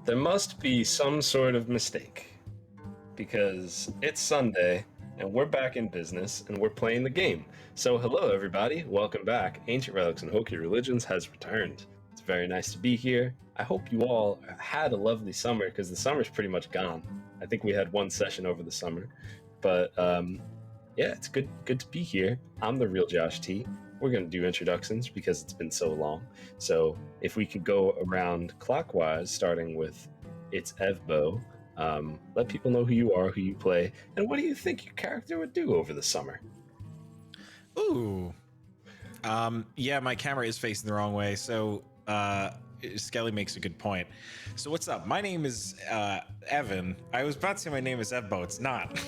There must be some sort of mistake, because it's Sunday, and we're back in business, and we're playing the game. So hello everybody, welcome back. Ancient Relics and Hokey Religions has returned. It's very nice to be here. I hope you all had a lovely summer, because the summer's pretty much gone. I think we had one session over the summer, but yeah, it's good to be here. I'm the real Josh T. We're going to do introductions because it's been so long. So if we could go around clockwise, starting with itsevbo, let people know who you are, who you play, and what do you think your character would do over the summer? Ooh. Yeah, my camera is facing the wrong way, so Skelly makes a good point. So what's up? My name is Evan. I was about to say my name is Evbo. It's not.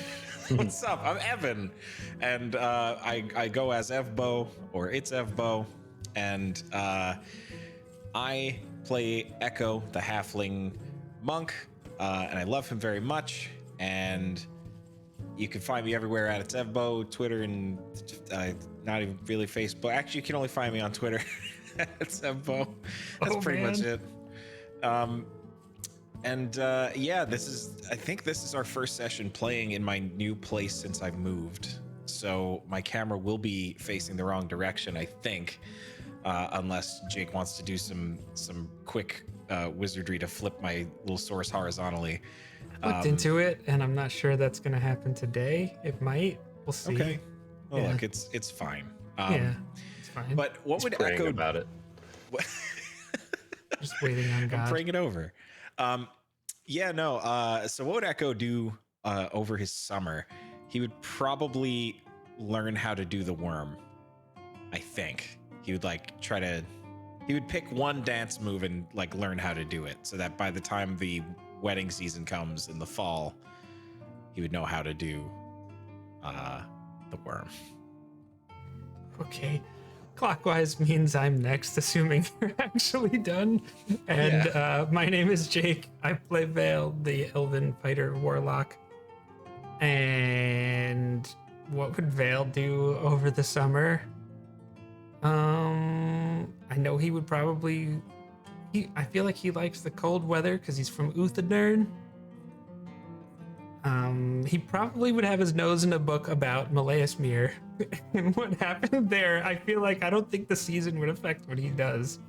What's up? I'm Evan, and I go as Evbo, or itsevbo, and I play Echo, the halfling monk, and I love him very much. And you can find me everywhere at itsevbo, Twitter, and not even really Facebook. Actually, you can only find me on Twitter at itsevbo. That's pretty much it. Yeah, I think this is our first session playing in my new place since I've moved. So my camera will be facing the wrong direction, I think, unless Jake wants to do some quick wizardry to flip my little source horizontally. Looked into it, and I'm not sure that's going to happen today. It might. We'll see. Okay. Well, look, it's fine. Yeah, it's fine. But what would praying Echo about it? Just waiting on God. I'm praying it over. So what would Echo do over his summer? He would probably learn how to do the worm. I think he would he would pick one dance move and learn how to do it, so that by the time the wedding season comes in the fall, he would know how to do the worm. Okay. Clockwise means I'm next, assuming you're actually done. And my name is Jake. I play Vale, the elven fighter warlock. And what would Vale do over the summer? I know he would probably... I feel like he likes the cold weather because he's from Uthadern. He probably would have his nose in a book about Malaismere and what happened there. I feel like I don't think the season would affect what he does.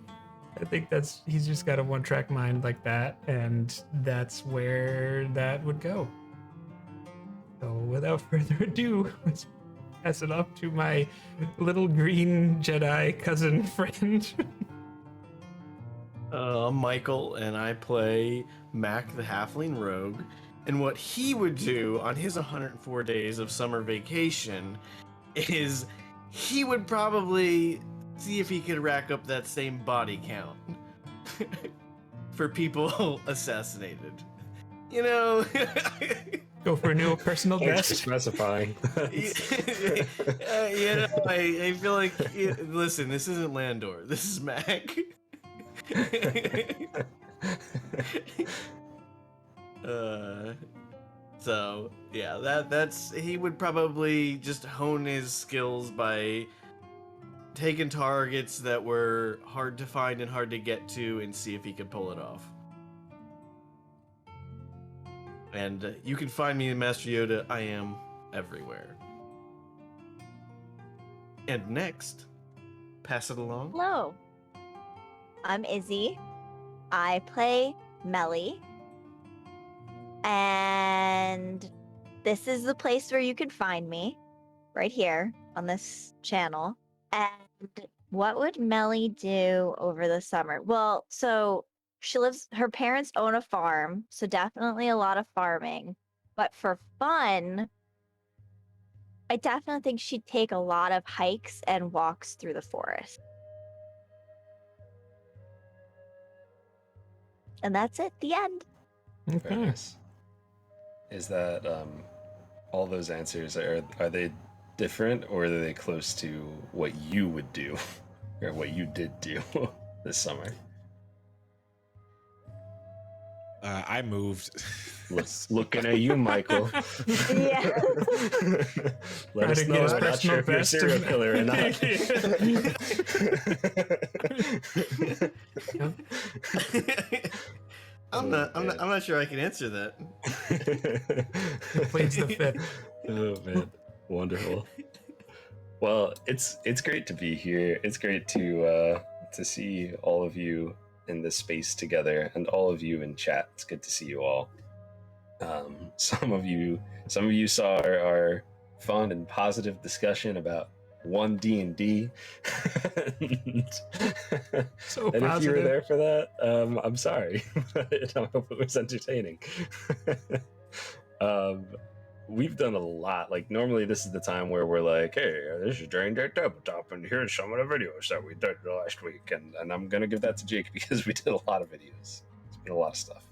I think he's just got a one-track mind like that, and that's where that would go. So without further ado, let's pass it off to my little green Jedi cousin friend. I'm Michael, and I play Mac the Halfling Rogue. And what he would do on his 104 days of summer vacation is he would probably see if he could rack up that same body count for people assassinated. You know? Go for a new personal Thanks best. for specifying. I feel like, listen, this isn't Landor. This is Mac. So yeah, that's he would probably just hone his skills by taking targets that were hard to find and hard to get to and see if he could pull it off. And you can find me in Master Yoda. I am everywhere. And next, pass it along. Hello. I'm Izzy. I play Melly. And this is the place where you can find me, right here on this channel. And what would Melly do over the summer? Well, so her parents own a farm, so definitely a lot of farming. But for fun, I definitely think she'd take a lot of hikes and walks through the forest. And that's it, the end. Okay. Nice. Is that all those answers, are they different, or are they close to what you would do or what you did do this summer? I moved. Looking at you, Michael. Yeah. Let us know. I'm not sure if you're a serial killer or not. I'm not sure I can answer that. He pleads the fifth. Oh man, wonderful. Well, it's great to be here. It's great to see all of you in this space together, and all of you in chat. It's good to see you all. Some of you saw our fun and positive discussion about one D&D. So and if you were positive. there for that, I'm sorry. I hope it was entertaining. We've done a lot. Like, normally this is the time where we're like, hey, this is JnJtabletop, and here's some of the videos that we did last week. And I'm going to give that to Jake because we did a lot of videos. It's been a lot of stuff.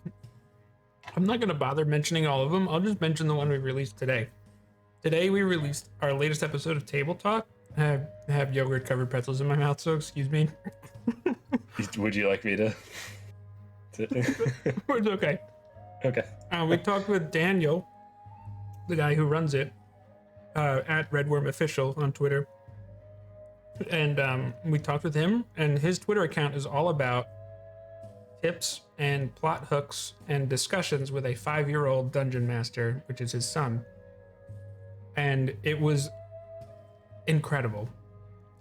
I'm not going to bother mentioning all of them. I'll just mention the one we released today. Today we released our latest episode of Tabletop. I have yogurt covered pretzels in my mouth, so excuse me. Would you like me to? It's okay. Okay. We talked with Daniel, the guy who runs it, at Redworm Official on Twitter. And we talked with him, and his Twitter account is all about tips and plot hooks and discussions with a 5-year-old dungeon master, which is his son. And it was incredible.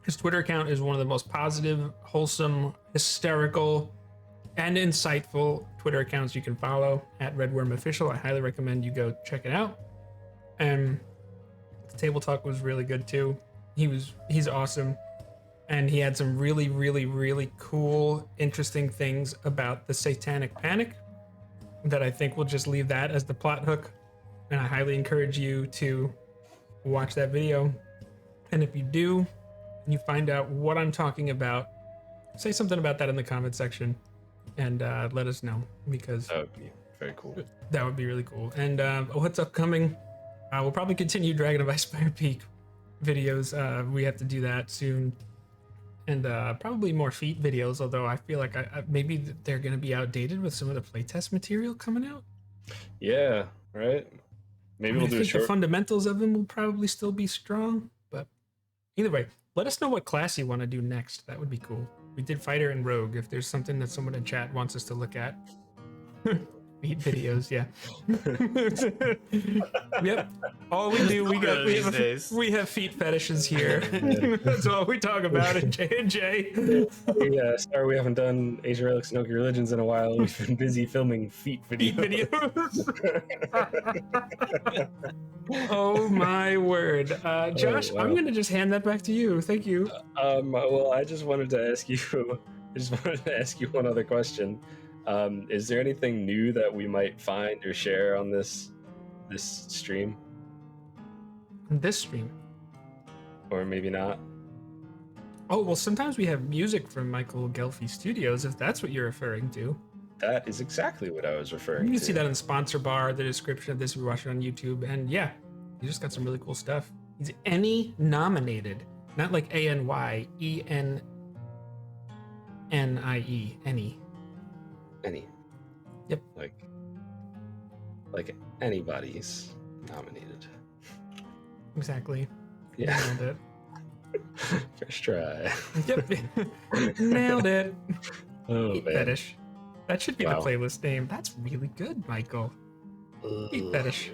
His Twitter account is one of the most positive, wholesome, hysterical, and insightful Twitter accounts you can follow at Redworm Official. I highly recommend you go check it out. And the table talk was really good too. He's awesome. And he had some really, really, really cool, interesting things about the Satanic Panic that I think we'll just leave that as the plot hook. And I highly encourage you to watch that video. And if you do, and you find out what I'm talking about, say something about that in the comment section and let us know, because That would be very cool. that would be really cool. And what's upcoming? We'll probably continue Dragon of Icefire Peak videos. We have to do that soon. And probably more feat videos, although I feel like maybe they're going to be outdated with some of the playtest material coming out. Yeah, right? Maybe we'll do I a think the short. fundamentals of them will probably still be strong, but either way, let us know what class you want to do next. That would be cool. We did Fighter and Rogue. If there's something that someone in chat wants us to look at. Feet videos, yeah. Yep. All we do, we have feet fetishes here. That's all we talk about in J&J. Yeah, sorry we haven't done Age of Relics and Hokey Religions in a while. We've been busy filming feet Feet videos. videos. Oh my word. Josh, wow. I'm gonna just hand that back to you. Thank you. Well, I just wanted to ask you one other question. Is there anything new that we might find or share on this stream? This stream. Or maybe not? Oh, well, sometimes we have music from Michael Gelfi Studios, if that's what you're referring to. That is exactly what I was referring to. You can see that in the sponsor bar, the description of this if you watch it on YouTube. And yeah, he just got some really cool stuff. He's Any nominated, not like ANY, ENNIE, Any. Any. Yep. Like anybody's nominated. Exactly. Yeah. Nailed it. First try. Yep. Nailed it. Oh, Feet man. fetish. That should be Wow. the playlist name. That's really good, Michael. Feet fetish.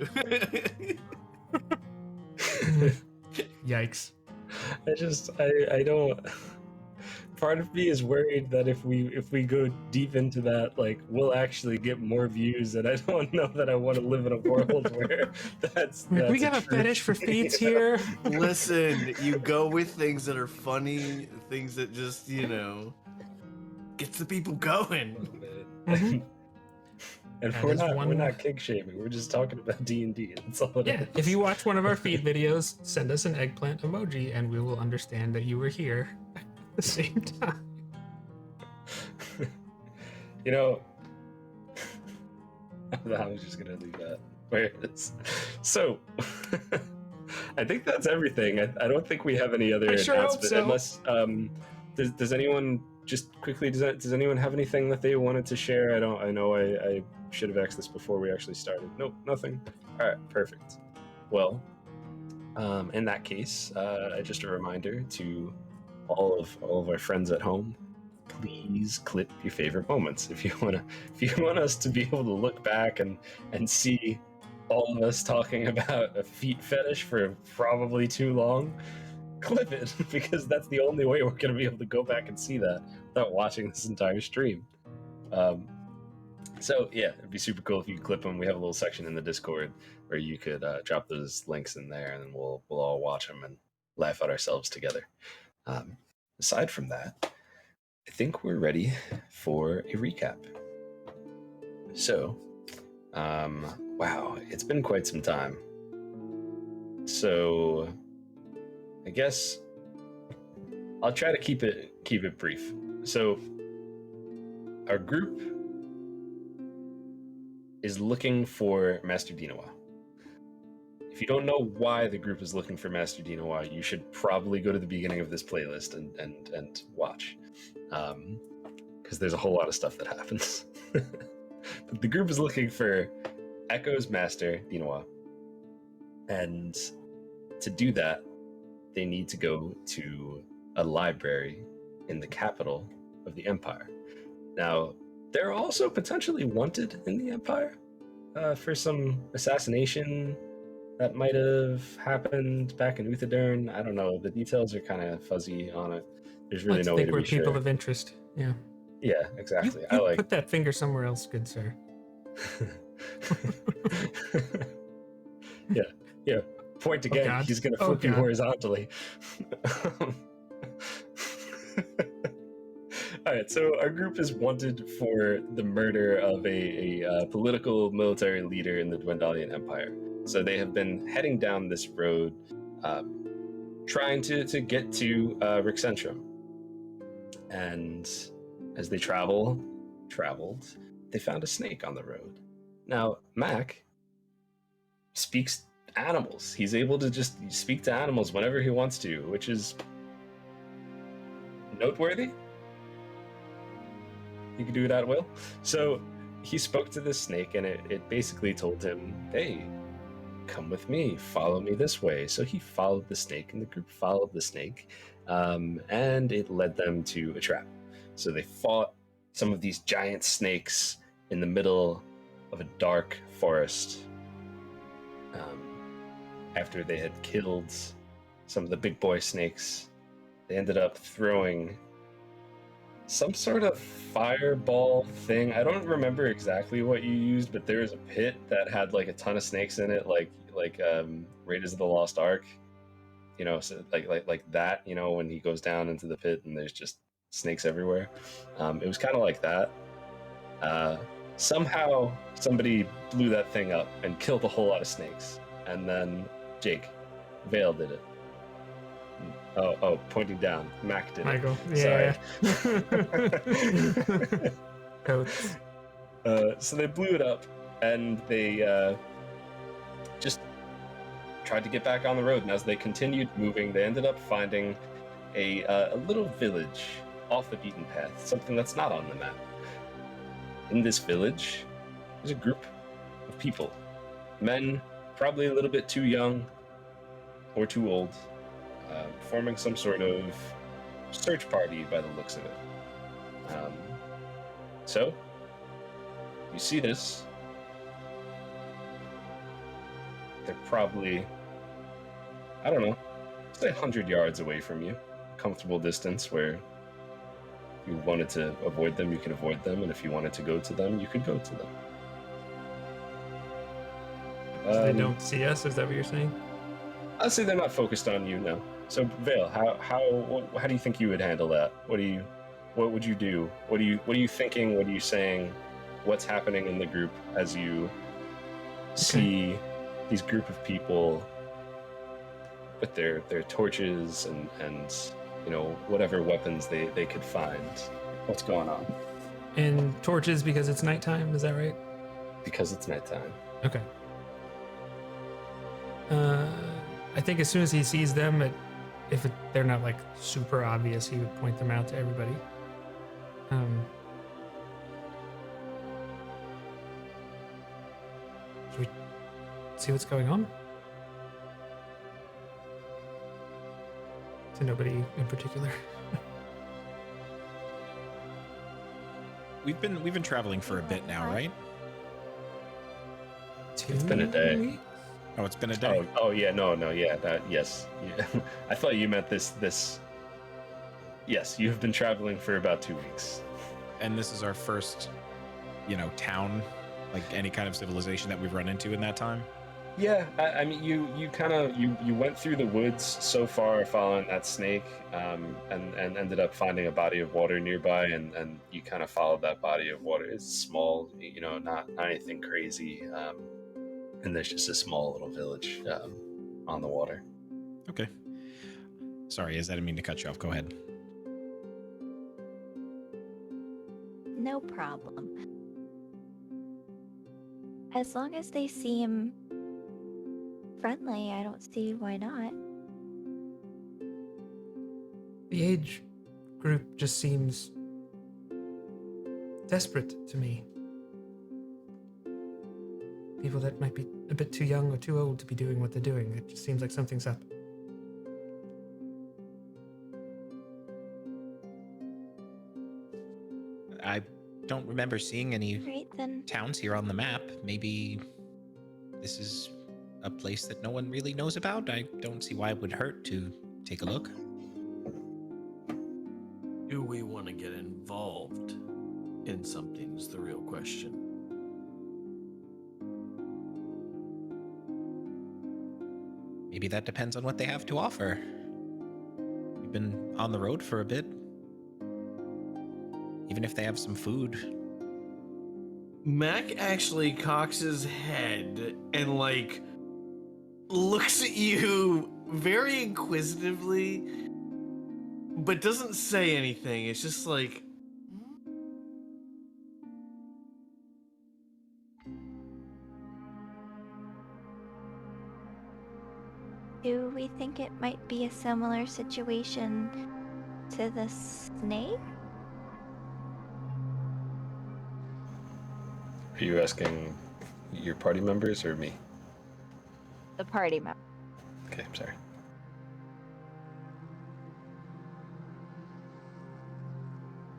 Yikes. I don't. Part of me is worried that if we go deep into that, like, we'll actually get more views, and I don't know that I want to live in a world where that's We got a truth. fetish for feet here. Listen, you go with things that are funny, things that just, gets the people going. Mhm. And That we're is not one- kink shaming. We're just talking about D&D. That's all it Yeah, is. if you watch one of our feed videos, send us an eggplant emoji and we will understand that you were here at the same time. I was just gonna leave that where it is. So, I think that's everything. I don't think we have any other I sure hope announcements. so. Unless, does anyone just quickly? Does anyone have anything that they wanted to share? I know I should have asked this before we actually started. Nope, nothing. All right, perfect. Well, in that case, just a reminder to all of our friends at home, please clip your favorite moments. If you want us to be able to look back and see all of us talking about a feet fetish for probably too long, clip it, because that's the only way we're going to be able to go back and see that without watching this entire stream. So yeah, it'd be super cool if you could clip them. We have a little section in the Discord where you could drop those links in there, and then we'll all watch them and laugh at ourselves together. Aside from that, I think we're ready for a recap. So, wow, it's been quite some time. So, I guess I'll try to keep it brief. So, our group is looking for Master Dinawa. If you don't know why the group is looking for Master Dinawa, you should probably go to the beginning of this playlist and watch, because there's a whole lot of stuff that happens. But the group is looking for Echo's Master Dinawa, and to do that, they need to go to a library in the capital of the Empire. Now, they're also potentially wanted in the Empire for some assassination that might have happened back in Uthadern. I don't know. The details are kind of fuzzy on it. There's really no way to we're be people sure. of interest. Yeah. Yeah, exactly. You put that finger somewhere else, good sir. Yeah. Point again. God. He's gonna flip you God. horizontally. All right, so our group is wanted for the murder of a political military leader in the Dwendalian Empire. So they have been heading down this road, trying to get to Rixentrum. And as they traveled, they found a snake on the road. Now, Mac speaks animals. He's able to just speak to animals whenever he wants to, which is noteworthy. He could do it at will. So he spoke to this snake, and it basically told him, hey, come with me, follow me this way. So he followed the snake, and the group followed the snake, and it led them to a trap. So they fought some of these giant snakes in the middle of a dark forest. After they had killed some of the big boy snakes, they ended up throwing some sort of fireball thing. I don't remember exactly what you used, but there was a pit that had like a ton of snakes in it, like Raiders of the Lost Ark, you know, so like that, you know, when he goes down into the pit and there's just snakes everywhere. It was kind of like that. Somehow somebody blew that thing up and killed a whole lot of snakes, and then Vale did it. Oh, pointing down. Mac did Michael. it. Yeah. Sorry. Totes. So they blew it up, and they just tried to get back on the road. And as they continued moving, they ended up finding a little village off the beaten path, something that's not on the map. In this village, there's a group of people. Men, probably a little bit too young or too old, forming some sort of search party by the looks of it. So, you see this. They're probably, I don't know, say 100 yards away from you. Comfortable distance where if you wanted to avoid them, you could avoid them, and if you wanted to go to them, you could go to them. So they don't see us? Is that what you're saying? I'll say they're not focused on you, no. So Vale, how do you think you would handle that? What would you do? What are you thinking? What are you saying? What's happening in the group as you see these group of people with their torches and you know, whatever weapons they could find? What's going on? And torches because it's nighttime, is that right? Because it's nighttime. Okay. I think as soon as he sees them, they're not like super obvious, he would point them out to everybody. Should we see what's going on? To nobody in particular. we've been traveling for a bit now, right? It's been a day. weeks? Oh, it's been a day. Oh yeah, no, yeah, yes. Yeah. I thought you meant this. Yes, you've been traveling for about 2 weeks. And this is our first, town, like any kind of civilization that we've run into in that time. Yeah, I mean, you kind of you went through the woods so far following that snake, and ended up finding a body of water nearby, and you kind of followed that body of water. It's small, not anything crazy, and there's just a small little village on the water. Okay. Sorry, I didn't mean to cut you off. Go ahead. No problem. As long as they seem friendly, I don't see why not. The age group just seems desperate to me. People that might be a bit too young or too old to be doing what they're doing. It just seems like something's up. I don't remember seeing any Right then. towns here on the map. Maybe this is a place that no one really knows about. I don't see why it would hurt to take a look. Do we want to get involved in something's the real question. Maybe that depends on what they have to offer. We've been on the road for a bit. Even if they have some food. Mac actually cocks his head and looks at you very inquisitively, but doesn't say anything. It's just like, Do we think it might be a similar situation to the snake? Are you asking your party members or me? The party member. Okay, I'm sorry.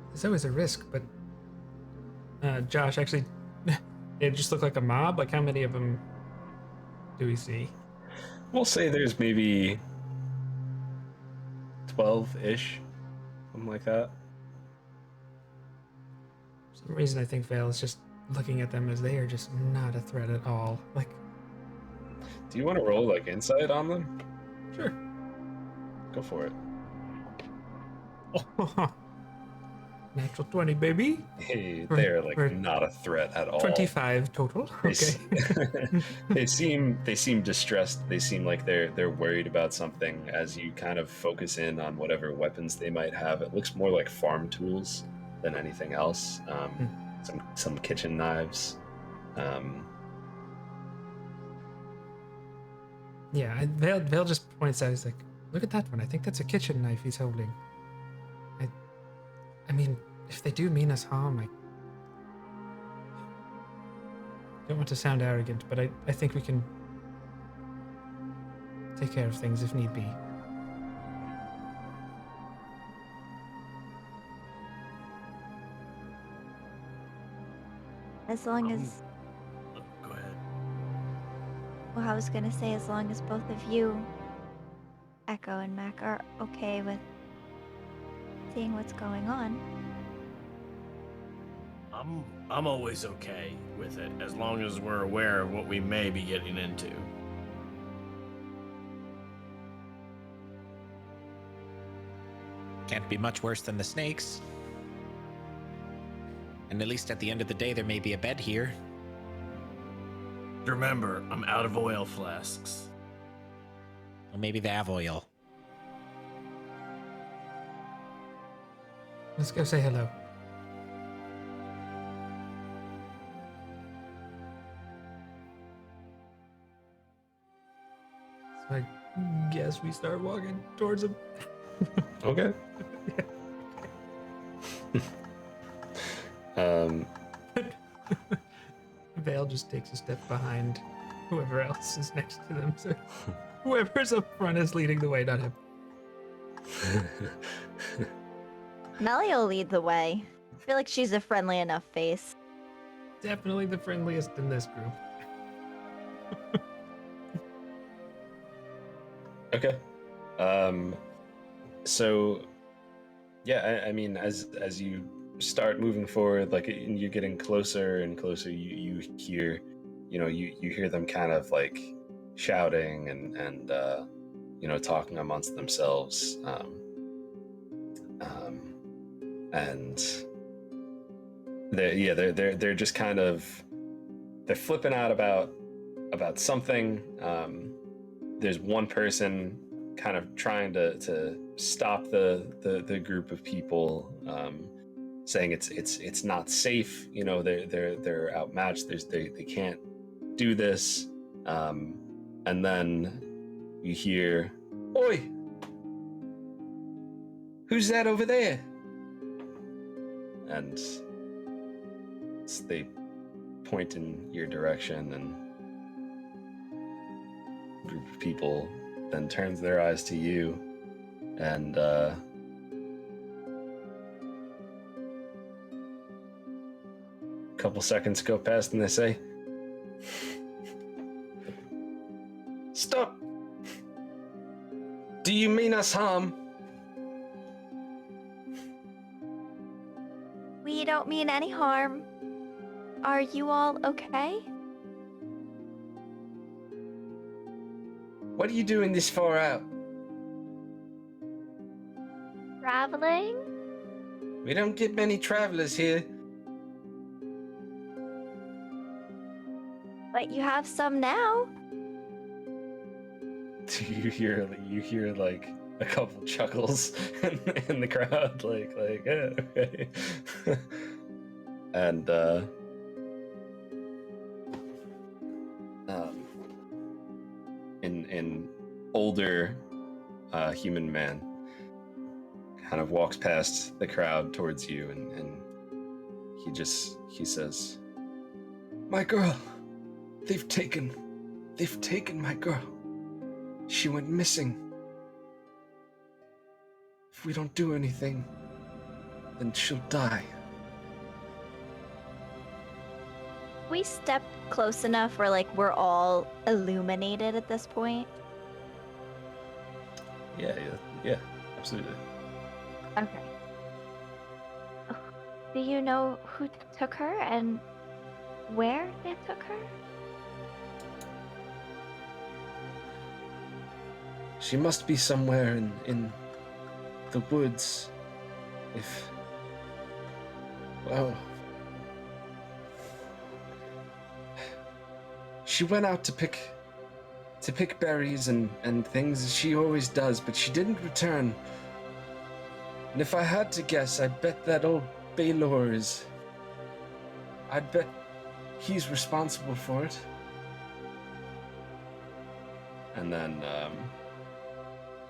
There's always a risk, but Josh, actually, it just looked like a mob. Like, how many of them do we see? We'll say there's maybe 12-ish, something like that. For some reason, I think Vale is just looking at them as they are just not a threat at all. Like, Do you want to roll insight on them? sure. Go for it. Natural 20, baby. Hey, For- they're for not a threat at all. 25 total. They Okay. they seem distressed. They seem like they're worried about something as you kind of focus in on whatever weapons they might have. It looks more like farm tools than anything else. Some kitchen knives. Yeah, Vale just points out, he's like, look at that one. I think that's a kitchen knife he's holding. I mean, if they do mean us harm, I don't want to sound arrogant, but I think we can take care of things if need be. As long as, go ahead. well, I was gonna say, as long as both of you, Echo and Mac, are okay with seeing what's going on. I'm always okay with it as long as we're aware of what we may be getting into. Can't be much worse than the snakes. And at least at the end of the day, there may be a bed here. Remember, I'm out of oil flasks. Or maybe they have oil. Let's go say hello. So I guess we start walking towards him. Okay. Vale just takes a step behind whoever else is next to them. So whoever's up front is leading the way, not him. Melly will lead the way. feel like she's a friendly enough face. Definitely the friendliest in this group. Okay. So yeah, I mean, as you start moving forward, like and you're getting closer and closer, you hear, you hear them kind of like shouting and talking amongst themselves, and they're just kind of, they're flipping out about something. There's one person kind of trying to stop the group of people, saying it's not safe. They're outmatched. They can't do this. And then you hear, "Oi, who's that over there?" And they point in your direction, and a group of people then turns their eyes to you, and a couple seconds go past and they say, "Stop! Do you mean us harm?" We don't mean any harm. Are you all okay? What are you doing this far out? Traveling? We don't get many travelers here. But you have some now. You hear like a couple chuckles in the crowd, like okay. And an older human man kind of walks past the crowd towards you, and he says, "My girl, they've taken my girl. She went missing. If we don't do anything, then she'll die." We stepped close enough where like we're all illuminated at this point. Yeah, absolutely. Okay. Do you know who took her and where they took her? She must be somewhere in the woods. She went out to pick berries and things as she always does, but she didn't return. And if I had to guess, I'd bet that old Baylor I'd bet he's responsible for it. And then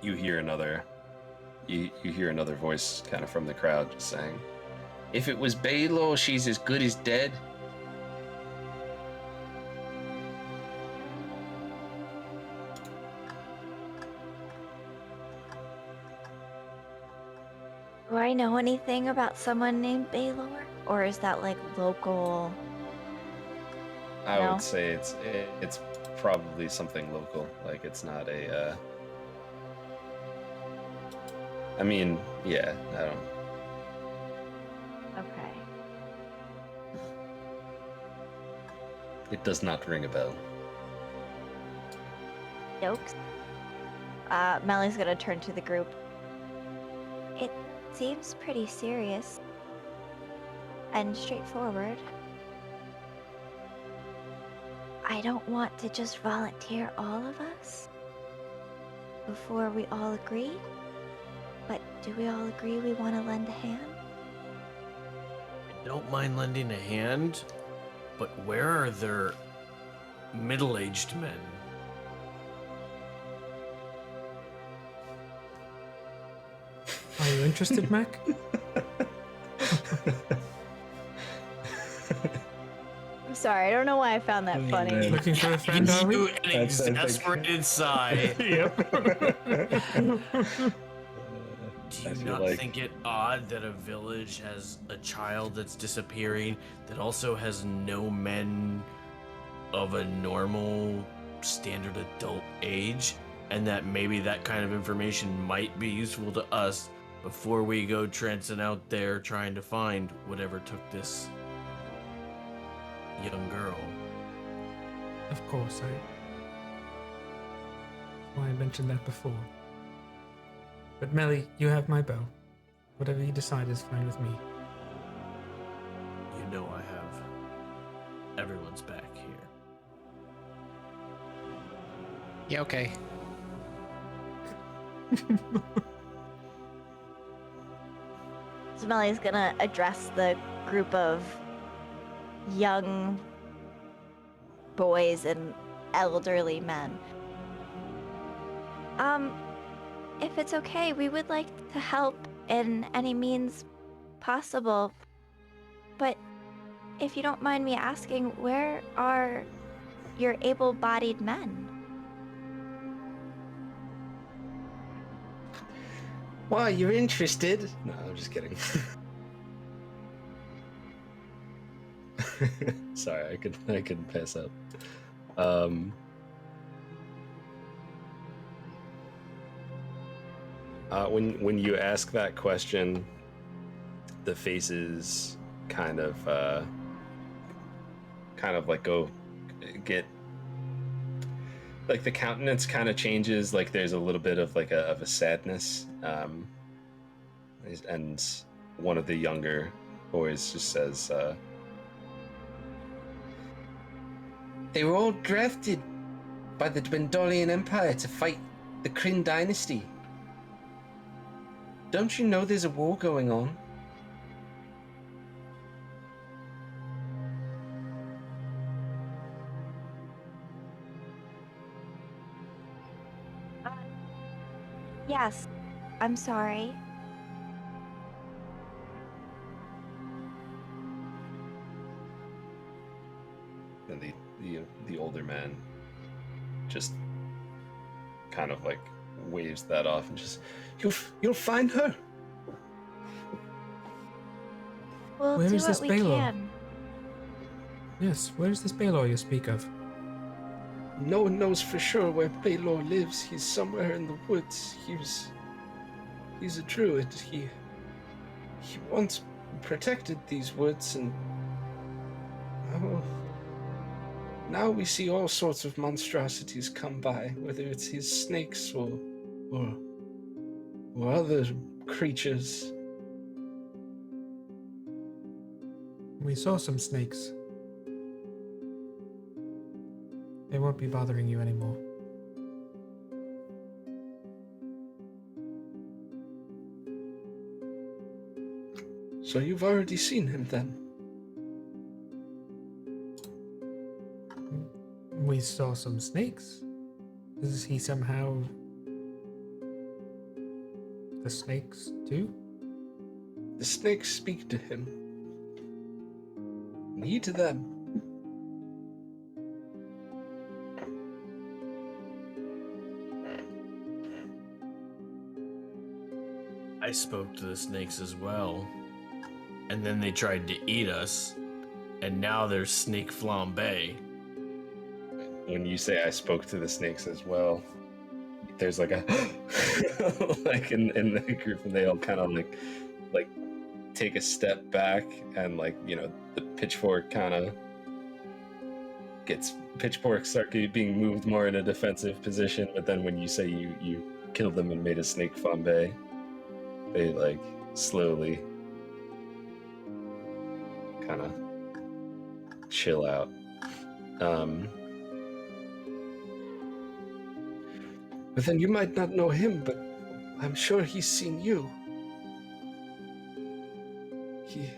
you hear another voice kind of from the crowd just saying, "If it was Baylor, she's as good as dead." Do I know anything about someone named Baylor? Or is that like local? I No? would say it's probably something local. Like it's not a. I mean, yeah, I don't. Okay. It does not ring a bell. Jokes? Melly's gonna turn to the group. It seems pretty serious and straightforward. I don't want to just volunteer all of us before we all agree, but do we all agree we want to lend a hand? I don't mind lending a hand, but where are their middle-aged men? Are you interested, Mac? I'm sorry, I don't know why I found that funny. Looking for a friend, are we? You an That's, I think- exasperated sigh. Yep. Do Do you feel not like- think it odd that a village has a child that's disappearing that also has no men of a normal standard adult age, and that maybe that kind of information might be useful to us before we go trancing out there trying to find whatever took this young girl? Of course, that's why I mentioned that before. But Melly, you have my bow. Whatever you decide is fine with me. You know I have everyone's back here. Yeah, okay. So Melly's gonna address the group of young boys and elderly men. If it's okay, we would like to help in any means possible. But if you don't mind me asking, where are your able-bodied men? Why, you're interested? No, I'm just kidding. Sorry, I couldn't pass up. When you ask that question, the faces kind of like get like the countenance kind of changes. Like there's a little bit of like of a sadness. And one of the younger boys just says, "They were all drafted by the Dwendalian Empire to fight the Kryn dynasty. Don't you know there's a war going on?" Yes, I'm sorry. And the older man just kind of like waves that off and just, you'll find her. We'll Where do is what this we Baylor? can. Yes, where's this Baylor you speak of? No one knows for sure where Baylor lives. He's somewhere in the woods. He's a druid. He once protected these woods, and now we see all sorts of monstrosities come by, whether it's his snakes or other creatures. We saw some snakes. They won't be bothering you anymore. So you've already seen him then? We saw some snakes. Is he somehow the snakes too? The snakes speak to him. And he to them. I spoke to the snakes as well, and then they tried to eat us, and now there's snake flambe. When you say I spoke to the snakes as well, there's like a like in the group, and they all kind of like take a step back, and like, you know, the pitchfork kind of pitchforks start being moved more in a defensive position. But then when you say you killed them and made a snake flambe, they like slowly kind of chill out. But then you might not know him, but I'm sure he's seen you. He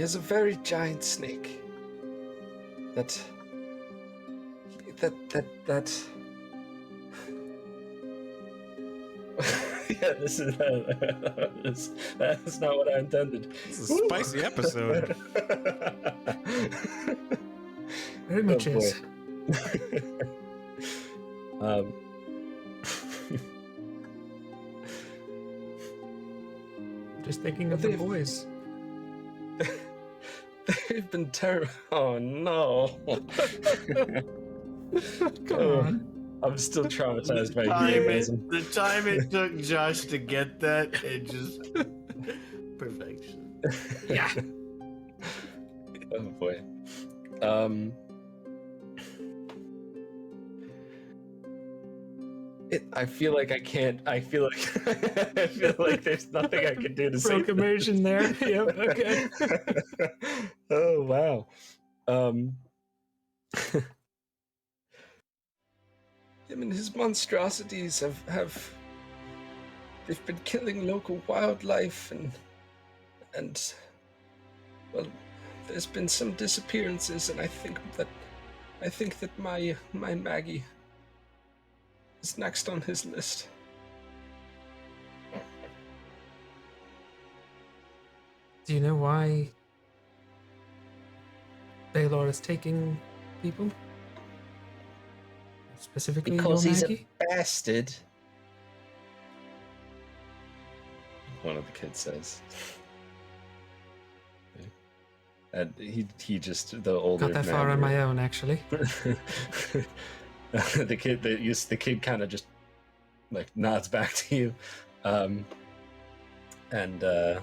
has a very giant snake. That yeah, that's not what I intended. This is a spicy episode. Very much Oh, is. Just thinking of the They've- boys. They've been terrible. Oh no. Come on. I'm still traumatized by time heroism. the time it took Josh to get that, it just perfection. Yeah. Oh boy. I feel like I can't. I feel like I feel like there's nothing I can do to Broke save immersion there. Yep. Okay. Oh wow. Him and his monstrosities have they've been killing local wildlife and well, there's been some disappearances, and I think that my Maggie is next on his list. Do you know why Baylor is taking people? Specifically, Because your he's Maggie? a bastard. One of the kids says. And he just, the older Got that man far on here- my own, actually. the kid kind of just like nods back to you, and the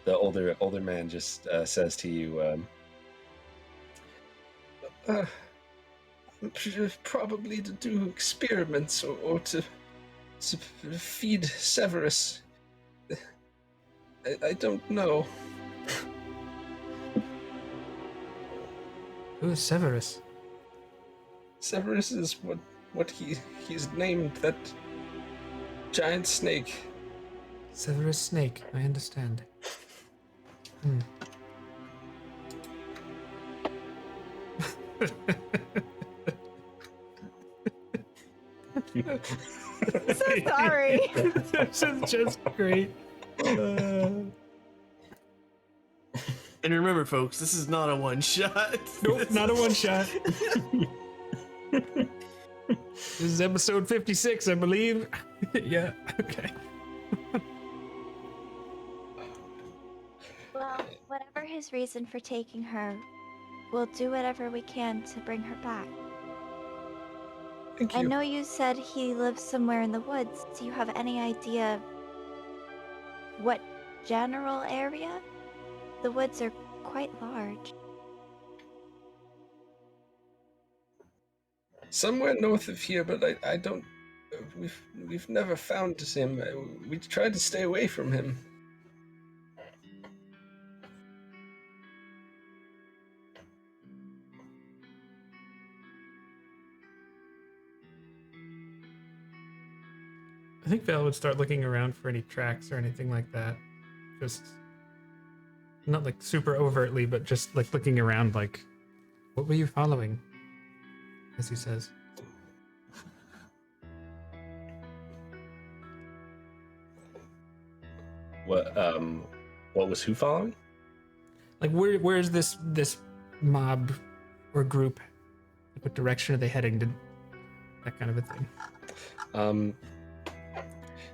older man just says to you, probably to do experiments or to feed Severus. I don't know. Who is Severus? Severus is what he's named, that giant snake. Severus Snake, I understand. Hmm. So sorry. This is just great. And remember, folks, this is not a one shot. Nope, not a one shot. This is episode 56, I believe. Yeah, okay. Well, whatever his reason for taking her, we'll do whatever we can to bring her back. Thank I you. know you said he lives somewhere in the woods. Do you have any idea what general area? The woods are quite large. Somewhere north of here, but I don't. We've never found him. We tried to stay away from him. I think Val would start looking around for any tracks or anything like that. Just not like super overtly, but just like looking around like, what were you following? As he says. What was who following? Like where's this mob or group? Like, what direction are they heading to? That kind of a thing.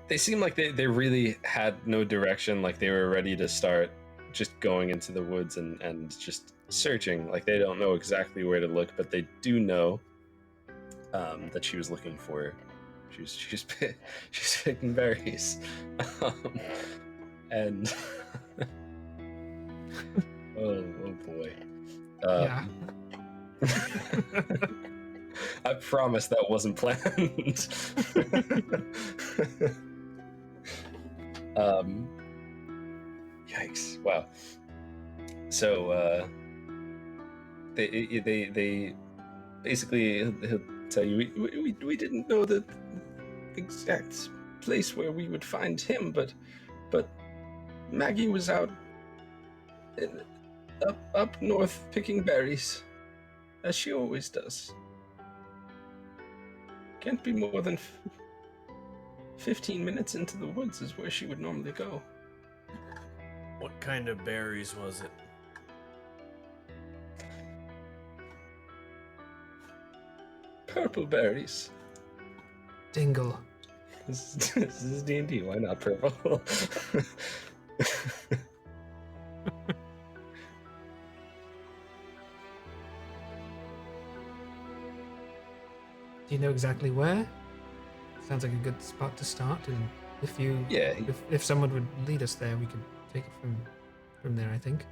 They seem like they really had no direction. Like they were ready to start just going into the woods and just searching. Like they don't know exactly where to look, but they do know that she was looking for. She's picking berries, and oh boy. Yeah. I promise that wasn't planned. Yikes! Wow. So they basically he'll tell you we didn't know the exact place where we would find him, but Maggie was out up north picking berries, as she always does. Can't be more than 15 minutes into the woods is where she would normally go. What kind of berries was it? Purple berries. Dingle. This is D&D. Why not purple? Do you know exactly where? Sounds like a good spot to start, and Yeah, if someone would lead us there, we could take it from there, I think.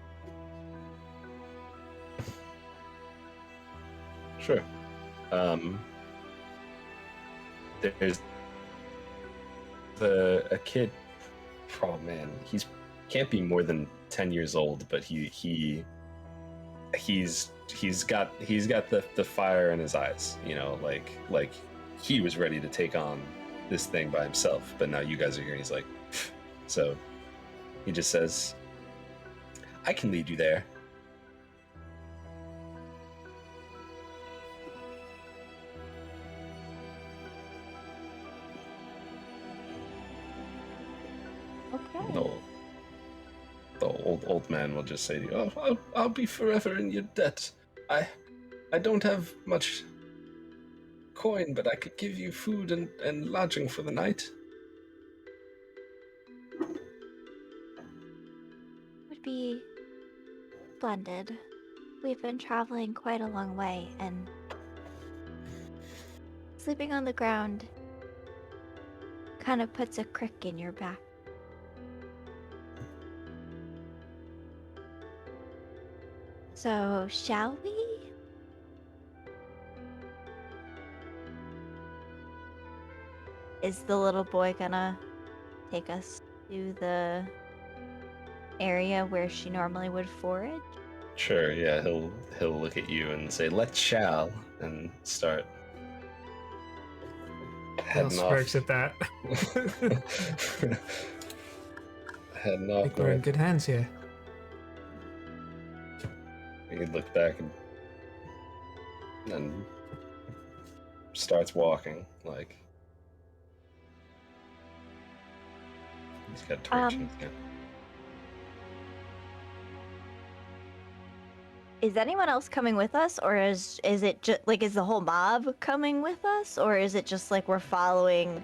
sure. There's a kid. Oh man, can't be more than 10 years old, but he's got the fire in his eyes, you know, like he was ready to take on this thing by himself, but now you guys are here and he's like, pfft. So he just says, I can lead you there. Okay. The old man will just say to you, "Oh, I'll be forever in your debt. I don't have much coin, but I could give you food and lodging for the night." Would be splendid. We've been traveling quite a long way, and sleeping on the ground kind of puts a crick in your back. So, shall we? Is the little boy gonna take us to the area where she normally would forage? Sure, yeah, he'll look at you and say, "Let's shall," and start Hell heading smirks off. at that. Heading I off. think we're in good hands here. He look back and starts walking, like he's got a torch in his hand. Is anyone else coming with us, or is it just like, is the whole mob coming with us, or is it just like we're following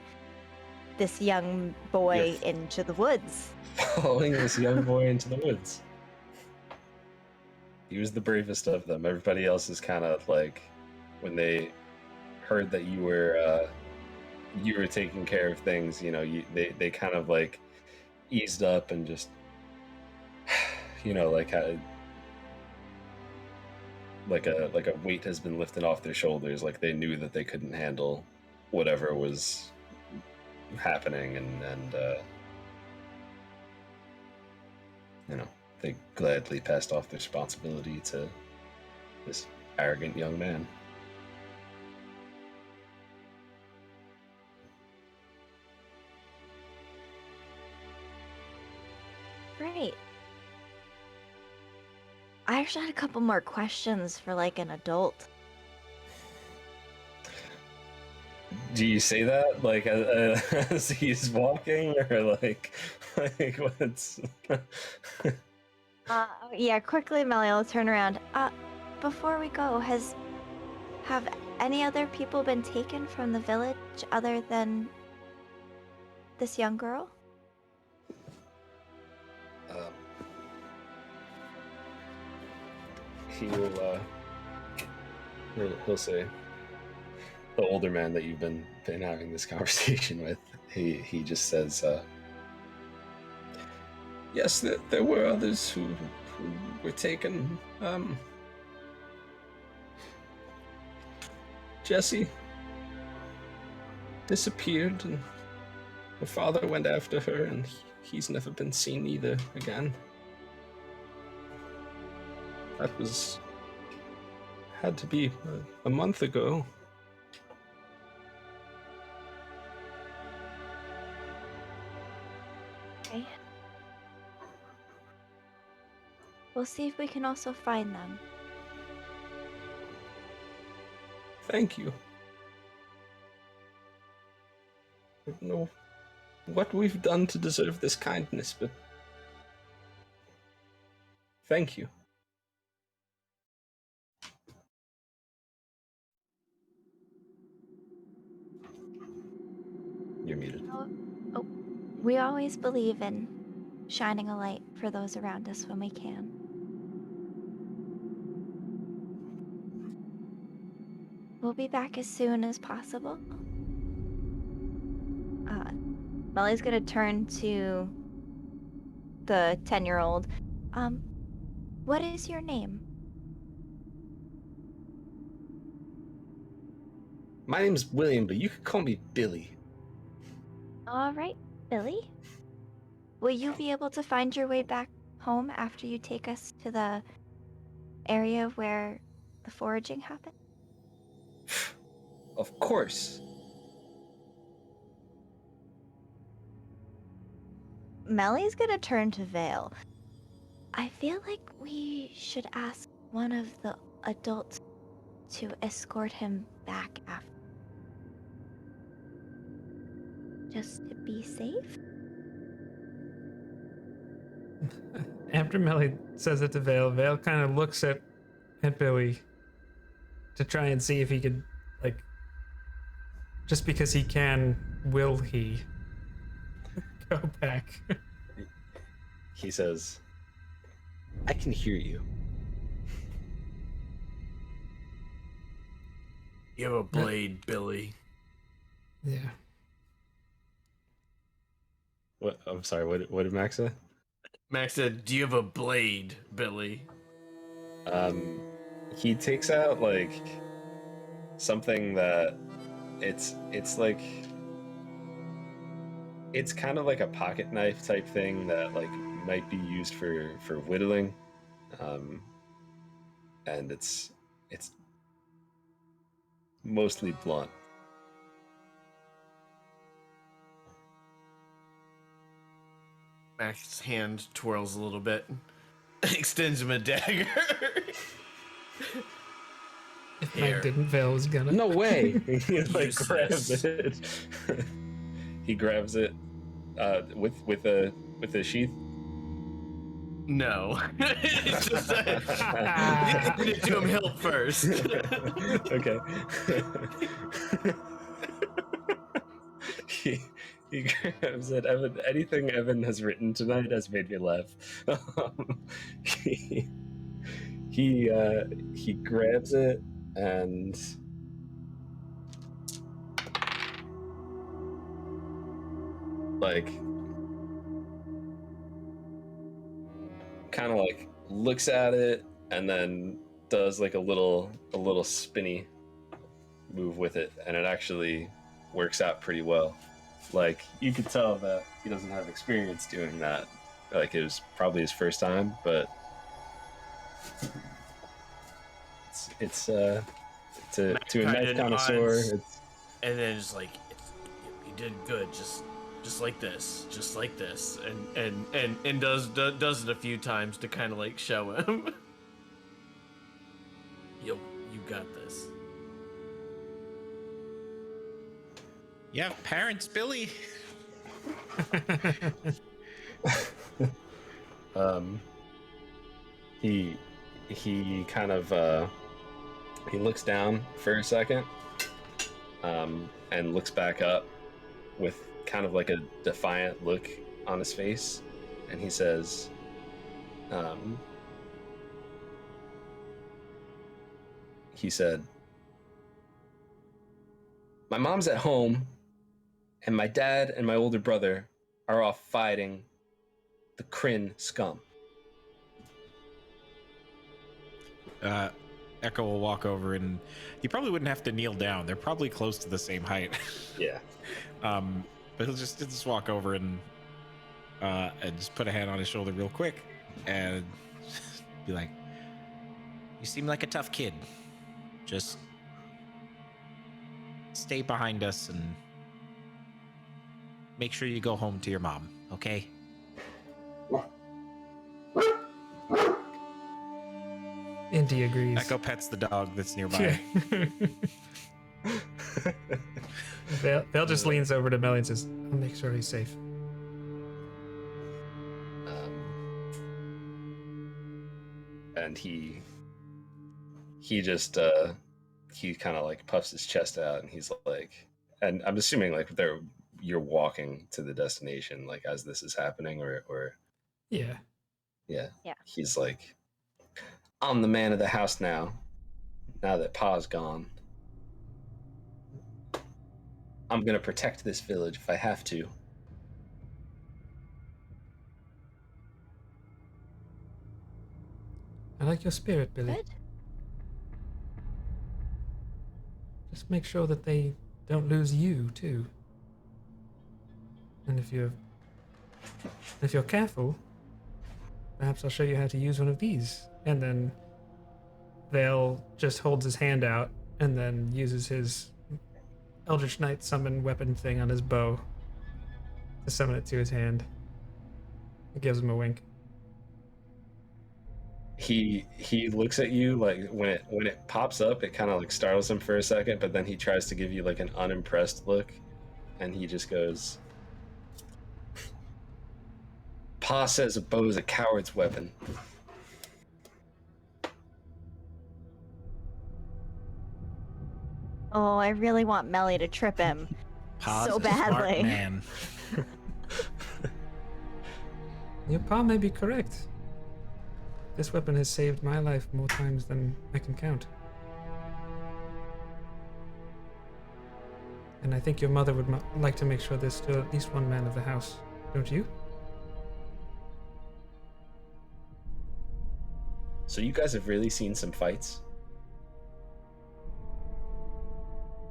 this young boy into the woods? Following this young boy into the woods. He was the bravest of them. Everybody else is kind of like, when they heard that you were taking care of things, you know, they kind of like eased up and just, you know, like had like a weight has been lifted off their shoulders. Like they knew that they couldn't handle whatever was happening, and you know, they gladly passed off the responsibility to this arrogant young man. Great. I actually had a couple more questions for like an adult. Do you say that like as he's walking, or like what's? Yeah, quickly, Melly, I'll turn around. Before we go, have any other people been taken from the village other than this young girl? He will he'll say, the older man that you've been having this conversation with, he just says, yes, there were others who were taken. Jessie disappeared, and her father went after her, and he's never been seen either again. That had to be a month ago. Okay. We'll see if we can also find them. Thank you. I don't know what we've done to deserve this kindness, but thank you. You're muted. Oh, we always believe in shining a light for those around us when we can. We'll be back as soon as possible. Molly's gonna turn to the 10-year-old. What is your name? My name's William, but you could call me Billy. All right, Billy. Will you be able to find your way back home after you take us to the area where the foraging happened? Of course. Melly's gonna turn to Vale. I feel like we should ask one of the adults to escort him back after. Just to be safe? After Melly says it to Vale, Vale kind of looks at Billy to try and see if he could, like, just because he can, will he go back? He says, I can hear you. You have a blade, Billy. Yeah. What? I'm sorry. What did Max say? Max said, "Do you have a blade, Billy?" He takes out like something that it's like it's kind of like a pocket knife type thing that like might be used for whittling, and it's mostly blunt. Max's hand twirls a little bit, extends him a dagger. If Here. Mike didn't, Vale was gonna. No way! He like Use grabs this. it. He grabs it with a sheath. No, it's just that you need to do him help first. Okay. he grabs it. Evan, anything Evan has written tonight has made me laugh. He grabs it and like kind of like looks at it and then does like a little spinny move with it, and it actually works out pretty well. Like you could tell that he doesn't have experience doing that. Like it was probably his first time, but it's to a Kinda knife connoisseur. nods. It's And then it's like, you did good, just like this, and does it a few times to kind of like show him. Yo, you got this. You have parents, Billy. He kind of he looks down for a second, and looks back up with kind of like a defiant look on his face, and he says, he said, "My mom's at home, and my dad and my older brother are off fighting the Kryn scum." Echo will walk over, and he probably wouldn't have to kneel down. They're probably close to the same height. Yeah. But he'll just walk over and just put a hand on his shoulder real quick and be like, "You seem like a tough kid. Just stay behind us and make sure you go home to your mom, okay?" Indy agrees. Echo pets the dog that's nearby. Vale just leans over to Melly and says, "I'll make sure he's safe." And he just he kind of like puffs his chest out, and he's like, and I'm assuming like you're walking to the destination like as this is happening, or Yeah. Yeah. Yeah. He's like, I'm the man of the house now. Now that Pa's gone, I'm gonna protect this village if I have to. I like your spirit, Billy. Good. Just make sure that they don't lose you too. And if you're careful, perhaps I'll show you how to use one of these. And then Vale just holds his hand out and then uses his Eldritch Knight summon weapon thing on his bow to summon it to his hand. It gives him a wink. He looks at you like when it pops up, it kind of like startles him for a second, but then he tries to give you like an unimpressed look, and he just goes, Pa says a bow is a coward's weapon. Oh, I really want Melly to trip him Pa's so a smart badly. man. Your pa may be correct. This weapon has saved my life more times than I can count. And I think your mother would like to make sure there's still at least one man of the house, don't you? So you guys have really seen some fights?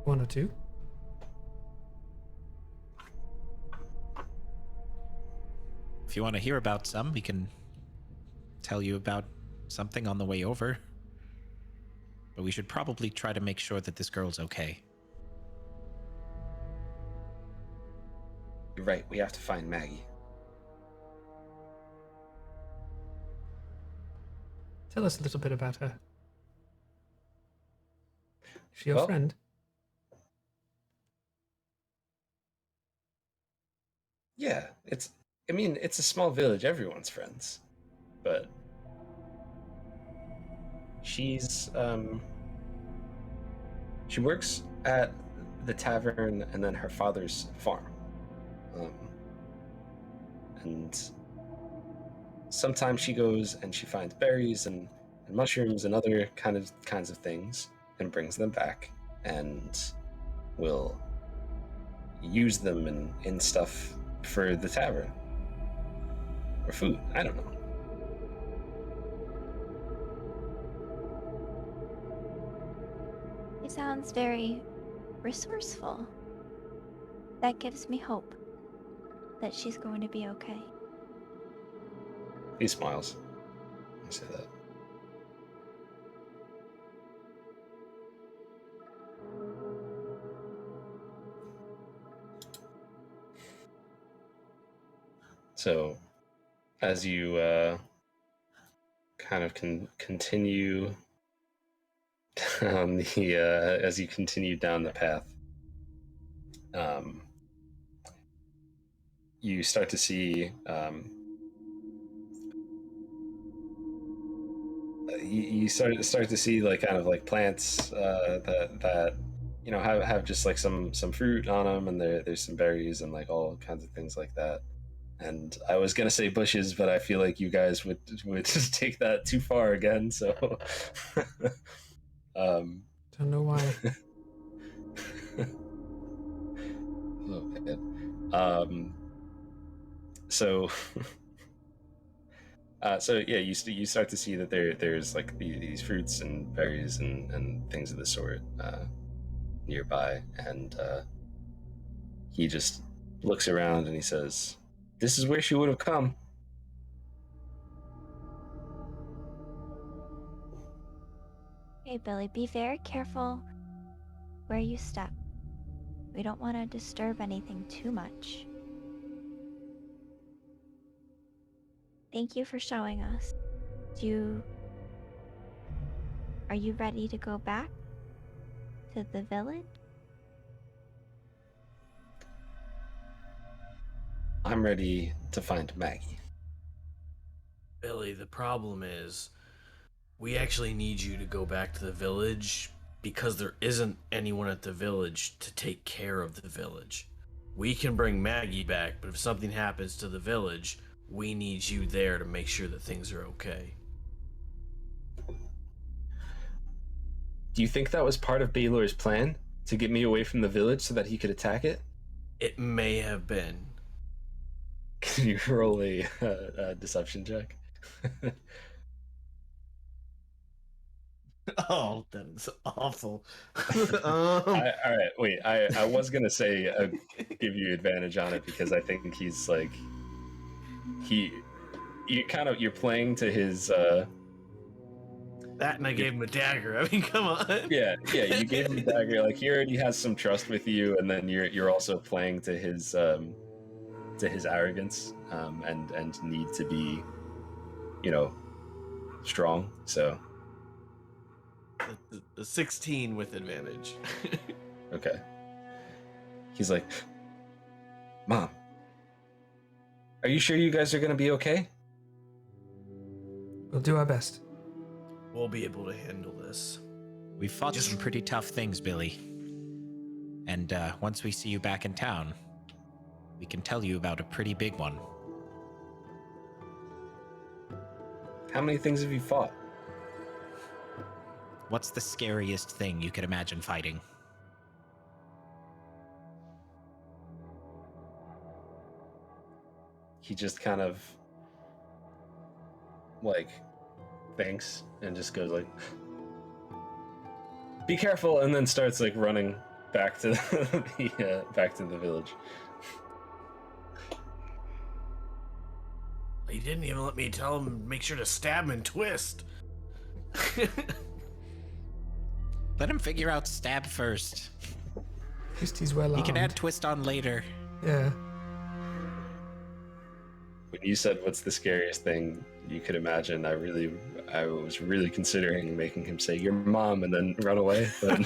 One or two? If you want to hear about some, we can tell you about something on the way over. But we should probably try to make sure that this girl's okay. You're right, we have to find Maggie. Tell us a little bit about her. Is she your Well, friend? Yeah, it's a small village, everyone's friends. But she's she works at the tavern and then her father's farm. And sometimes she goes and she finds berries and mushrooms and other kinds of things and brings them back and will use them in stuff for the tavern or food. I don't know. He sounds very resourceful. That gives me hope that she's going to be okay. He smiles. I say that. So, as you kind of continue down as you continue down the path, you start to see you start to see like kind of like plants that you know have just like some fruit on them, and there's some berries and like all kinds of things like that. And I was gonna say bushes, but I feel like you guys would just take that too far again. So, Don't know why. oh man. So, so yeah, you start to see that there's like these fruits and berries and things of the sort nearby, and he just looks around and he says, "This is where she would have come." Okay, Billy, be very careful where you step. We don't want to disturb anything too much. Thank you for showing us. Are you ready to go back to the village? I'm ready to find Maggie. Billy, the problem is we actually need you to go back to the village because there isn't anyone at the village to take care of the village. We can bring Maggie back, but if something happens to the village, we need you there to make sure that things are okay. Do you think that was part of Baylor's plan? To get me away from the village so that he could attack it? It may have been. Can you roll a deception check? Oh, that is awful. All right, wait. I was gonna say give you advantage on it because I think he's like you're playing to his. That and I gave him a dagger. I mean, come on. Yeah. You gave him a dagger. Like he already has some trust with you, and then you're also playing to his arrogance and need to be, strong. So. The 16 with advantage. Okay. He's like, Mom, are you sure you guys are gonna be okay? We'll do our best. We'll be able to handle this. We fought some pretty tough things, Billy. And once we see you back in town, we can tell you about a pretty big one. How many things have you fought? What's the scariest thing you could imagine fighting? He just kind of thinks and just goes like, be careful, and then starts running back to back to the village. He didn't even let me tell him make sure to stab him and twist. Let him figure out stab first. At least he's well He can armed. add twist on later. Yeah. When you said what's the scariest thing you could imagine, I was really considering making him say your mom and then run away. But...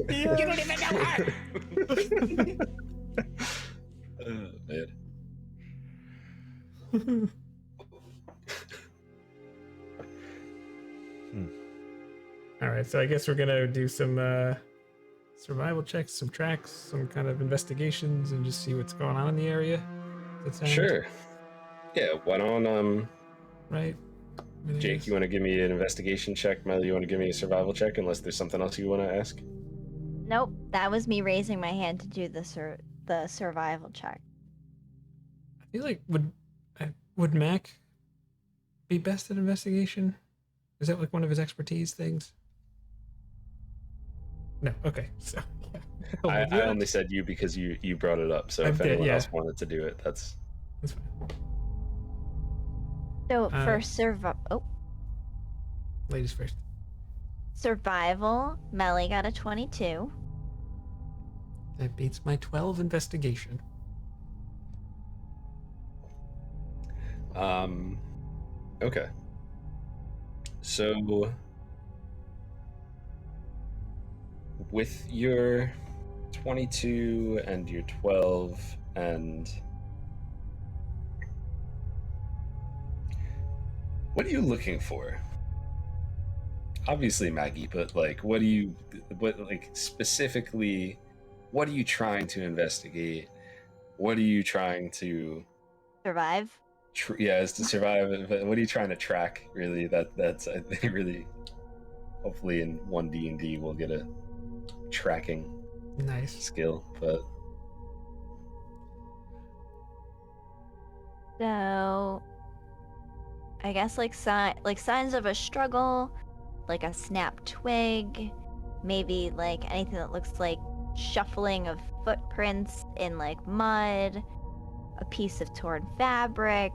You don't even know her! Oh, man. All right, so I guess we're gonna do some survival checks, some tracks, some kind of investigations, and just see what's going on in the area. Does that sound Sure. Yeah, why don't right? Jake, you want to give me an investigation check? Melly, you want to give me a survival check? Unless there's something else you want to ask. Nope, that was me raising my hand to do the survival check. I feel like would Mac be best at investigation? Is that one of his expertise things? No. Okay. So yeah. I only said you because you brought it up. So if anyone else wanted to do it, that's fine. So for Ladies first. survival, Melly got a 22. That beats my 12 investigation. Okay. So with your 22 and your 12 and what are you looking for? Obviously Maggie, but specifically, what are you trying to investigate? What are you trying to Survive. is to survive, but what are you trying to track? Really, that's I think really. Hopefully, in 1D&D, we'll get a tracking Nice skill. But So, I guess signs of a struggle, like a snapped twig, maybe anything that looks like shuffling of footprints in mud, a piece of torn fabric.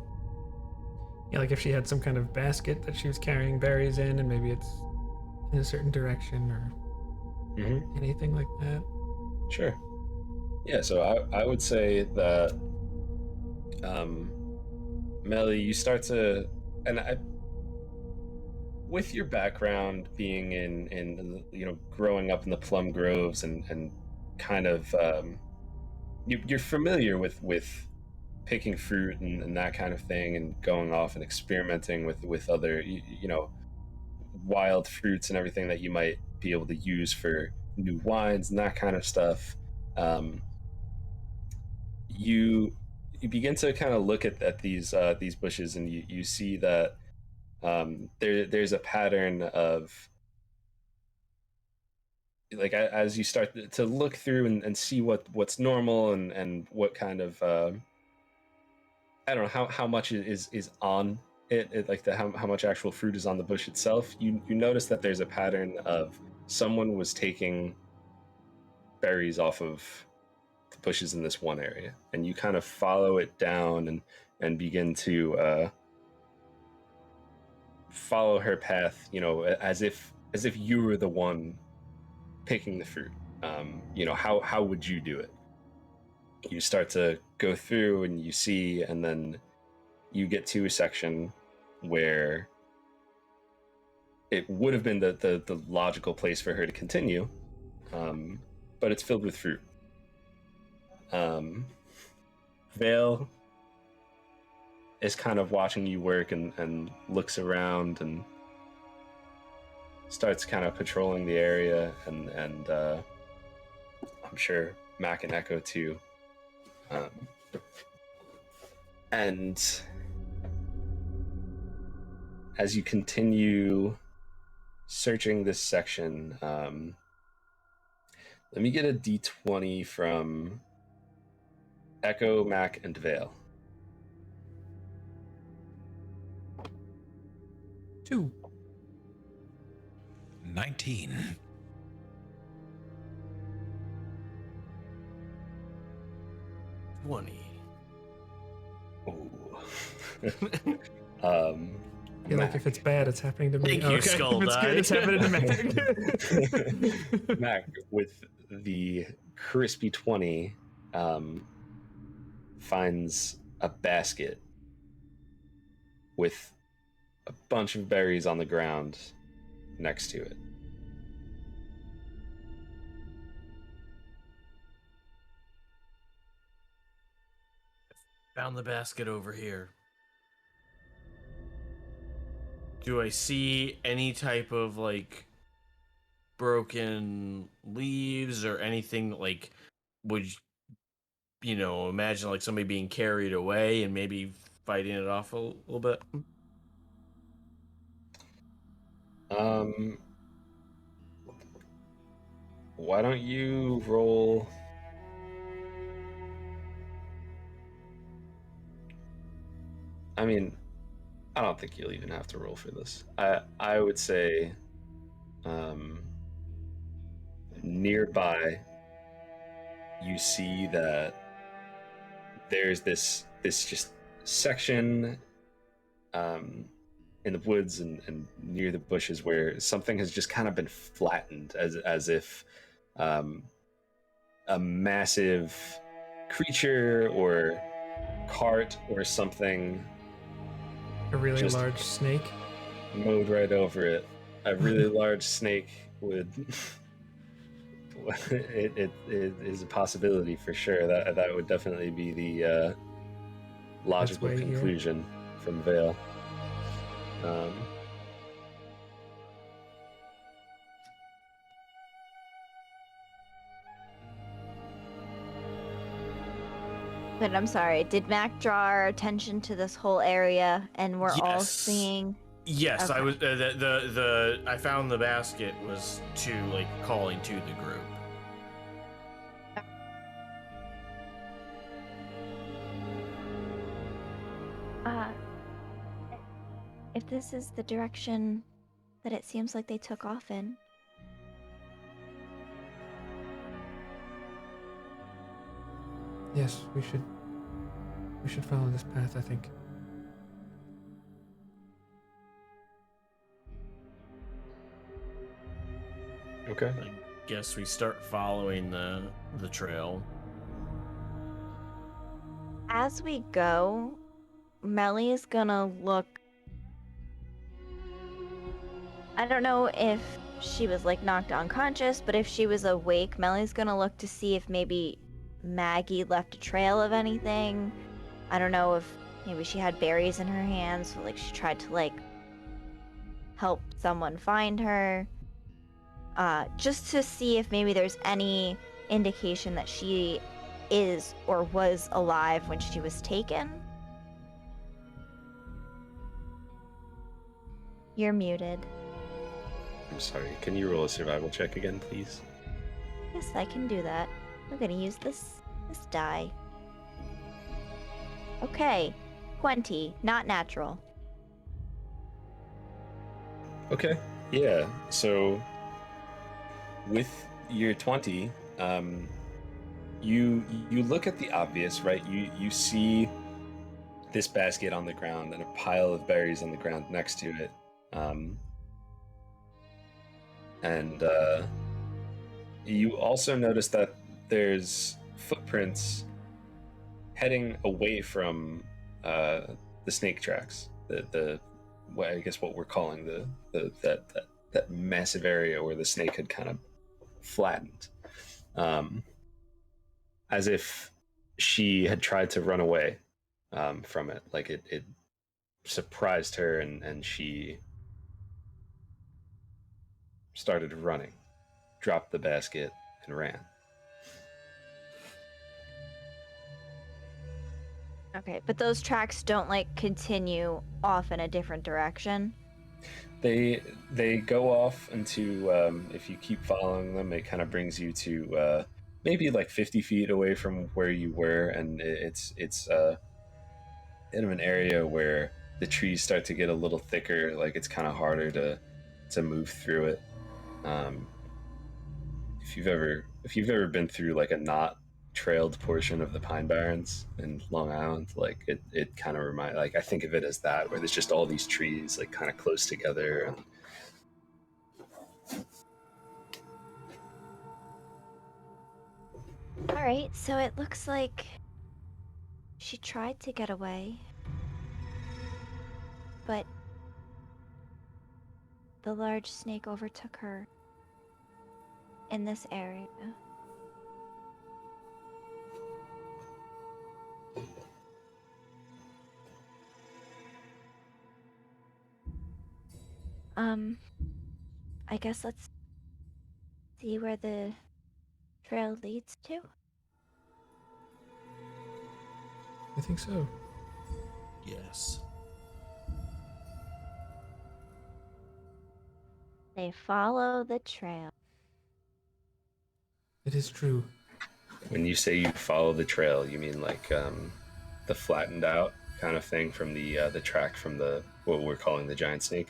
Yeah, if she had some kind of basket that she was carrying berries in, and maybe it's in a certain direction or anything like that. sure, yeah. So I would say that, Melly, you start to, with your background being in growing up in the plum groves and kind of you're familiar with picking fruit and that kind of thing, and going off and experimenting with other wild fruits and everything that you might be able to use for new wines and that kind of stuff. You you begin to kind of look at these bushes, and you see that there's a pattern of, like, as you start to look through and see what's normal and what kind of I don't know how much is on it, like how much actual fruit is on the bush itself. You notice that there's a pattern of someone was taking berries off of the bushes in this one area, and you kind of follow it down and begin to follow her path, as if you were the one picking the fruit. How would you do it? You start to go through and you see, and then you get to a section where it would have been the logical place for her to continue, but it's filled with fruit. Vale is kind of watching you work and looks around and starts kind of patrolling the area, and I'm sure Mac and Echo too. And as you continue searching this section, let me get a d20 from Echo, Mac, and Vale. 2. 19. 20. Ooh. I feel like if it's bad, it's happening to me. Thank you, okay. Skull If it's good, it's happening to Mac. Mac, with the crispy 20, finds a basket with a bunch of berries on the ground next to it. Found the basket over here. Do I see any type of, like, broken leaves or anything that, like, would, imagine, like, somebody being carried away and maybe fighting it off a little bit? Why don't you roll? I mean, I don't think you'll even have to roll for this. I would say, nearby, you see that there's this just section in the woods and near the bushes where something has just kind of been flattened, as if a massive creature or cart or something A really just large snake. mowed right over it. A really large snake would it is a possibility for sure. That would definitely be the logical why you're here. conclusion from Vale. But I'm sorry, did Mac draw our attention to this whole area and we're all Yes. seeing? Yes, I Okay. was. I found the basket was calling to the group. If this is the direction that it seems like they took off in, Yes, we should follow this path, I think. Okay. I guess we start following the trail. as we go, Melly's gonna look. I don't know if she was like knocked unconscious, but if she was awake, Melly's gonna look to see if maybe Maggie left a trail of anything. I don't know if maybe she had berries in her hands, so like she tried to like help someone find her. Just to see if maybe there's any indication that she is or was alive when she was taken. You're muted. I'm sorry. Can you roll a survival check again, please? Yes, I can do that. I'm gonna use this die. Okay, 20, not natural. Okay. Yeah. So with your 20, you look at the obvious, right? You see this basket on the ground and a pile of berries on the ground next to it. And you also notice that there's footprints heading away from the snake tracks. I guess what we're calling that massive area where the snake had kind of flattened, as if she had tried to run away from it. Like it surprised her, and she started running, dropped the basket, and ran. Okay, but those tracks don't like continue off in a different direction. They go off into, if you keep following them, it kind of brings you to maybe like 50 feet away from where you were, and it's in an area where the trees start to get a little thicker. Like it's kind of harder to move through it. If you've ever been through like a not trailed portion of the Pine Barrens in Long Island, like it kind of reminds, like I think of it as that, where there's just all these trees like kind of close together. And All right, so it looks like she tried to get away, but the large snake overtook her in this area. I guess let's see where the trail leads to. I think so. Yes. They follow the trail. It is true. when you say you follow the trail, you mean like the flattened out kind of thing from the track from the what we're calling the giant snake?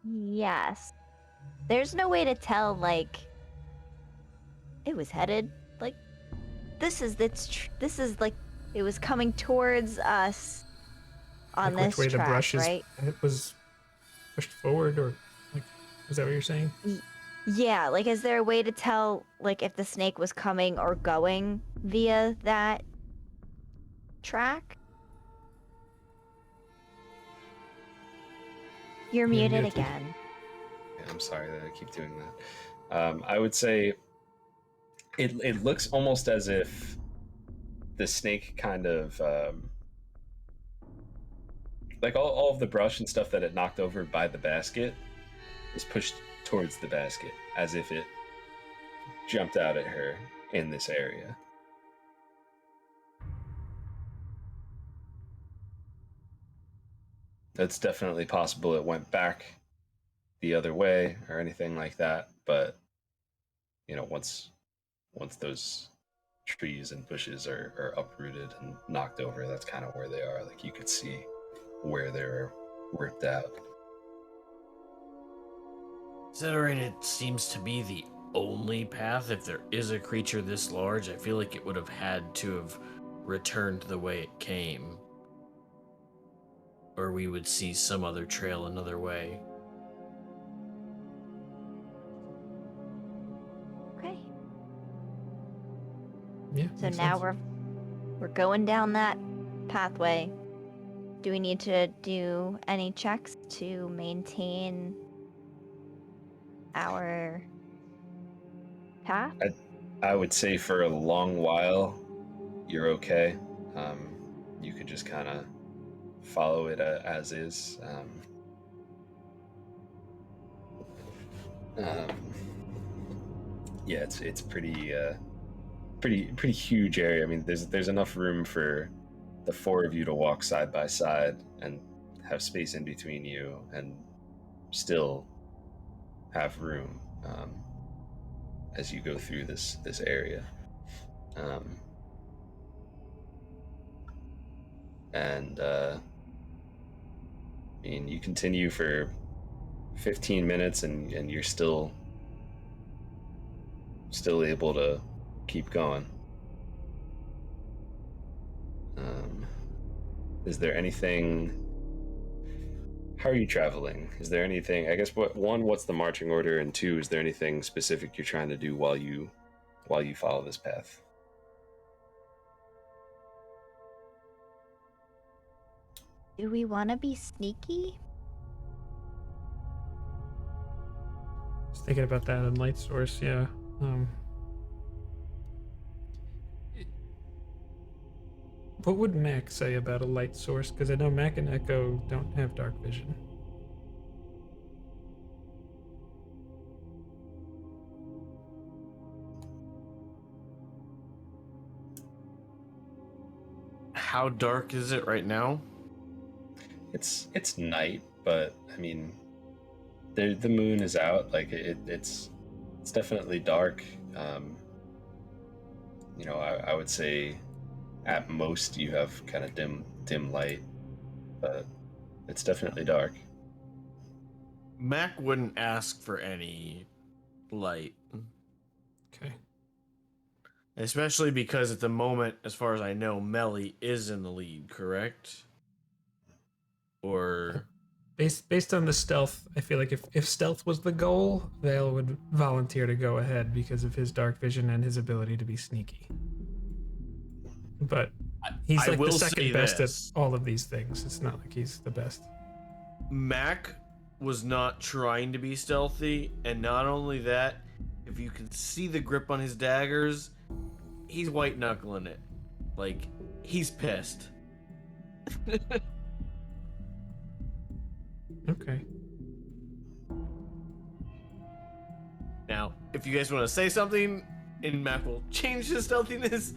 Yes. There's no way to tell, like, it was headed, like, this is like, it was coming towards us on Like this which way the track, brush right? it was pushed forward, or like, is that what you're saying? Yeah, like, is there a way to tell, like, if the snake was coming or going via that track? You're muted again. Yeah, I'm sorry that I keep doing that. I would say it looks almost as if the snake kind of like all of the brush and stuff that it knocked over by the basket is pushed towards the basket, as if it jumped out at her in this area. It's definitely possible it went back the other way or anything like that, but you know, once those trees and bushes are uprooted and knocked over, that's kind of where they are. Like you could see where they're ripped out. Considering it seems to be the only path, if there is a creature this large, I feel like it would have had to have returned the way it came. Or we would see some other trail another way. Okay. Yeah. So makes now sense. we're going down that pathway. Do we need to do any checks to maintain our path? I would say for a long while, you're okay. You could just kind of follow it as is. Yeah, it's pretty pretty huge area. I mean, there's enough room for the four of you to walk side by side and have space in between you, and still have room as you go through this area. And I mean, you continue for 15 minutes, and you're still able to keep going. Is there anything? How are you traveling? Is there anything? I guess what's the marching order, and two, is there anything specific you're trying to do while you follow this path? Do we want to be sneaky? Just thinking about that in Light Source, yeah. What would Mac say about a light source? Because I know Mac and Echo don't have dark vision. How dark is it right now? It's night, but I mean, the moon is out. Like it's definitely dark. I would say at most you have kind of dim light, but it's definitely dark. Mac wouldn't ask for any light. Okay. Especially because at the moment, as far as I know, Melly is in the lead, correct? Or Based on the stealth, I feel like if stealth was the goal, Vale would volunteer to go ahead because of his dark vision and his ability to be sneaky. But he's I like the will second say best this. at all of these things. It's not like he's the best. Mac was not trying to be stealthy, and not only that, if you can see the grip on his daggers, he's white knuckling it. Like, he's pissed. Okay. Now, if you guys want to say something, and Mac will change his stealthiness,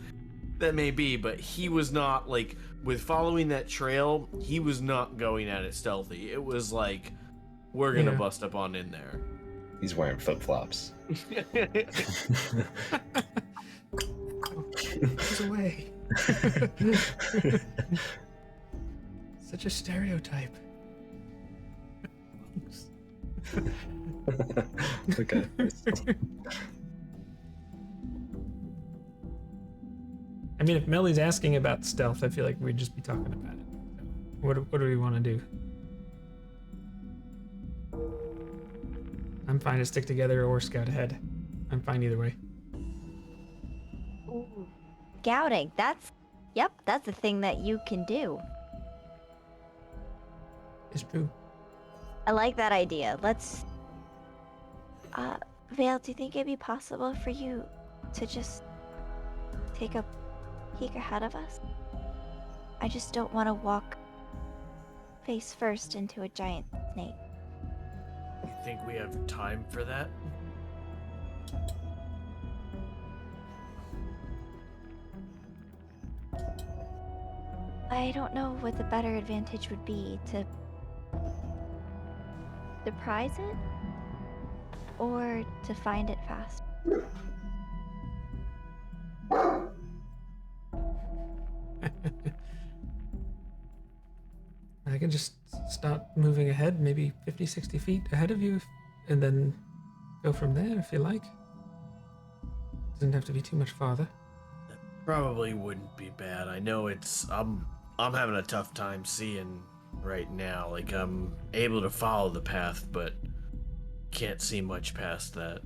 that may be, but he was not, like, with following that trail, he was not going at it stealthy. It was like, we're gonna Yeah. bust up on in there. He's wearing flip-flops. Goes away. Such a stereotype. Okay. I mean, if Melly's asking about stealth, I feel like we'd just be talking about it. So what do we want to do? I'm fine to stick together or scout ahead. I'm fine either way. Ooh. Scouting. That's a thing that you can do. It's true. I like that idea. Let's Vale, do you think it'd be possible for you to just take a peek ahead of us? I just don't want to walk face first into a giant snake. You think we have time for that? I don't know what the better advantage would be, to surprise it or to find it fast. I can just start moving ahead, maybe 50, 60 feet ahead of you, and then go from there if you like. Doesn't have to be too much farther. Probably wouldn't be bad. I know I'm having a tough time seeing right now. Like, I'm able to follow the path, but can't see much past that.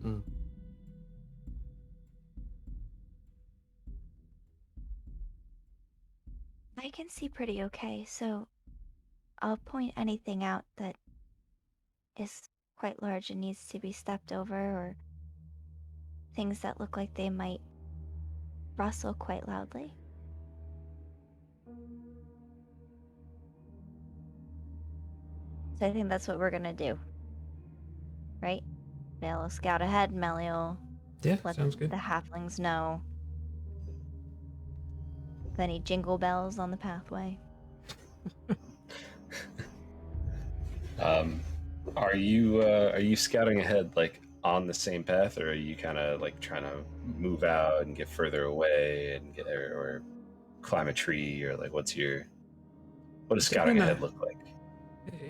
I can see pretty okay, so I'll point anything out that is quite large and needs to be stepped over, or things that look like they might rustle quite loudly. So I think that's what we're gonna do. Right? Vale will scout ahead, Melly will Yeah, let sounds good. the halflings know. Any jingle bells on the pathway? Are you scouting ahead like on the same path, or are you kind of like trying to move out and get further away and get or climb a tree, or like what does scouting ahead look like?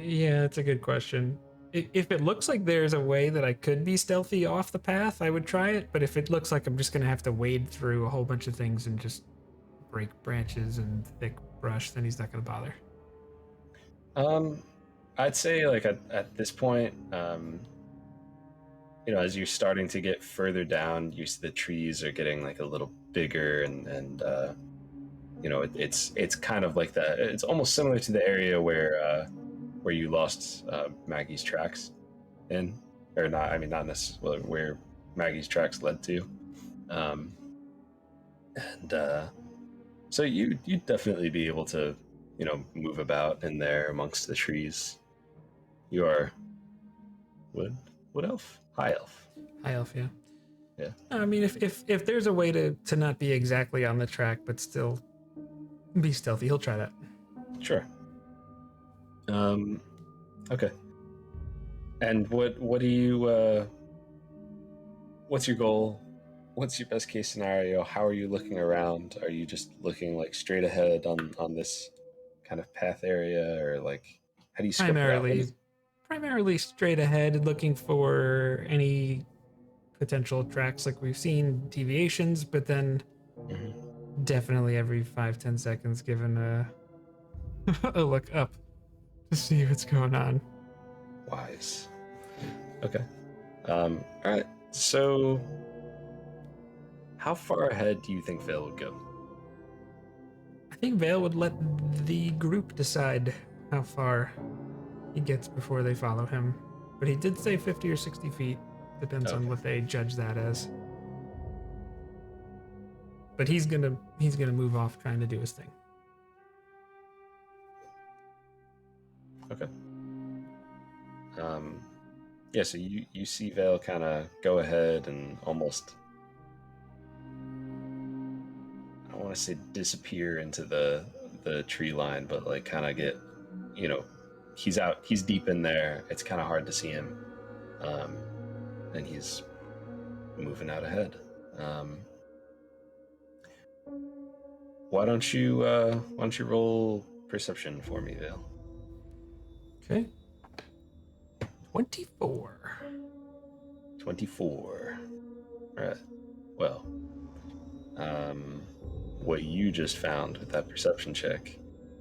Yeah, that's a good question. If it looks like there's a way that I could be stealthy off the path, I would try it. But if it looks like I'm just gonna have to wade through a whole bunch of things and just break branches and thick brush, then he's not gonna bother. I'd say like at this point, as you're starting to get further down, the trees are getting like a little bigger, and it's kind of like that. It's almost similar to the area where you lost Maggie's tracks in, or not. I mean, not necessarily where Maggie's tracks led to, so you'd definitely be able to, move about in there amongst the trees. You are wood elf, high elf. High elf, yeah. Yeah. I mean, if there's a way to not be exactly on the track but still be stealthy, he'll try that. Sure. Okay. And what do you what's your goal? What's your best case scenario? How are you looking around? Are you just looking like straight ahead on this kind of path area, or like how do you scope it out? Primarily straight ahead, looking for any potential tracks like we've seen, deviations, but then definitely every 5-10 seconds giving a look up to see what's going on. Wise. Okay. All right. So, how far ahead do you think Vale would go? I think Vale would let the group decide how far he gets before they follow him. But he did say 50 or 60 feet. Depends on what they judge that as. But he's gonna move off trying to do his thing. Okay. Yeah, so you see Vale kind of go ahead and almost, I don't want to say disappear into the tree line, but like kind of get, he's deep in there. It's kind of hard to see him. And he's moving out ahead. Why don't you roll perception for me, Vale? Okay. 24. 24. Right. Well, what you just found with that perception check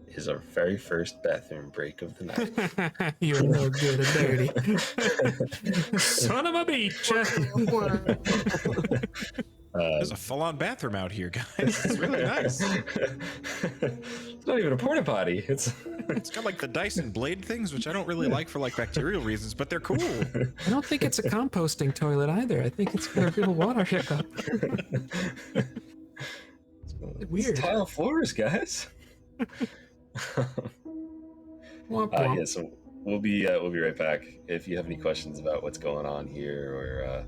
is our very first bathroom break of the night. You're no good and dirty. Son of a beach. There's a full-on bathroom out here, guys. It's really nice. It's not even a porta potty. It's got like the Dyson blade things, which I don't really like for like bacterial reasons, but they're cool. I don't think it's a composting toilet either. I think it's got a real water hookup. Weird. It's tile floors, guys. Yeah, so we'll be right back. If you have any questions about what's going on here, or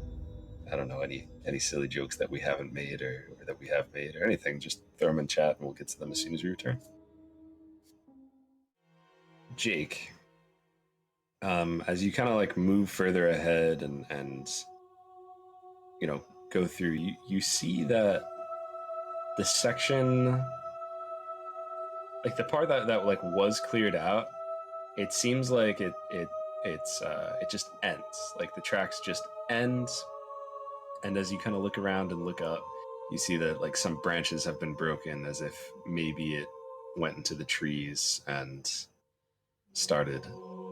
I don't know, any silly jokes that we haven't made or that we have made or anything, just throw them in chat and we'll get to them as soon as we return. Jake, as you kind of like move further ahead and go through, you see that the section, like the part that like was cleared out, it seems like it just ends. Like the tracks just end. And as you kind of look around and look up, you see that like some branches have been broken, as if maybe it went into the trees and started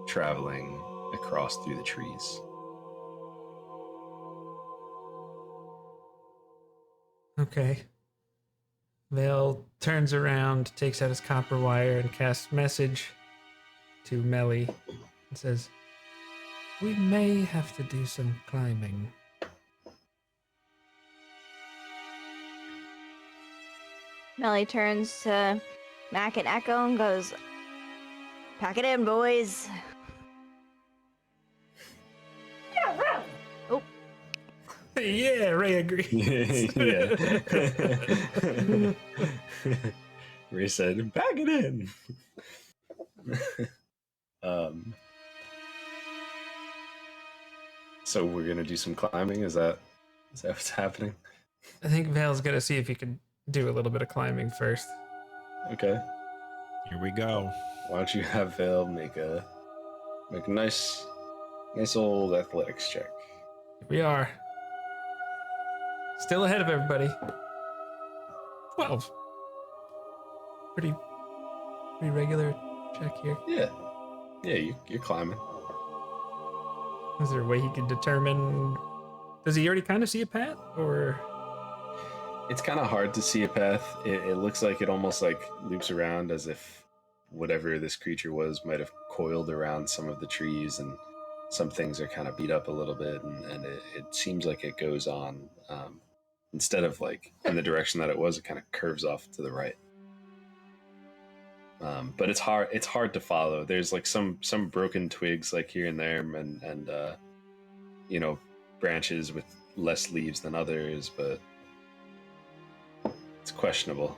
traveling across through the trees. Okay. Vale turns around, takes out his copper wire, and casts message to Melly and says, "We may have to do some climbing." Melly turns to Mac and Echo and goes, "Pack it in, boys." Oh. Yeah, Ray agrees. Yeah. where he said, "Bag it in." So we're gonna do some climbing. Is that what's happening? I think Vale's gonna see if he can do a little bit of climbing first. Okay. Here we go. Why don't you have Vale make a nice old athletics check? Here we are. Still ahead of everybody. 12. Pretty regular check here. Yeah, you're climbing. Is there a way he can determine? Does he already kind of see a path, or? It's kind of hard to see a path. It looks like it almost like loops around as if whatever this creature was might have coiled around some of the trees, and some things are kind of beat up a little bit, and it seems like it goes on. Instead of like in the direction that it was, it kind of curves off to the right. But it's hard to follow. There's like some broken twigs like here and there, and branches with less leaves than others, but it's questionable.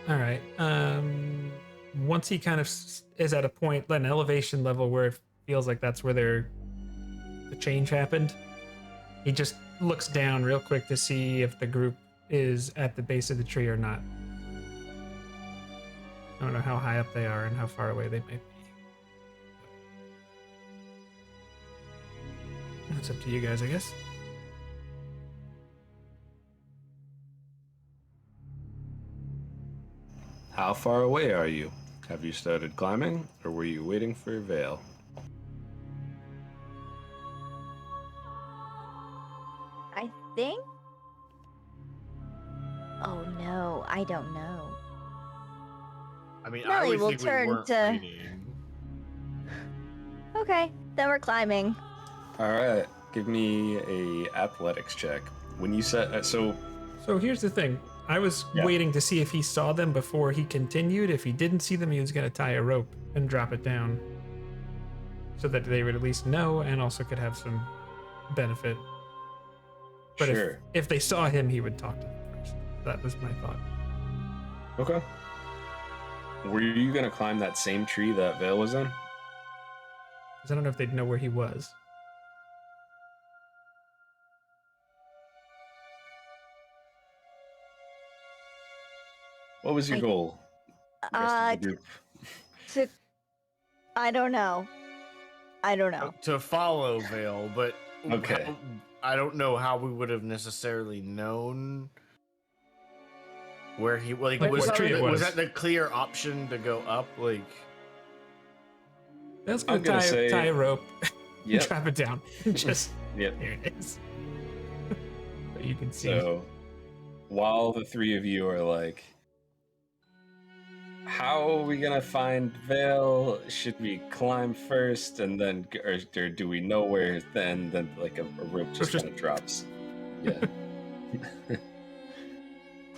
All right. Once he kind of is at a point, an elevation level where it feels like that's where the change happened, he just looks down real quick to see if the group is at the base of the tree or not. I don't know how high up they are and how far away they might be. That's up to you guys, I guess. How far away are you? Have you started climbing, or were you waiting for Vale? I think. Oh no, I don't know. I mean, I Melly always will think we turn weren't to- waiting. Okay, then we're climbing. All right, give me a athletics check. When you said So here's the thing. I was Yeah. waiting to see if he saw them before he continued. If he didn't see them, he was going to tie a rope and drop it down so that they would at least know and also could have some benefit. But sure. if they saw him, he would talk to them first. That was my thought. Okay. Were you gonna climb that same tree that Vale was in? Because I don't know if they'd know where he was. What was your I- goal? The rest of the group? I don't know. I don't know. To follow Vale, but Okay. I don't know how we would have necessarily known where he Like what tree it was was. that the clear option to go up? Like, That's I'm going gonna to say- tie a rope Yep. and drop it down. Just, Yep. there it is. But you can see. So, while the three of you are like, how are we gonna find Vale? Should we climb first, and then, or do we know where? Then like a rope just just- kind of drops. Yeah.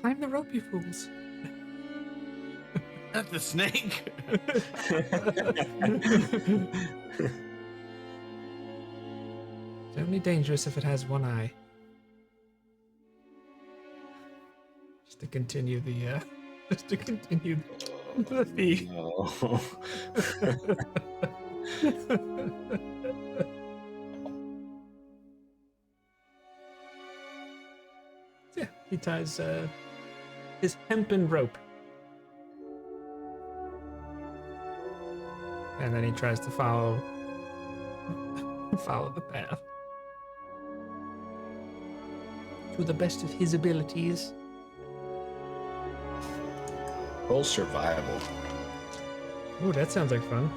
Climb the rope, you fools. not the snake. It's only dangerous if it has one eye. Just to continue the the No. Yeah, he ties his hempen rope. And then he tries to follow the path. To the best of his abilities. Roll survival. Oh, that sounds like fun.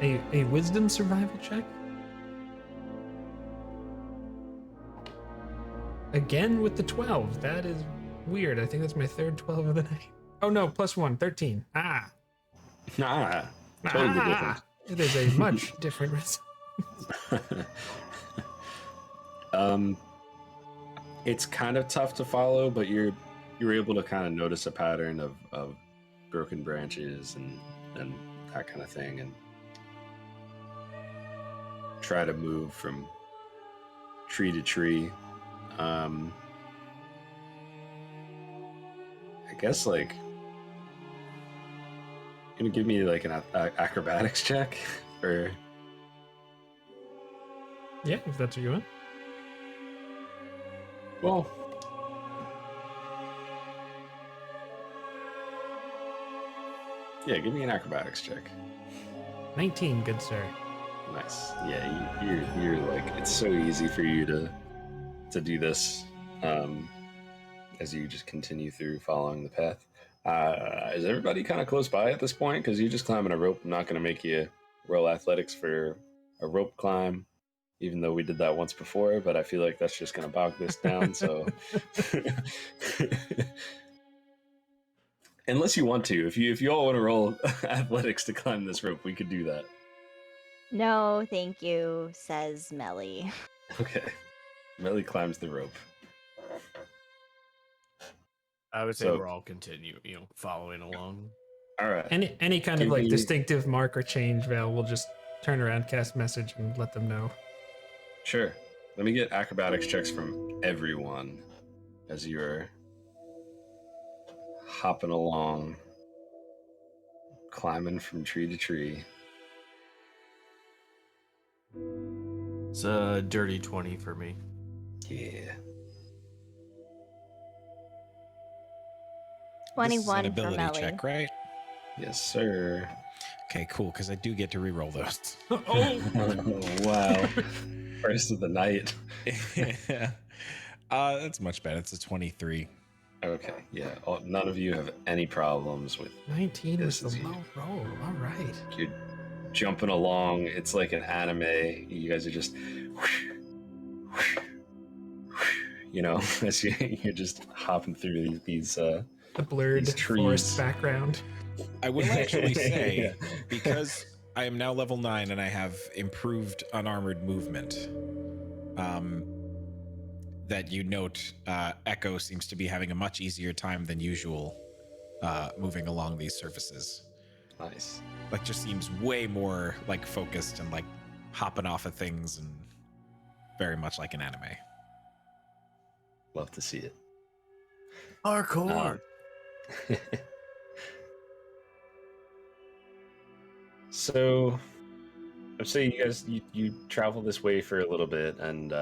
A wisdom survival check? Again with the 12. That is weird. I think that's my third 12 of the night. Oh no, +1, 13. Ah. Nah. Totally Ah. It is a much different result. It's kind of tough to follow, but you're able to kind of notice a pattern of broken branches and that kind of thing, and try to move from tree to tree. I guess like gonna give me like an acrobatics check, or Yeah, if that's what you want. well, yeah, give me an acrobatics check. 19, good sir. Nice. Yeah, you're like, it's so easy for you to do this, as you just continue through following the path. Is everybody kind of close by at this point? Because you're just climbing a rope. I'm not going to make you roll athletics for a rope climb, even though we did that once before. But I feel like that's just going to bog this down. So, unless you want to, if you all want to roll athletics to climb this rope, we could do that. No, thank you, says Melly. Okay. Melly climbs the rope. I would say So- we're all following along. All right. Any kind of Give like me- distinctive mark or change, Val, we'll just turn around, cast message, and let them know. Sure. Let me get acrobatics checks from everyone as you're hopping along, climbing from tree to tree. It's a dirty 20 for me. Yeah. 21 This is an for ability Melly. check, right? Yes, sir. Okay, cool, because I do get to re-roll those. Oh, wow. First of the night. Yeah. That's much better. It's a 23. Okay, yeah. None of you have any problems with 19 was This the is low roll. All right. you're jumping along. It's like an anime. You guys are just, as you're just hopping through these The blurred These trees. forest background. I will actually say, Yeah. because I am now level 9 and I have improved unarmored movement, that you note Echo seems to be having a much easier time than usual moving along these surfaces. Nice. Like, just seems way more like focused and like hopping off of things, and very much like an anime. Love to see it. Hardcore. So, I'm saying you guys you travel this way for a little bit, and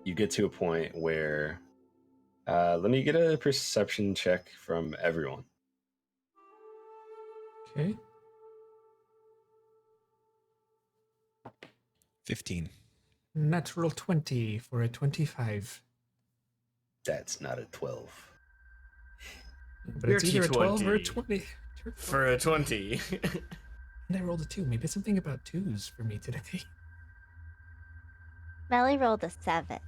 you get to a point where let me get a perception check from everyone. Okay. 15. Natural 20 for a 25. That's not a 12. But it's either a 12 or a 20. 20. For a 20. And I rolled a 2. Maybe it's something about 2s for me today. Melly rolled a 7.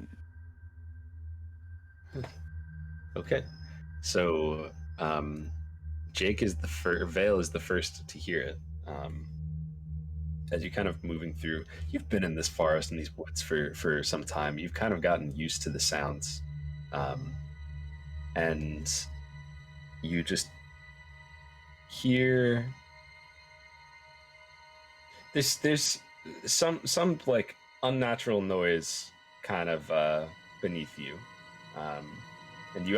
Okay, so Jake is the first. Vale is the first to hear it. As you're kind of moving through, you've been in this forest and these woods for some time. You've kind of gotten used to the sounds, and you just hear there's some like unnatural noise kind of beneath you, and you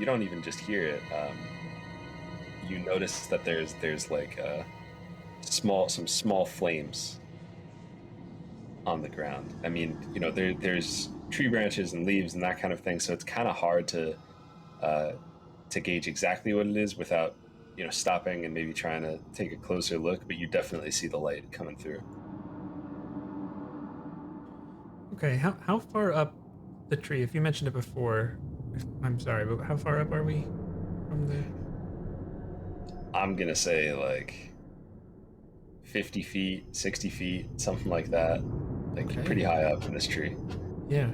don't even just hear it. You notice that there's like some small flames on the ground. I mean, there's tree branches and leaves and that kind of thing, so it's kind of hard to gauge exactly what it is without stopping and maybe trying to take a closer look. But you definitely see the light coming through. Okay, how far up the tree? If you mentioned it before, I'm sorry, but how far up are we from the... I'm gonna say like 50 feet, 60 feet, something like that. Like Okay. pretty high up in this tree. Yeah.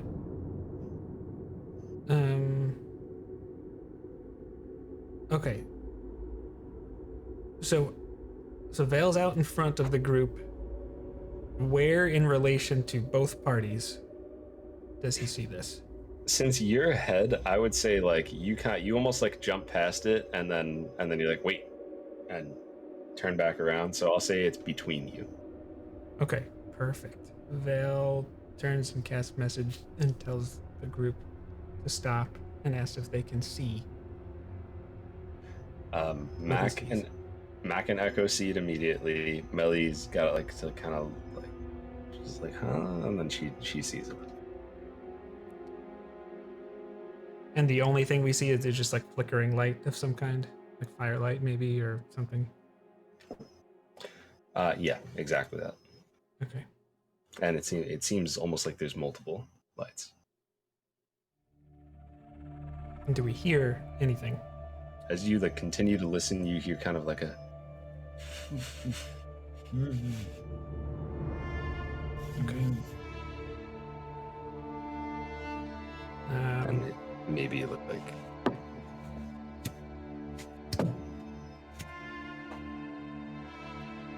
Okay. So Vale's out in front of the group. Where in relation to both parties does he see this? Since you're ahead, I would say like you almost like jump past it and then you're like, wait, and turn back around. So I'll say it's between you. Okay, perfect. Vale turns and casts message and tells the group to stop and asks if they can see. Mac and Echo see it immediately. Melly's got it like to kind of like, she's like, huh, and then she sees it. And the only thing we see is there's just like flickering light of some kind, like firelight maybe or something. Yeah, exactly that. Okay. And it seems almost like there's multiple lights. And do we hear anything? As you like continue to listen, you hear kind of like a Okay. and maybe it looked like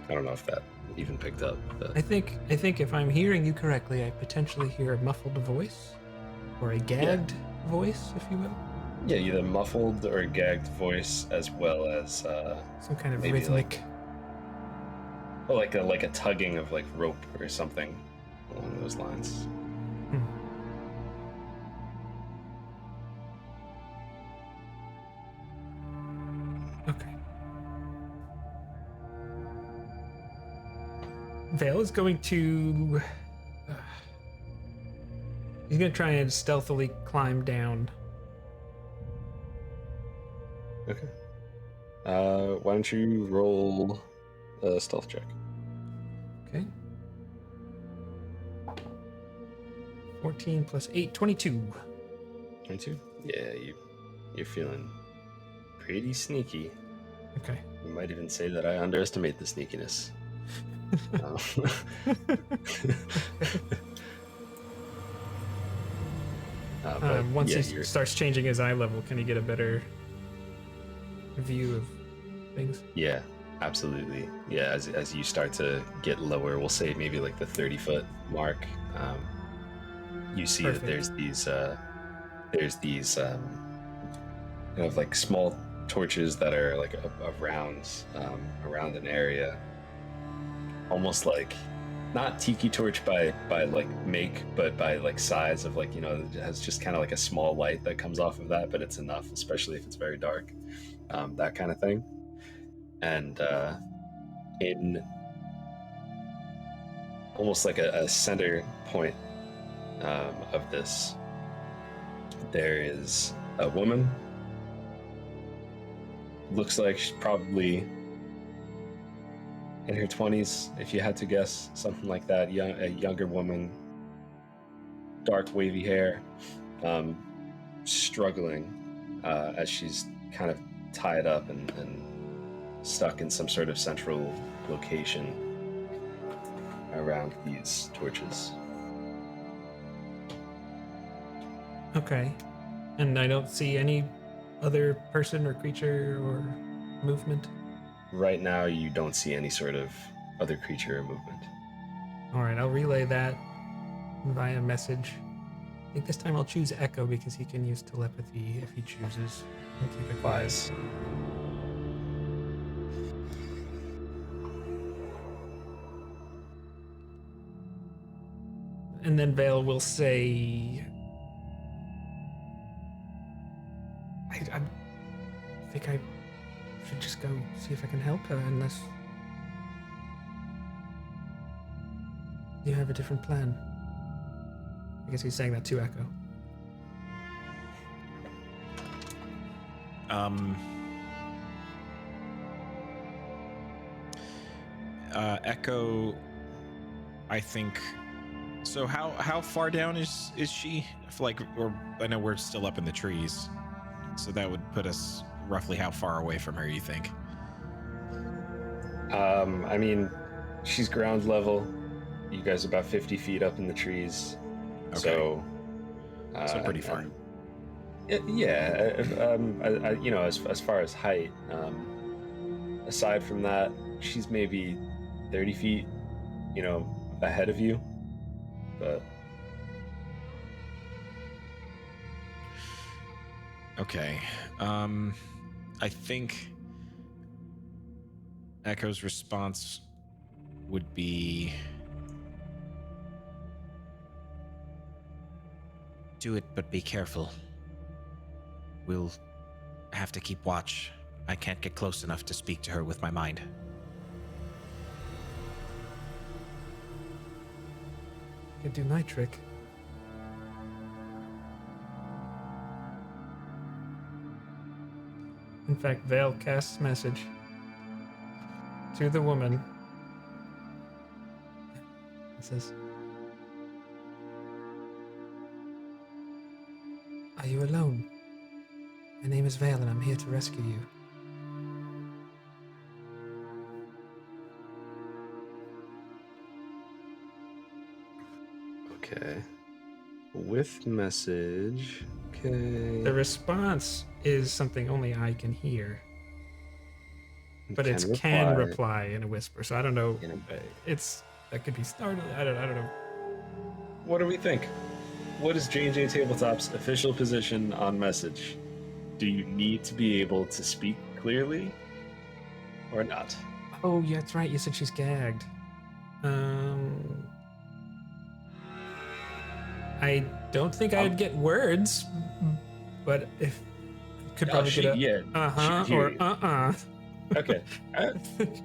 I don't know if that even picked up. But I think if I'm hearing you correctly, I potentially hear a muffled voice or a gagged voice, if you will. yeah, either muffled or gagged voice, as well as Some kind of maybe rhythmic. like a tugging of like rope or something along those lines. Okay. Vale is going to. He's going to try and stealthily climb down. Okay. Why don't you roll a stealth check? Okay. 14 plus 8, 22. 22? Yeah, you're feeling pretty sneaky. Okay. You might even say that I underestimate the sneakiness. Once yeah, he starts changing his eye level, can he get a better view of things? Yeah, absolutely. Yeah, as you start to get lower, we'll say maybe like the 30-foot mark, you see Perfect. that there's these kind of like small torches that are like around an area, almost like not tiki torch by like make, but by like size of like, you know, it has just kind of like a small light that comes off of that, but it's enough, especially if it's very dark, that kind of thing. And in almost like a center point of this, there is a woman. Looks like she's probably in her 20s, if you had to guess, something like that. A younger woman, dark wavy hair, struggling as she's kind of tied up and stuck in some sort of central location around these torches. Okay. And I don't see any other person or creature or movement? Right now, you don't see any sort of other creature or movement. All right, I'll relay that via message. I think this time I'll choose Echo because he can use telepathy if he chooses. And keep it quiet. Wise. And then Vale will say, I think I should just go see if I can help her, unless you have a different plan. I guess he's saying that to Echo. Echo, I think. So how far down is she? Like, I know we're still up in the trees, so that would put us roughly how far away from her, you think? I mean, she's ground level. You guys are about 50 feet up in the trees. Okay. So pretty far. Yeah, you know, as far as height, aside from that, she's maybe 30 feet, you know, ahead of you. But okay. I think Echo's response would be do it, but be careful. We'll have to keep watch. I can't get close enough to speak to her with my mind. Could do my trick. In fact, Vale casts message to the woman. It says, "Are you alone? My name is Vale and I'm here to rescue you." Okay. With message. Okay. The response is something only I can hear, but it's can reply in a whisper. So I don't know. That could be startling. I don't know. What do we think? What is JnJtabletop's official position on message? Do you need to be able to speak clearly or not? Oh, yeah, that's right. You said she's gagged. I don't think I'd get words, but if could probably get a or Okay,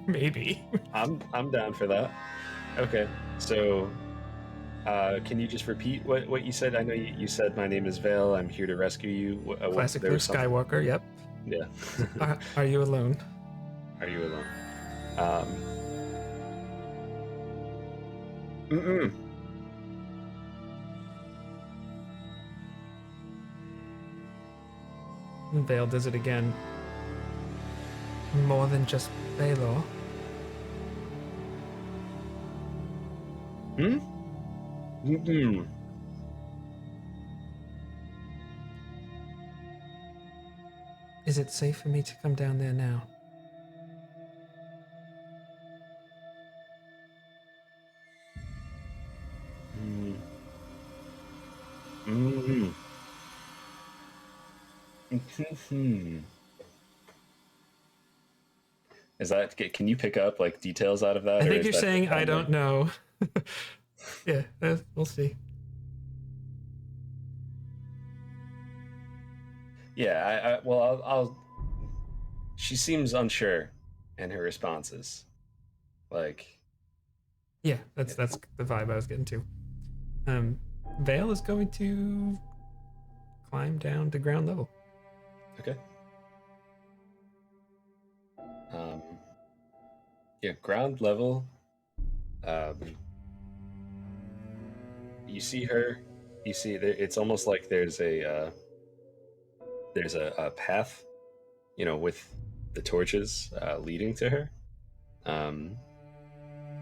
maybe. I'm down for that. Okay, so can you just repeat what you said? I know you said my name is Vale. I'm here to rescue you. Classic Luke Skywalker. Yep. Yeah. Are you alone? Are you alone? Mm-mm. Vale does it again. More than just Baelor. Mm-mm. Is it safe for me to come down there now? Mm-hmm. Is that? Can you pick up like details out of that? I think you're saying I don't know. Yeah, we'll see. Yeah, I'll. She seems unsure in her responses. Like. Yeah, that's the vibe I was getting to. Vale is going to climb down to ground level. Okay. Yeah, ground level. You see her. You see there. It's almost like there's a path, with the torches leading to her.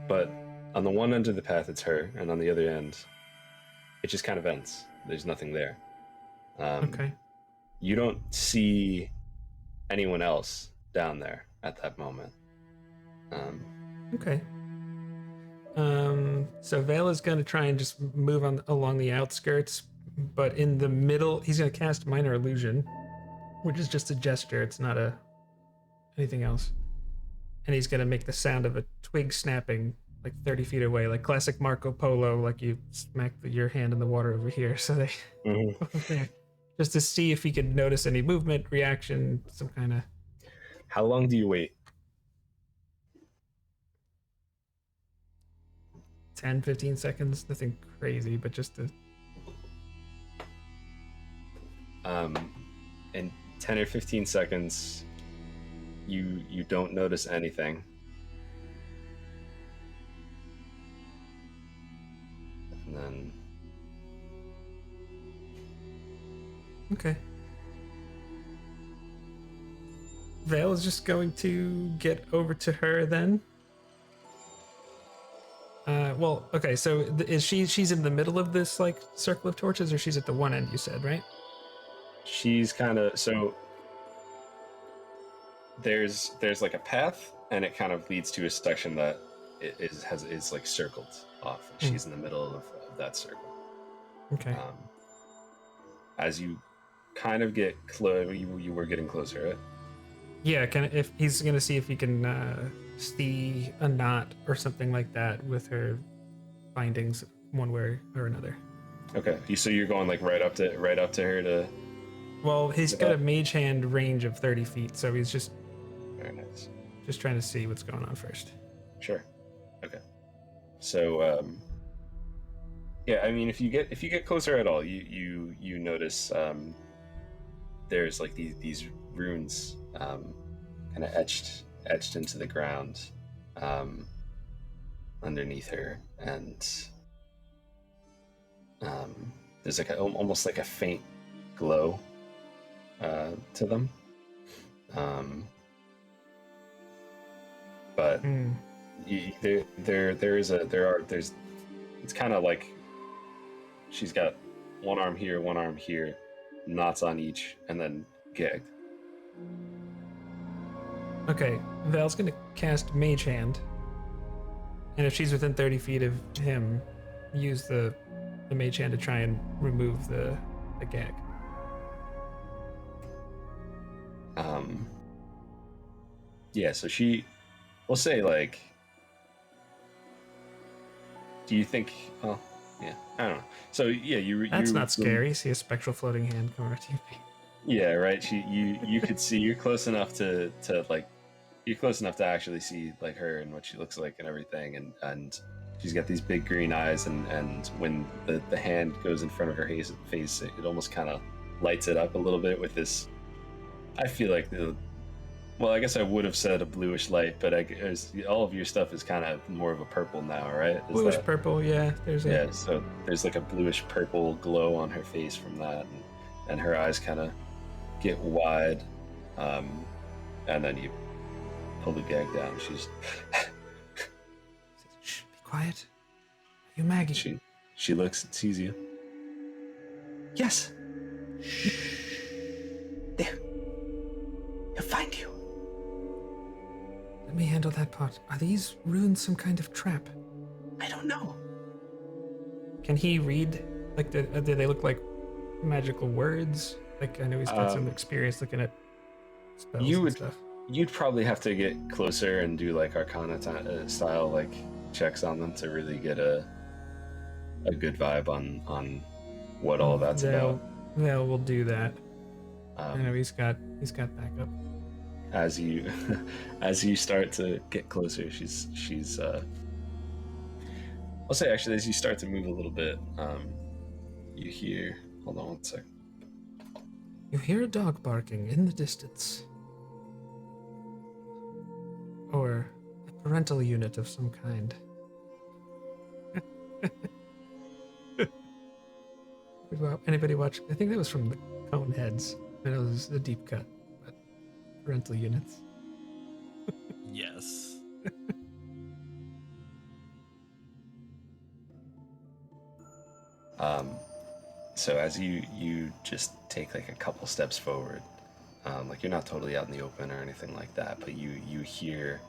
But on the one end of the path, it's her, and on the other end, it just kind of ends. There's nothing there. Okay. You don't see anyone else down there at that moment. Okay. So Vale is going to try and just move along the outskirts, but in the middle, he's going to cast Minor Illusion, which is just a gesture. It's not anything else. And he's going to make the sound of a twig snapping like 30 feet away, like classic Marco Polo, like you smack your hand in the water over here. So they there, just to see if he could notice any movement, reaction, some kind of. How long do you wait? 10, 15 seconds, nothing crazy, but just to. In 10 or 15 seconds, you don't notice anything. And then. Okay. Vale is just going to get over to her then. Okay, so is she's in the middle of this like circle of torches, or she's at the one end, you said, right? She's kind of so there's like a path, and it kind of leads to a section that is like circled off. She's in the middle of that circle. Okay. As you kind of get close, you were getting closer, right? Yeah, if he's gonna see if he can see a knot or something like that with her findings one way or another. Okay. So you're going like right up to her to. Well, he's got a mage hand range of 30 feet, so he's just Very nice. trying to see what's going on first. Sure. Okay. So yeah, I mean, if you get closer at all, you notice there's like these runes kind of etched into the ground underneath her, and there's like almost like a faint glow to them. But there's it's kind of like she's got one arm here, knots on each, and then gagged. Okay, Val's gonna cast Mage Hand, and if she's within 30 feet of him, use the Mage Hand to try and remove the gag. Yeah, so we'll say like, do you think? Oh, yeah, I don't know. So yeah, That's not scary. See a spectral floating hand come over to you. Yeah, right. You could see. You're close enough to like, you're close enough to actually see like her and what she looks like and everything, and she's got these big green eyes, and when the hand goes in front of her face, it almost kind of lights it up a little bit with this. I feel like well, I guess I would have said a bluish light, but all of your stuff is kind of more of a purple now, right? Bluish purple, yeah. So there's like a bluish purple glow on her face from that, and her eyes kind of get wide, and then you pull the gag down. She's Shh, be quiet. Are you Maggie? She looks and sees you. Yes. There. He'll find you. Let me handle that part. Are these runes some kind of trap? I don't know. Can he read? Like, do they look like magical words? Like, I know he's got some experience looking at spells and stuff. You'd probably have to get closer and do like Arcana style like checks on them to really get a good vibe on what all that's about. Val will do that. I know he's got backup. As you start to get closer, she's I'll say actually as you start to move a little bit, you hear, hold on one sec. You hear a dog barking in the distance. Or a parental unit of some kind. Anybody watch? I think that was from the Coneheads. I know it was a deep cut, but parental units. Yes. So as you just take like a couple steps forward, like you're not totally out in the open or anything like that, but you hear,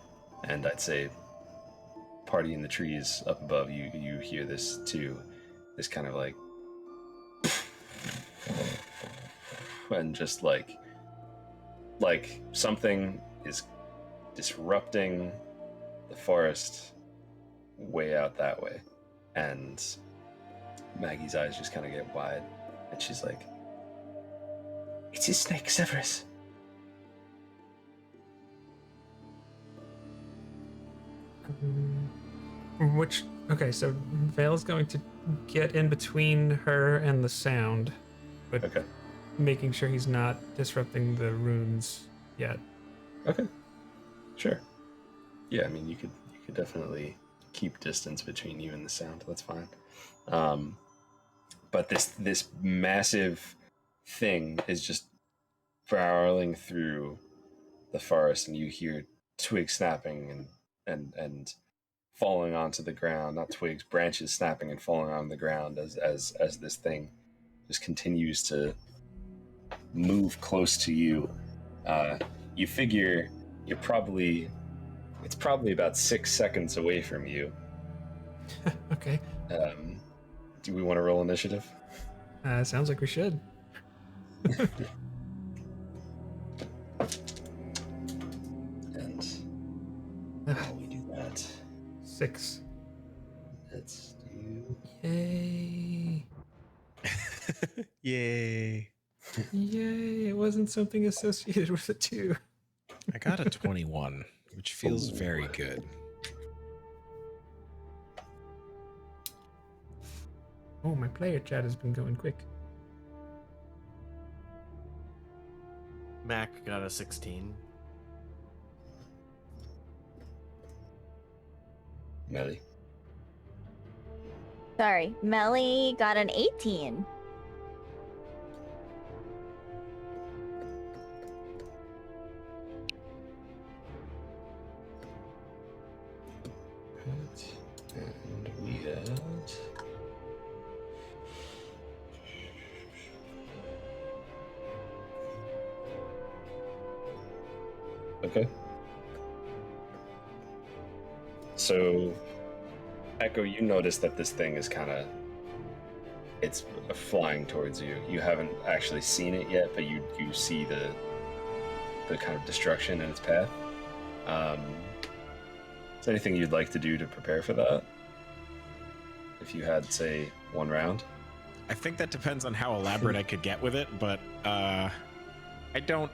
and I'd say party in the trees up above you hear this too, this kind of like, and just like something is disrupting the forest way out that way, and Maggie's eyes just kind of get wide, and she's like, It's his snake, Severus. Okay, so Vale's going to get in between her and the sound, but okay, making sure he's not disrupting the runes yet. okay, sure. Yeah, I mean you could definitely keep distance between you and the sound. That's fine. But this massive thing is just barreling through the forest, and you hear twigs snapping and falling onto the ground. Not twigs, branches snapping and falling on the ground as this thing just continues to move close to you. You figure it's probably about 6 seconds away from you. Okay. Do we want to roll initiative? Sounds like we should. And how we do that? 6. Let's do. Yay. Yay. Yay! It wasn't something associated with a 2. I got a 21, which feels Ooh. very good. Oh, my player chat has been going quick. Mac got a 16. Melly. Sorry, Melly got an 18. And we had. Okay. So, Echo, you notice that this thing is kind of. It's flying towards you. You haven't actually seen it yet, but you see the kind of destruction in its path. Is there anything you'd like to do to prepare for that? If you had, say, 1 round? I think that depends on how elaborate I could get with it, but I don't.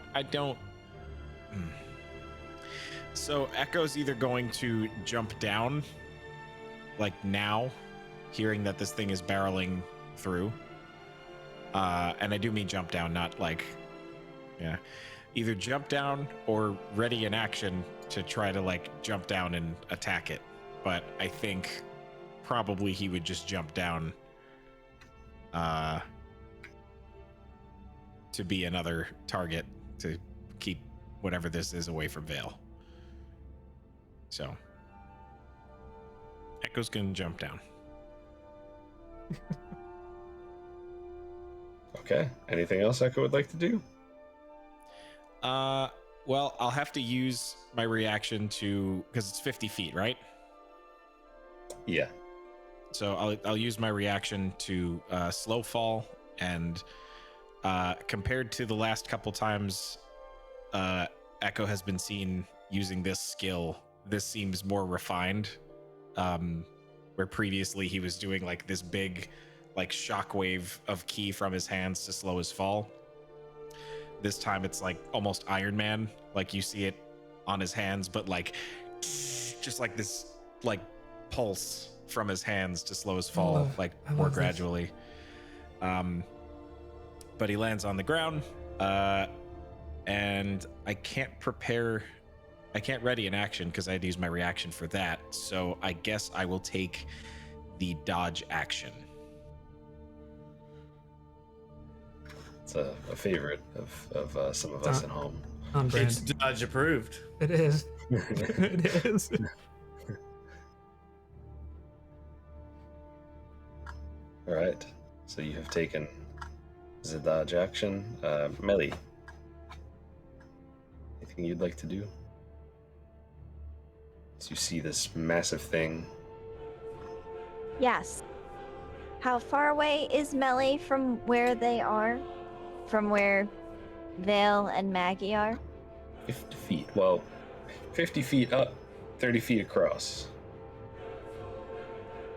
So Echo's either going to jump down, like now, hearing that this thing is barreling through. And I do mean jump down, not like, yeah. Either jump down or ready in action to try to like jump down and attack it. But I think probably he would just jump down to be another target to keep whatever this is away from Vale. So Echo's gonna jump down. Okay. Anything else Echo would like to do? Well, I'll have to use my reaction to, because it's 50 feet, right? Yeah. So I'll use my reaction to slow fall, and compared to the last couple times Echo has been seen using this skill, this seems more refined. Where previously he was doing like this big like shockwave of ki from his hands to slow his fall. This time it's like almost Iron Man, like you see it on his hands, but like just like this like pulse from his hands to slow his fall, like more gradually. But he lands on the ground, and I can't ready an action because I had to use my reaction for that. So I guess I will take the dodge action. It's a favorite of some of us at home. On brand. It's dodge approved. It is. It is. All right. So you have taken the dodge action. Melly, anything you'd like to do? So you see this massive thing. Yes. How far away is Melly from where they are? From where Vale and Maggie are? 50 feet. Well, 50 feet up, 30 feet across.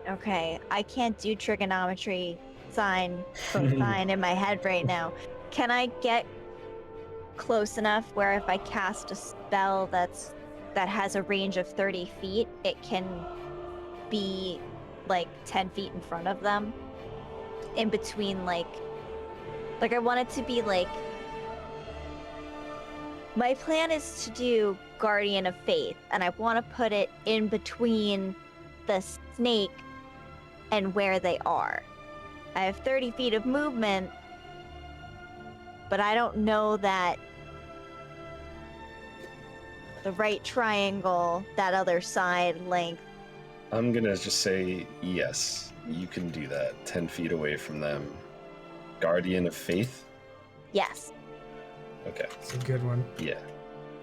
Okay, I can't do trigonometry sign in my head right now. Can I get close enough where if I cast a spell that has a range of 30 feet, it can be like 10 feet in front of them? In between, like I want it to be like, my plan is to do Guardian of Faith, and I want to put it in between the snake and where they are. I have 30 feet of movement, but I don't know that the right triangle, that other side length. I'm gonna just say yes, you can do that. 10 feet away from them. Guardian of Faith? Yes. Okay. It's a good one. Yeah.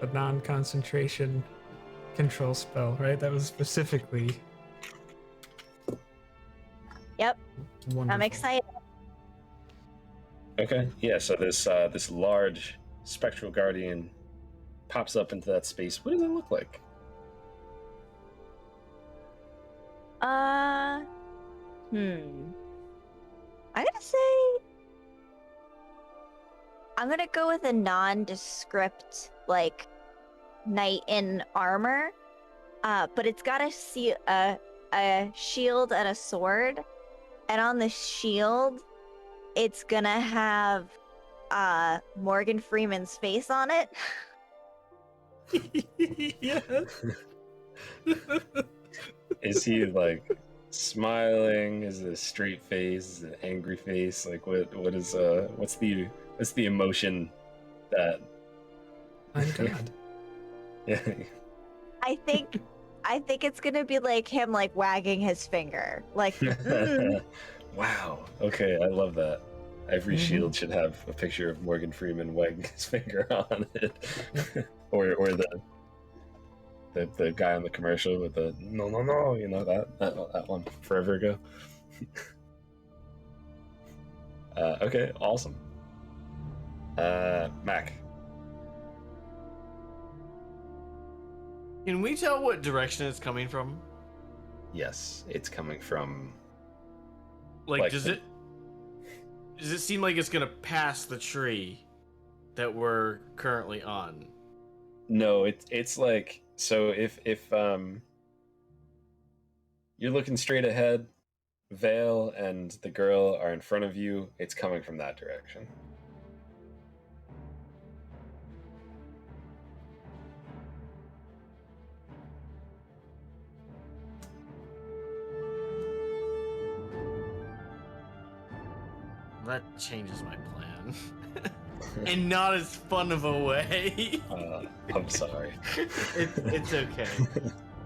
A non-concentration control spell, right? That was specifically Yep. wonderful. I'm excited. Okay. Yeah, so this large spectral guardian pops up into that space. What does it look like? I'm gonna say I'm gonna go with a nondescript, like, knight in armor. But it's got a shield and a sword. And on the shield, it's gonna have Morgan Freeman's face on it. Yeah. Is he like smiling? Is it a straight face? Is it an angry face? Like what's the emotion that I'm God. yeah. I think it's gonna be like him like wagging his finger. Like "Mm." Wow. Okay, I love that. Every Mhm. shield should have a picture of Morgan Freeman wagging his finger on it. or the guy on the commercial with the no, you know that one forever ago. Okay, awesome. Mac. Can we tell what direction it's coming from? Yes, it's coming from. Like does it seem like it's gonna pass the tree that we're currently on? No, it's like, so if you're looking straight ahead, Vale and the girl are in front of you, it's coming from that direction. That changes my plan. And not as fun of a way. I'm sorry. It's okay.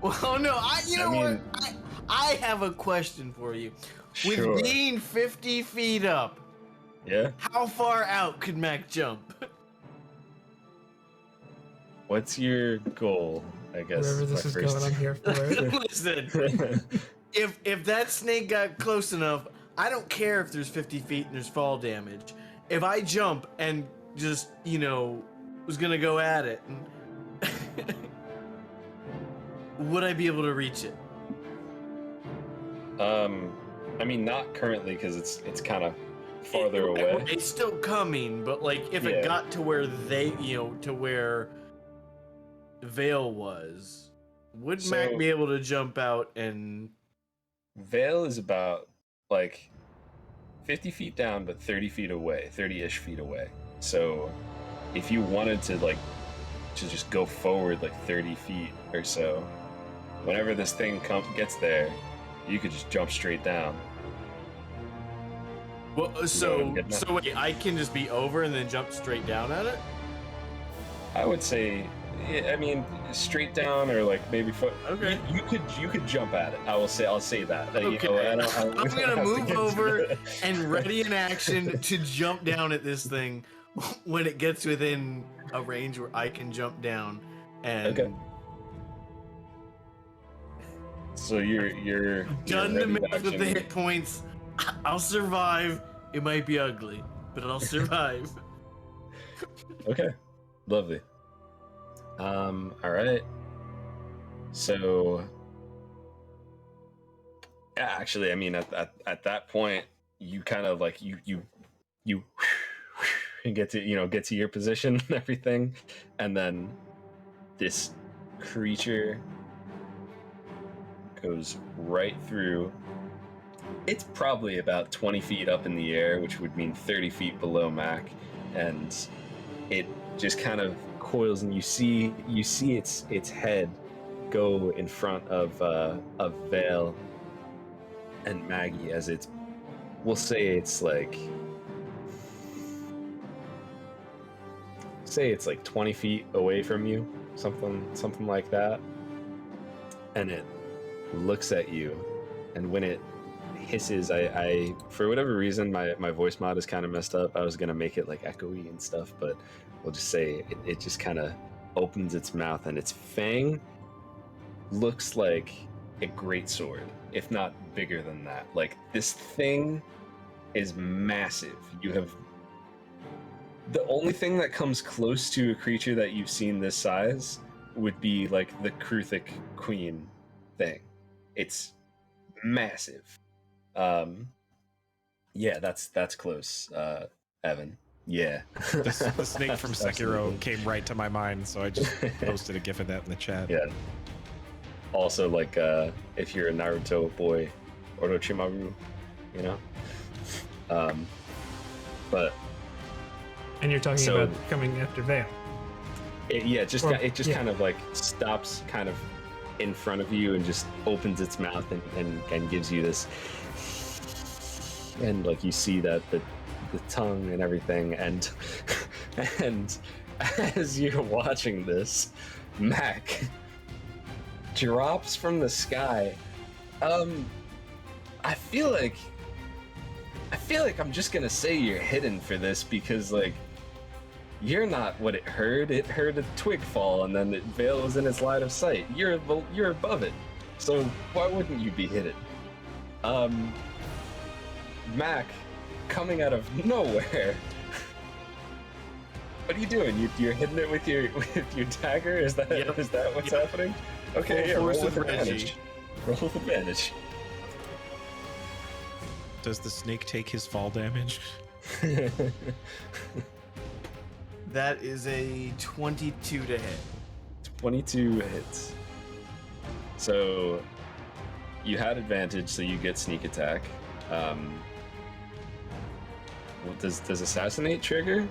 Well, no, what? I have a question for you. Sure. With being 50 feet up, Yeah? how far out could Mac jump? What's your goal, I guess? Wherever this is going, I'm here for it. Listen, if that snake got close enough, I don't care if there's 50 feet and there's fall damage. If I jump and just, was gonna go at it, would I be able to reach it? I mean, not currently, because it's kind of farther away. It's still coming, but like if Yeah. it got to where to where Vale was, would Mac So- be able to jump out and? Vale is about like 50 feet down, but 30 feet away, 30-ish feet away. So if you wanted to to just go forward like 30 feet or so, whenever this thing gets there, you could just jump straight down. Well, what I'm so getting at? wait, I can just be over and then jump straight down at it? I would say, I mean, straight down or like maybe foot. Okay. You could jump at it. I'll say that. Okay. I don't I'm have gonna to move get to over it. and ready in action to jump down at this thing when it gets within a range where I can jump down. And Okay. So you're done the ready to math with the action. hit points. I'll survive. It might be ugly, but I'll survive. Okay, lovely. All right. So, yeah, actually, I mean, at that point, you kind of like you get to your position and everything, and then this creature goes right through. It's probably about 20 feet up in the air, which would mean 30 feet below Mac, and it just kind of coils, and you see its head go in front of Vale and Maggie as we'll say it's like 20 feet away from you, something like that, and it looks at you, and when it hisses, I for whatever reason my voice mod is kind of messed up. I was gonna make it like echoey and stuff, but we'll just say it just kind of opens its mouth, and its fang looks like a great sword, if not bigger than that. Like, this thing is massive. The only thing that comes close to a creature that you've seen this size would be like the Kruthic Queen thing. It's massive. Yeah, that's close, Evan. Yeah. The snake from Sekiro Absolutely. came right to my mind, so I just posted a gif of that in the chat. Yeah. Also, like, if you're a Naruto boy, Orochimaru, you know? But And you're talking So- about coming after Vale. it just Or- yeah. kind of like stops kind of in front of you and just opens its mouth and gives you this, and like you see that the tongue and everything, and and as you're watching this, Mac drops from the sky. I feel like I'm just gonna say you're hidden for this because like you're not what it heard. It heard a twig fall and then Vale was in its line of sight. You're above it, so why wouldn't you be hidden? Mac, coming out of nowhere. What are you doing? You're hitting it with your dagger? Is that Yep. is that what's Yep. happening? Okay, Full yeah, force roll with of Reggie. advantage. Roll with advantage. Does the snake take his fall damage? That is a 22 to hit. 22 hits. So you had advantage, so you get sneak attack. Does assassinate trigger,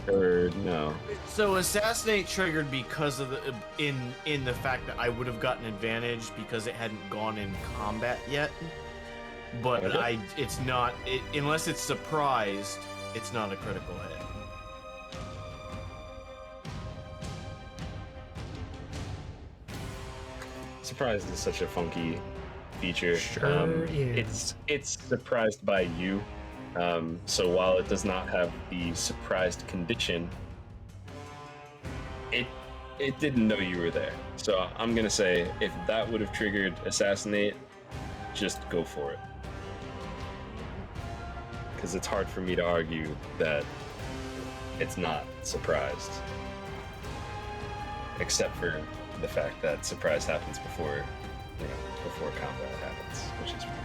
or no? So assassinate triggered because of the in the fact that I would have gotten advantage because it hadn't gone in combat yet. But Okay. it's not unless it's surprised. It's not a critical hit. Surprised is such a funky feature. Sure is. It's surprised by you. So while it does not have the surprised condition, it didn't know you were there. So I'm gonna say if that would have triggered assassinate, just go for it. Because it's hard for me to argue that it's not surprised. Except for the fact that surprise happens before combat happens, which is weird.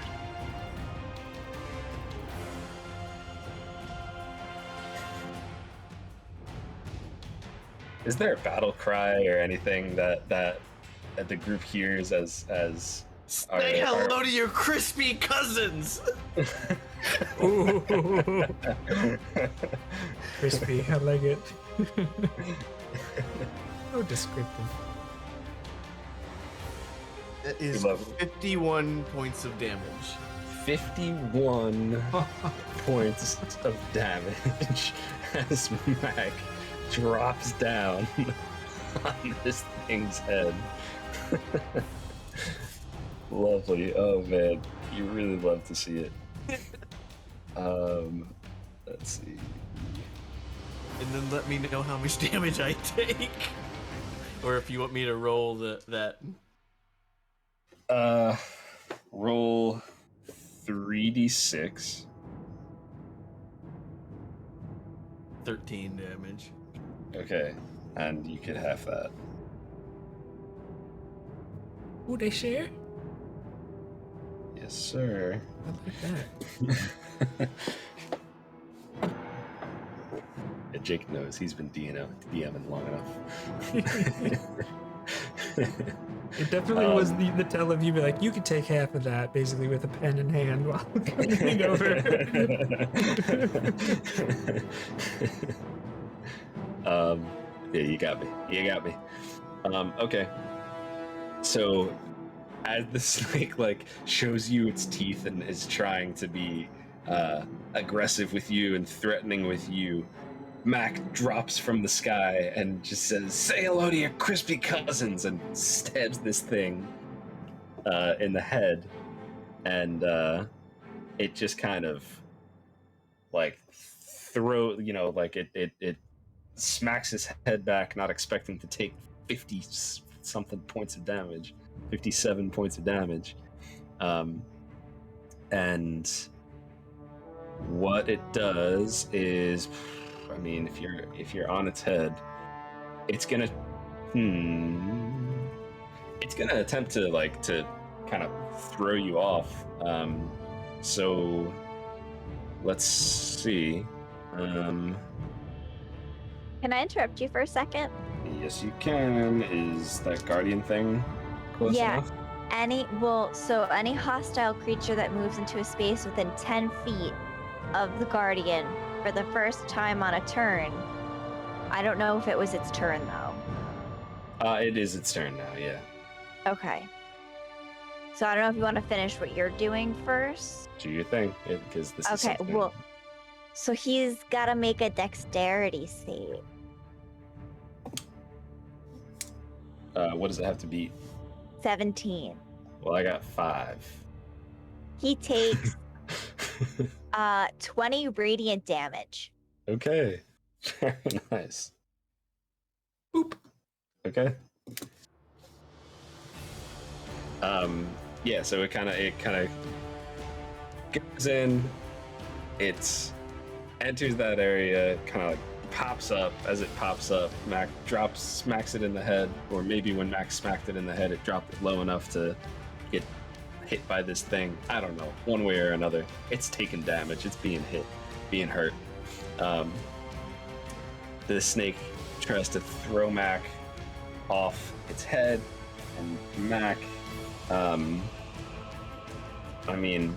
Is there a battle cry or anything that the group hears as Say Are- hello to your crispy cousins. Ooh, crispy. I like it. So descriptive. That is We love it. 51 points of damage. 51 points of damage as Mac drops down on this thing's head. Lovely. Oh man, you really love to see it. Let's see. And then let me know how much damage I take. Or if you want me to roll that. Roll 3d6. 13 damage. Okay, and you could have that. Ooh, they share? Yes, sir. I like that. Yeah, Jake knows he's been DMing long enough. It definitely was the tell of you be like, you could take half of that, basically with a pen in hand while leaning over. Yeah, you got me. You got me. Okay. So, as the snake like shows you its teeth and is trying to be aggressive with you and threatening with you, Mac drops from the sky and just says, "Say hello to your crispy cousins," and stabs this thing in the head, and it just kind of like it smacks his head back, not expecting to take 50 something points of damage, 57 points of damage, and what it does is, I mean, if you're on its head, it's gonna attempt to kind of throw you off. So let's see. Um, Can I interrupt you for a second? yes, you can. Is that guardian thing close Yeah. enough? Any hostile creature that moves into a space within 10 feet of the guardian for the first time on a turn. I don't know if it was its turn though. It is its turn now. Yeah. Okay. So I don't know if you want to finish what you're doing first. Do your thing, because this is Okay, something. well, so he's got to make a dexterity save. What does it have to beat? 17. Well, I got 5. He takes 20 radiant damage. Okay. Very nice. Boop. Okay. Yeah, so it kind of goes in, it enters that area, kind of like pops up. As it pops up, Mac smacks it in the head, or maybe when Mac smacked it in the head, it dropped it low enough to get hit by this thing. I don't know, one way or another. It's taking damage, it's being hit, being hurt. The snake tries to throw Mac off its head, and Mac, I mean,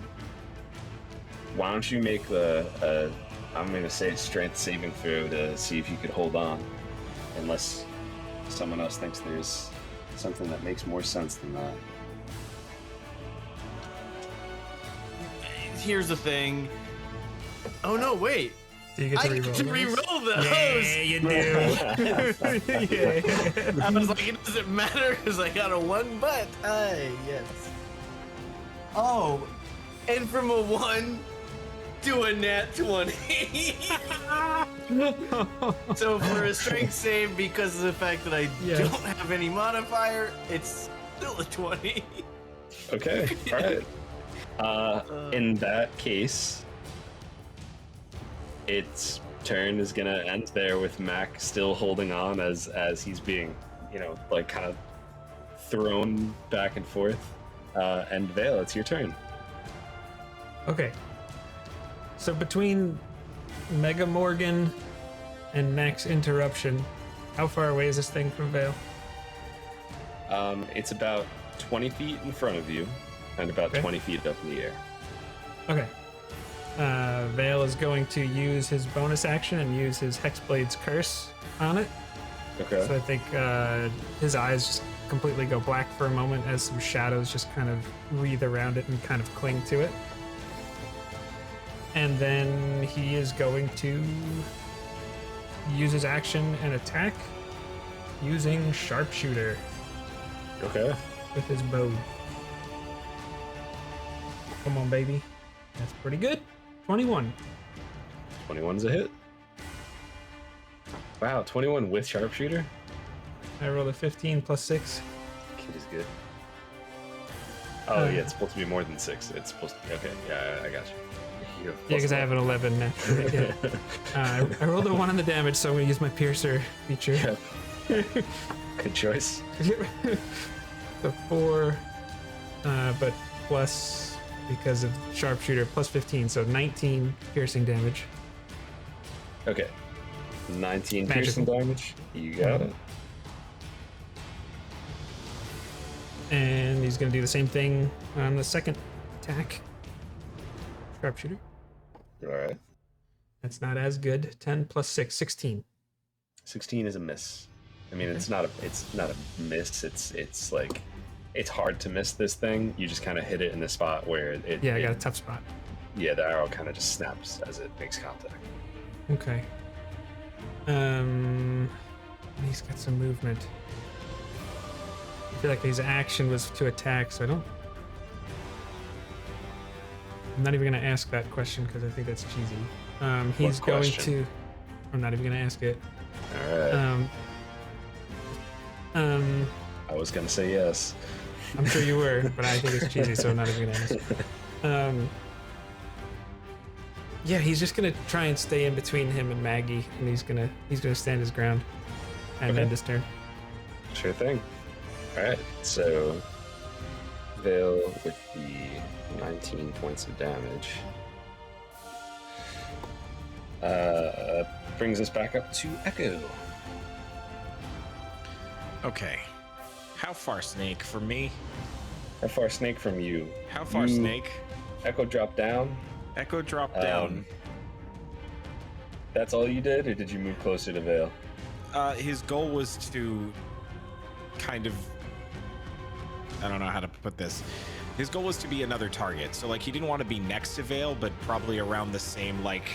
why don't you make I'm going to say strength saving throw to see if you could hold on, unless someone else thinks there's something that makes more sense than that. Here's the thing. Oh no, wait. Do you get to I get to reroll? reroll those. Yeah, you do. Yeah. I was like, it doesn't matter because I got a 1, but yes. Oh, and from a 1 to a nat 20. So for a strength save, because of the fact that I Yes. don't have any modifier, it's still a 20. Okay, all right. In that case, its turn is gonna end there with Mac still holding on as he's being, like kind of thrown back and forth. And Vale, it's your turn. Okay. So between Mega Morgan and Mac's interruption, how far away is this thing from Vale? It's about 20 feet in front of you, and about Okay. 20 feet up in the air. Okay. Vale is going to use his bonus action and use his Hexblade's Curse on it. Okay. So I think his eyes just completely go black for a moment as some shadows just kind of wreathe around it and kind of cling to it. And then he is going to use his action and attack using Sharpshooter Okay. with his bow. Come on, baby. That's pretty good. 21. 21's a hit. Wow, 21 with sharpshooter? I rolled a 15 plus 6. Kid is good. Oh, yeah, it's supposed to be more than 6. It's supposed to be. Okay, yeah, I got you. Yeah, because I have an 11 naturally. Yeah. I rolled a 1 on the damage, so I'm going to use my Piercer feature. Good choice. So 4, but plus, because of Sharpshooter, plus 15, so 19 piercing damage. Okay. 19 Magical. piercing damage. You got it. And he's going to do the same thing on the second attack. Sharpshooter. All right. That's not as good. 10 plus 6, 16. 16 is a miss. I mean, it's not a miss. It's like, it's hard to miss this thing. You just kind of hit it in the spot where it. Yeah, I got a tough spot. Yeah, the arrow kind of just snaps as it makes contact. Okay. He's got some movement. I feel like his action was to attack, so I'm not even going to ask that question because I think that's cheesy. He's going question? to. I'm not even going to ask it. All right. I was gonna say yes. I'm sure you were, but I think it's cheesy, so I'm not even gonna ask. Yeah, he's just gonna try and stay in between him and Maggie, and he's gonna stand his ground and Okay. end his turn. Sure thing. All right. So, Vale with the 19 points of damage. Brings us back up to Echo. Okay. How far, Snake, from me? How far, Snake, from you? How far, You- Snake? Echo dropped down. Echo dropped down. That's all you did, or did you move closer to Vale? His goal was to kind of, I don't know how to put this. His goal was to be another target. So like he didn't want to be next to Vale, but probably around the same like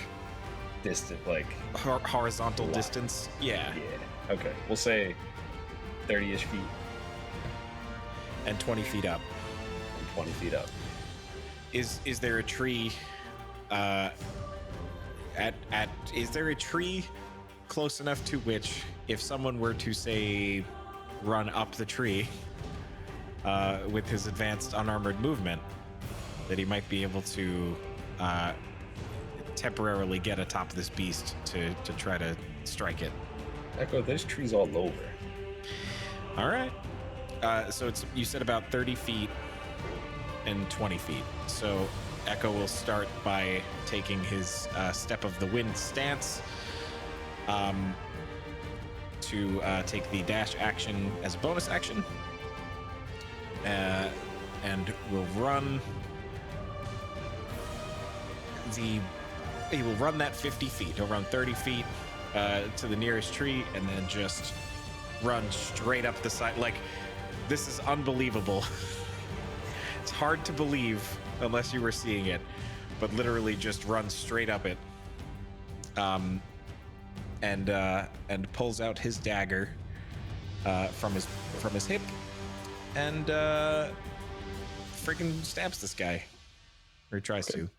Distant, like horizontal Line. distance. Yeah. yeah. Okay, we'll say 30-ish feet And 20 feet up. and 20 feet up. Is there a tree is there a tree close enough to which if someone were to say run up the tree with his advanced unarmored movement that he might be able to temporarily get atop this beast to try to strike it? Echo, there's trees all over. All right. So it's, you said about 30 feet and 20 feet. So Echo will start by taking his Step of the Wind stance to take the dash action as a bonus action. And will run he will run that 50 feet. He'll run 30 feet to the nearest tree and then just run straight up the side. Like, this is unbelievable. It's hard to believe unless you were seeing it, but literally just runs straight up it. And pulls out his dagger from his hip and freaking stabs this guy, or he tries to.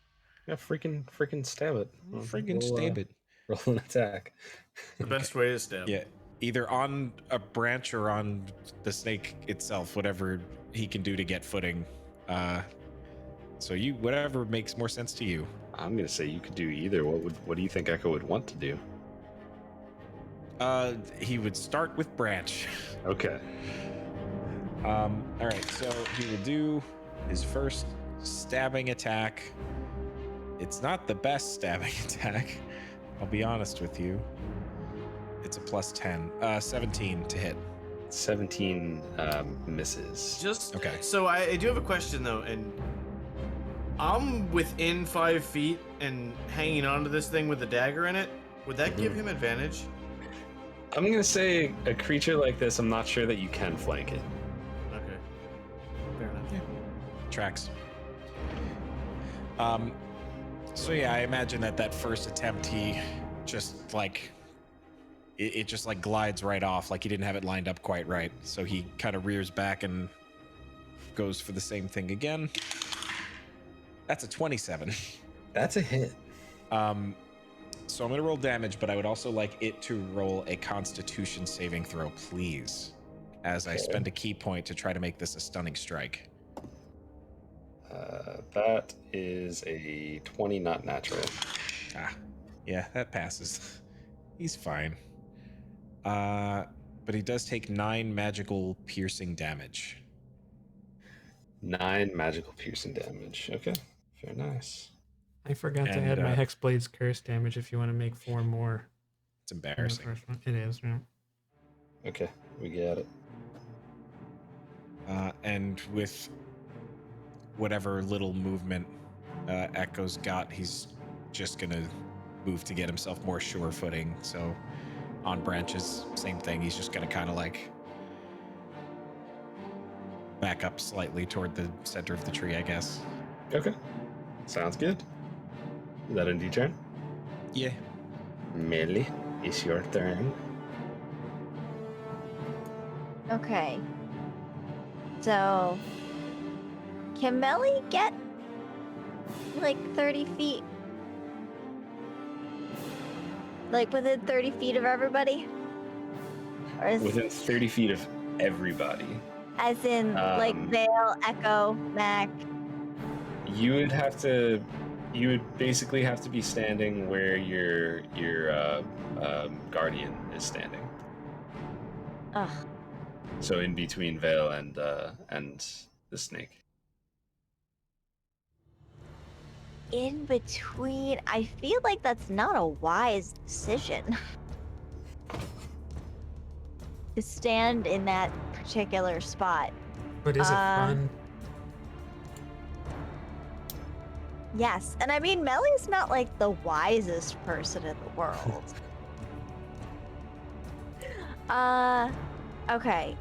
Yeah, freaking stab it. Freaking stab it. Roll an attack. The best way to stab. Yeah, either on a branch or on the snake itself, whatever he can do to get footing. So you, whatever makes more sense to you. I'm gonna say you could do either. What do you think Echo would want to do? He would start with branch. Okay. All right, so he will do his first stabbing attack. It's not the best stabbing attack, I'll be honest with you. It's a plus 10. 17 to hit. 17 misses. Just Okay. So I do have a question though, and I'm within 5 feet and hanging onto this thing with a dagger in it. Would that give him advantage? I'm gonna say a creature like this, I'm not sure that you can flank it. Okay. Fair enough. Tracks. So yeah, I imagine that first attempt, he just like it just like glides right off, like he didn't have it lined up quite right. So he kind of rears back and goes for the same thing again. That's a 27. That's a hit. So I'm gonna roll damage, but I would also like it to roll a Constitution saving throw, please, as I spend a key point to try to make this a stunning strike. That is a 20, not natural. Yeah, that passes. He's fine. But he does take 9 magical piercing damage. 9 magical piercing damage. Okay, very nice. I forgot to And, add my Hexblade's curse damage if you want to make 4 more. It's in the embarrassing. first one. It is, yeah. Okay, we get it. And with whatever little movement Echo's got, he's just gonna move to get himself more sure footing. So on branches, same thing. He's just gonna kind of like back up slightly toward the center of the tree, I guess. Okay, sounds good. Is that end your turn? Yeah. Millie, it's your turn. Okay. So, can Melly get like 30 feet? Like within 30 feet of everybody? Or is, Within 30 feet of everybody. as in like Vale, Echo, Mac? You would basically have to be standing where your guardian is standing. Ugh. So in between Vale and the snake. in between. I feel like that's not a wise decision to stand in that particular spot. But is it fun? Yes, and I mean, Melly's not like the wisest person in the world. Okay.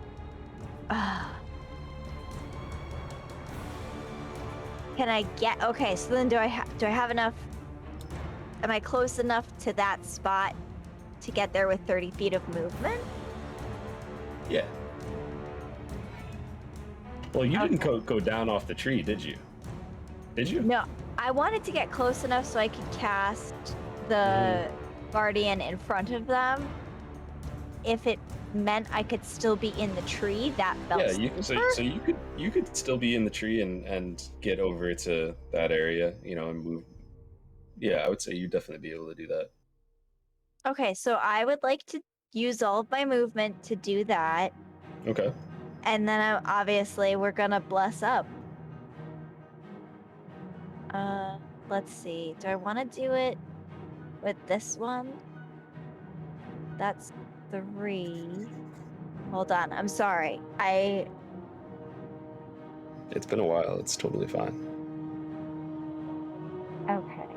Can I get? Okay, so then do I have enough? Am I close enough to that spot to get there with 30 feet of movement? Yeah. Well, you didn't go down off the tree, did you? Did you? No, I wanted to get close enough so I could cast the guardian in front of them. If it meant I could still be in the tree, that felt so you could still be in the tree and get over to that area, and move. Yeah, I would say you'd definitely be able to do that. Okay, so I would like to use all of my movement to do that. Okay. And then obviously we're gonna bless up. Let's see. Do I want to do it with this one? That's 3. Hold on. I'm sorry. It's been a while. It's totally fine. Okay.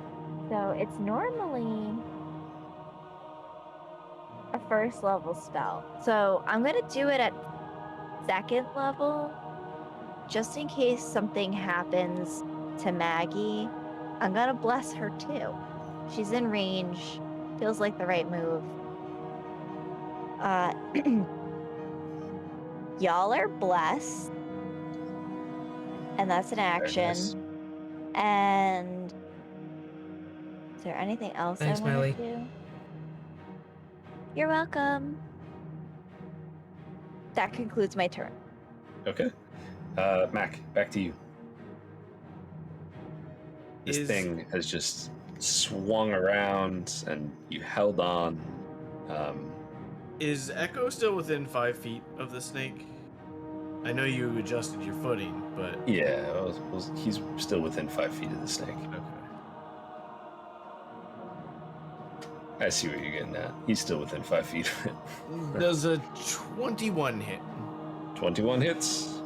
So it's normally a first level spell. So I'm gonna do it at 2nd level, just in case something happens to Maggie. I'm gonna bless her too. She's in range. Feels like the right move. Y'all are blessed. And that's an action. Nice. And is there anything else Thanks, I want Miley. to do? You're welcome. That concludes my turn. Okay. Mac, back to you. This thing has just swung around, and you held on. Is Echo still within 5 feet of the snake? I know you adjusted your footing, but... Yeah, he's still within 5 feet of the snake. Okay. I see what you're getting at. He's still within 5 feet of it. Does a 21 hit? 21 hits.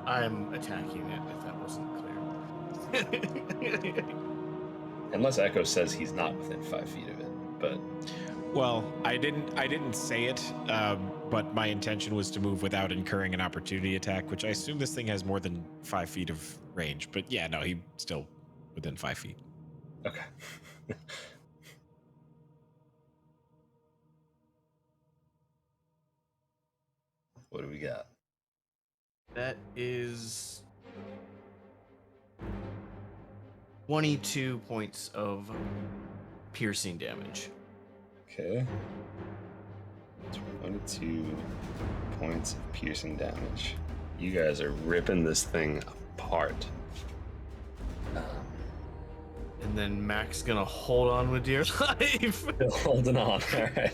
I'm attacking it, if that wasn't clear. Unless Echo says he's not within 5 feet of it, but... Well, I didn't say it, but my intention was to move without incurring an opportunity attack, which I assume this thing has more than 5 feet of range. But yeah, no, he's still within 5 feet. Okay. What do we got? That is 22 points of piercing damage. Okay. 22 points of piercing damage. You guys are ripping this thing apart. And then Mac's gonna hold on with dear life. Still holding on. All right.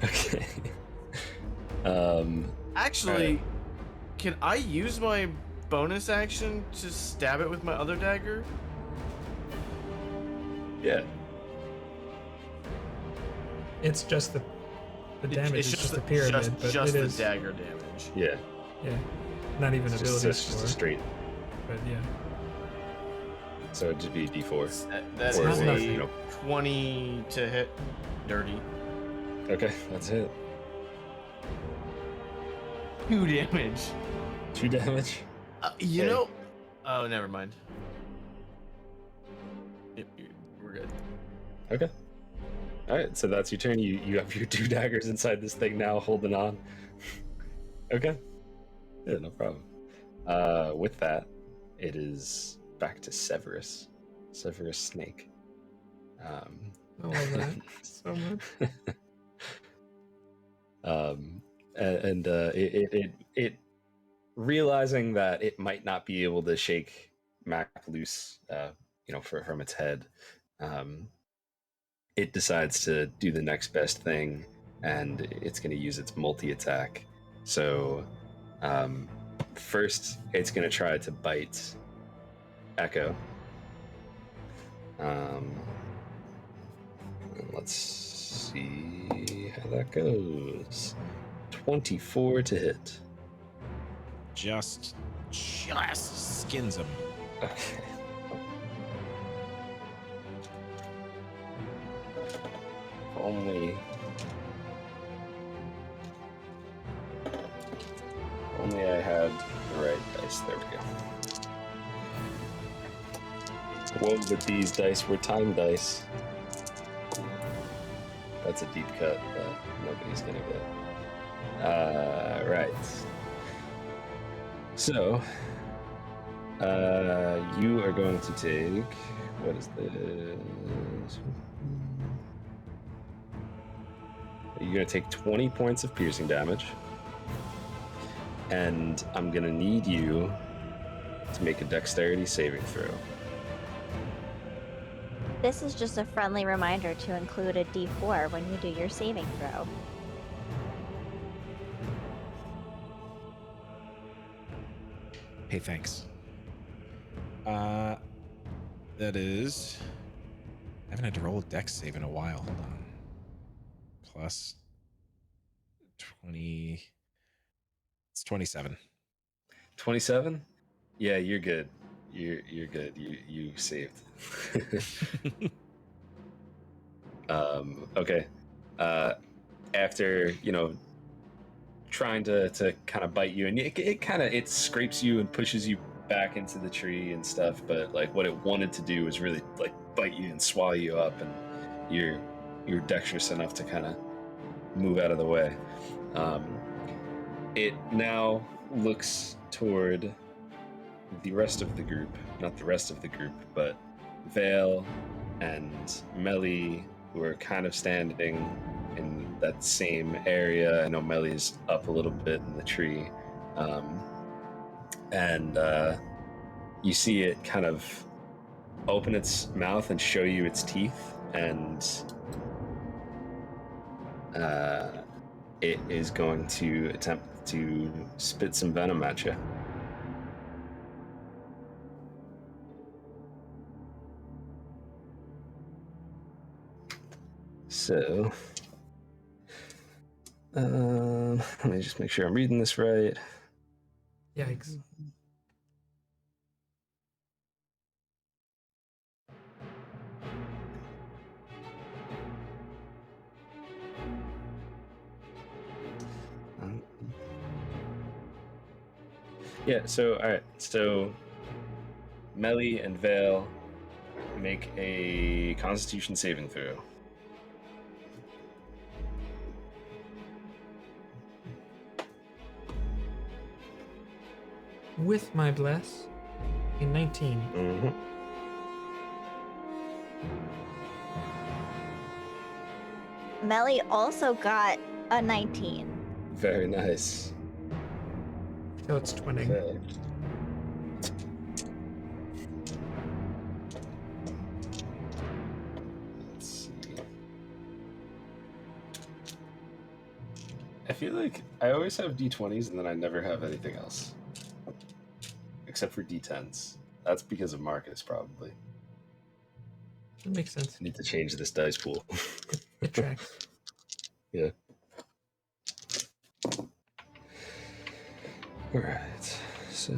Okay. Actually, Alright. can I use my bonus action to stab it with my other dagger? Yeah. It's just the damage. It's just the pyramid, but just it the is dagger damage. Yeah. yeah, not even It's ability just a score. straight. But yeah, So it'd just be D4. That Or is is it, a you know. 20 to hit. Dirty. Okay, that's it. 2 damage. 2 damage. You Okay. know. Oh, never mind. Yep, we're good. Okay. All right, so that's your turn. You have your 2 daggers inside this thing now, holding on. Okay. Yeah, no problem. With that, it is back to Severus. Severus Snake. I love that so much. It realizing that it might not be able to shake Mac loose, from its head, it decides to do the next best thing, and it's going to use its multi-attack. So, First, it's going to try to bite Echo. Let's see how that goes. 24 to hit. Just skins him. Okay. Only I had the right dice. There we go. Whoa, but these dice were time dice. That's a deep cut that nobody's gonna get. Right. So, you are going to take, what is this? You're gonna take 20 points of piercing damage. And I'm gonna need you to make a dexterity saving throw. This is just a friendly reminder to include a D4 when you do your saving throw. Hey, thanks. That is... I haven't had to roll a dex save in a while. Hold on. Plus 20... It's 27. 27? Yeah, you're good. You're good. You saved. Okay. After, trying to kind of bite you, and it scrapes you and pushes you back into the tree and stuff, but like what it wanted to do was really like bite you and swallow you up, and you're dexterous enough to kind of move out of the way. It now looks toward the rest of the group, not the rest of the group, but Vale and Melly, who are kind of standing in that same area. I know Melly's up a little bit in the tree. And you see it kind of open its mouth and show you its teeth, and it is going to attempt to spit some venom at you. So, let me just make sure I'm reading this right. Yikes. Yeah, so, alright. So, Melly and Vale make a Constitution saving throw. With my bless, a 19. Mm-hmm. Melly also got a 19. Very nice. So it's twinning. Okay. Let's see. I feel like I always have D20s and then I never have anything else. Except for D10s. That's because of Marcus, probably. That makes sense. I need to change this dice pool. It tracks. Yeah. Alright. So,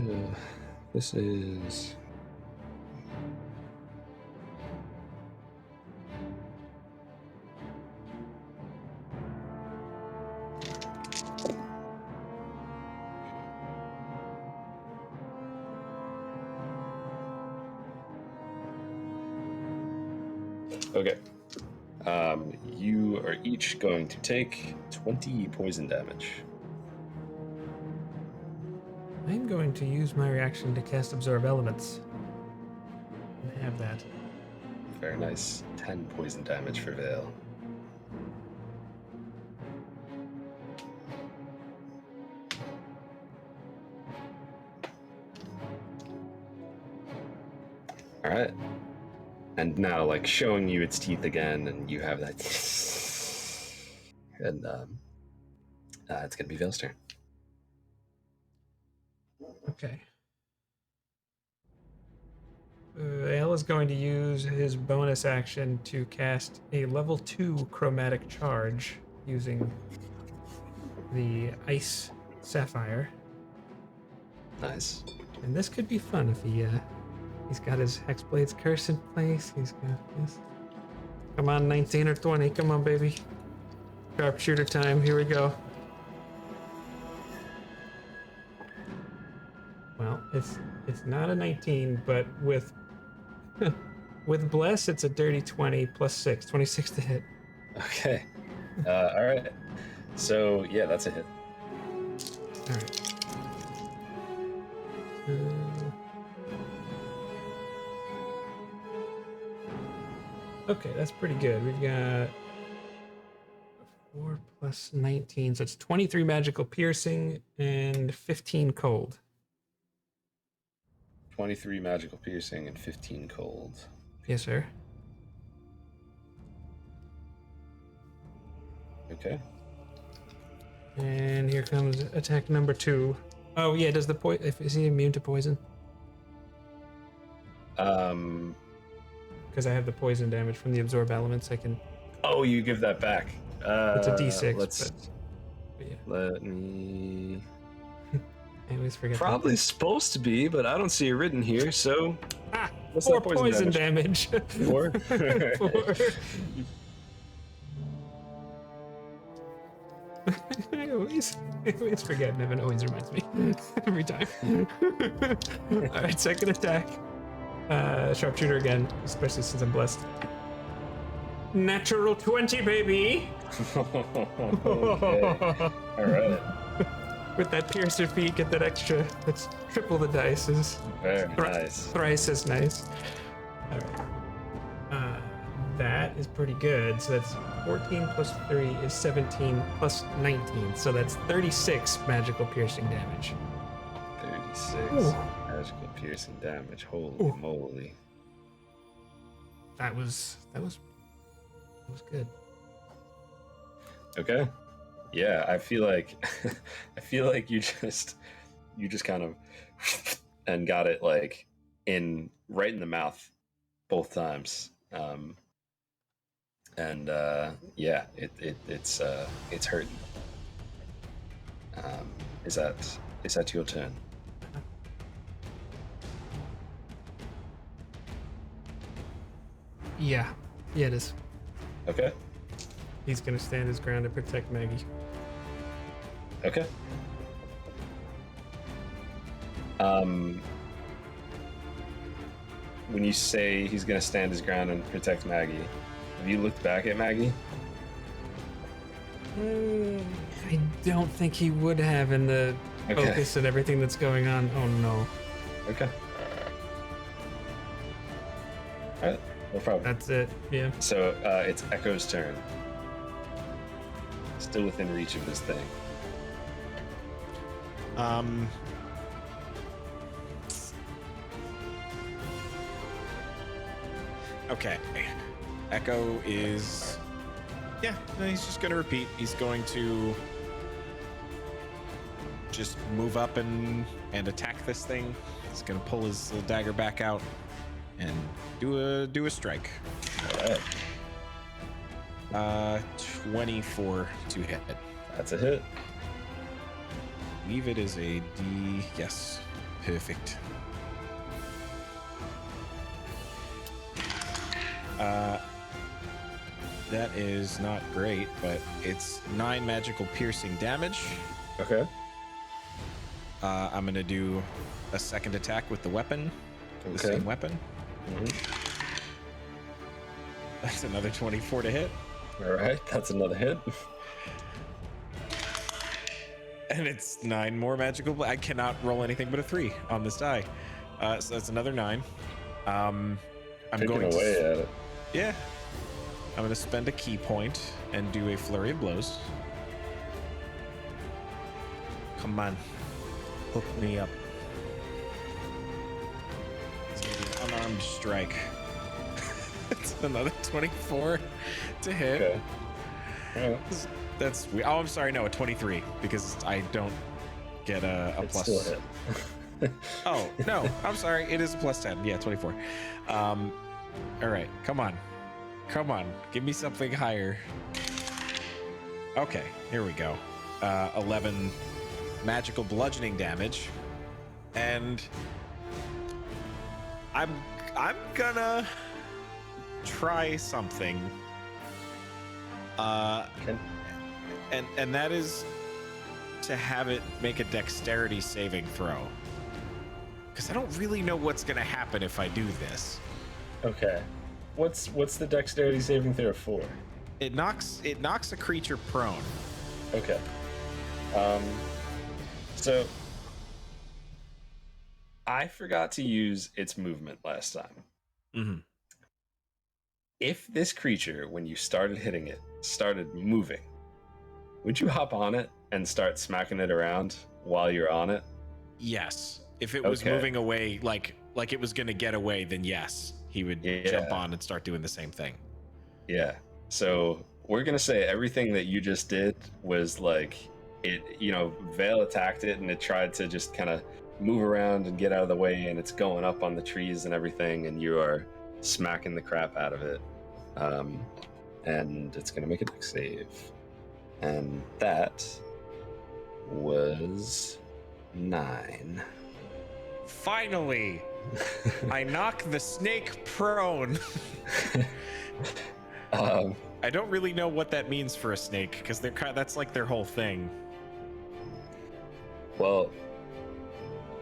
this is... Okay. You are each going to take 20 poison damage. I'm going to use my reaction to cast Absorb Elements. And have that. Very nice. 10 poison damage for Vale. Alright. And now, like, showing you its teeth again, and you have that... and, it's gonna be Vale's turn. Okay. Ale is going to use his bonus action to cast a level 2 chromatic charge using the ice sapphire. Nice. And this could be fun if he's got his Hexblade's curse in place. He's got this. Come on, 19 or 20. Come on, baby. Sharpshooter time. Here we go. Well, it's not a 19, but with with bless, it's a dirty 20 plus 6, 26 to hit. Okay. All right. So yeah, that's a hit. All right. Okay, that's pretty good. We've got 4 plus 19, so it's 23 magical piercing and 15 cold. 23 magical piercing and 15 cold. Yes, sir. Okay. And here comes attack number 2. Oh yeah, does the is he immune to poison? Because I have the poison damage from the absorb elements. I can. Oh, you give that back. It's a D6. Let's. But yeah. Let me. I always forget. Probably supposed to be, but I don't see it written here. So. What's 4 that poison damage. 4. 4. I always forget. Nevin always reminds me every time. All right, second attack. Sharpshooter again, especially since I'm blessed. Natural 20, baby. Okay. All right. With that piercer feat, get that extra. That's triple the dice. Is Very nice. thrice as nice. All right. That is pretty good. So that's 14 plus 3 is 17 plus 19. So that's 36 magical piercing damage. 36 Ooh. magical piercing damage. Holy Ooh. moly. That was good. Okay. Yeah, I feel like you just kind of and got it like right in the mouth both times. Yeah, it's hurting. Is that your turn? Yeah, it is. Okay. He's gonna stand his ground and protect Maggie. Okay. When you say he's gonna stand his ground and protect Maggie, have you looked back at Maggie? I don't think he would have in the Okay. focus and everything that's going on. Oh no. Okay. All right. No problem. That's it. Yeah. So it's Echo's turn. Still within reach of this thing. Okay. Echo is... Yeah, no, he's just going to repeat. He's going to just move up and attack this thing. He's going to pull his little dagger back out and do a strike. All right. 24 to hit. That's a hit. I believe it is a D. Yes, perfect. That is not great, but it's 9 magical piercing damage. Okay. I'm gonna do a second attack with the weapon, the Okay. same weapon. Mm-hmm. That's another 24 to hit, All right. That's another hit. and it's 9 more magical. I cannot roll anything but a 3 on this die, so that's another 9. I'm Picking going away to, at it. yeah. I'm going to spend a key point and do a flurry of blows. Come on. Hook me up. It's going to be an unarmed strike. It's another 24 to hit. Okay. All right. That's... Oh, I'm sorry. No, a 23, because I don't get a It's plus. still a hit. Oh, no, I'm sorry. It is a plus 10. Yeah, 24. All right, come on. Come on. Give me something higher. Okay, here we go. 11 magical bludgeoning damage. And I'm gonna try something. And that is to have it make a dexterity saving throw. Because I don't really know what's gonna happen if I do this. Okay. What's the dexterity saving throw for? It knocks a creature prone. Okay. So I forgot to use its movement last time. Mm-hmm. If this creature, when you started hitting it, started moving, would you hop on it and start smacking it around while you're on it? Yes. If it was Okay. moving away, like it was gonna get away, then yes, he would jump on and start doing the same thing. Yeah. So we're gonna say everything that you just did was like it. Vale attacked it and it tried to just kind of move around and get out of the way, and it's going up on the trees and everything, and you are smacking the crap out of it. And it's gonna make a dex save, and that was 9. Finally, I knock the snake prone. I don't really know what that means for a snake, because that's like their whole thing. Well,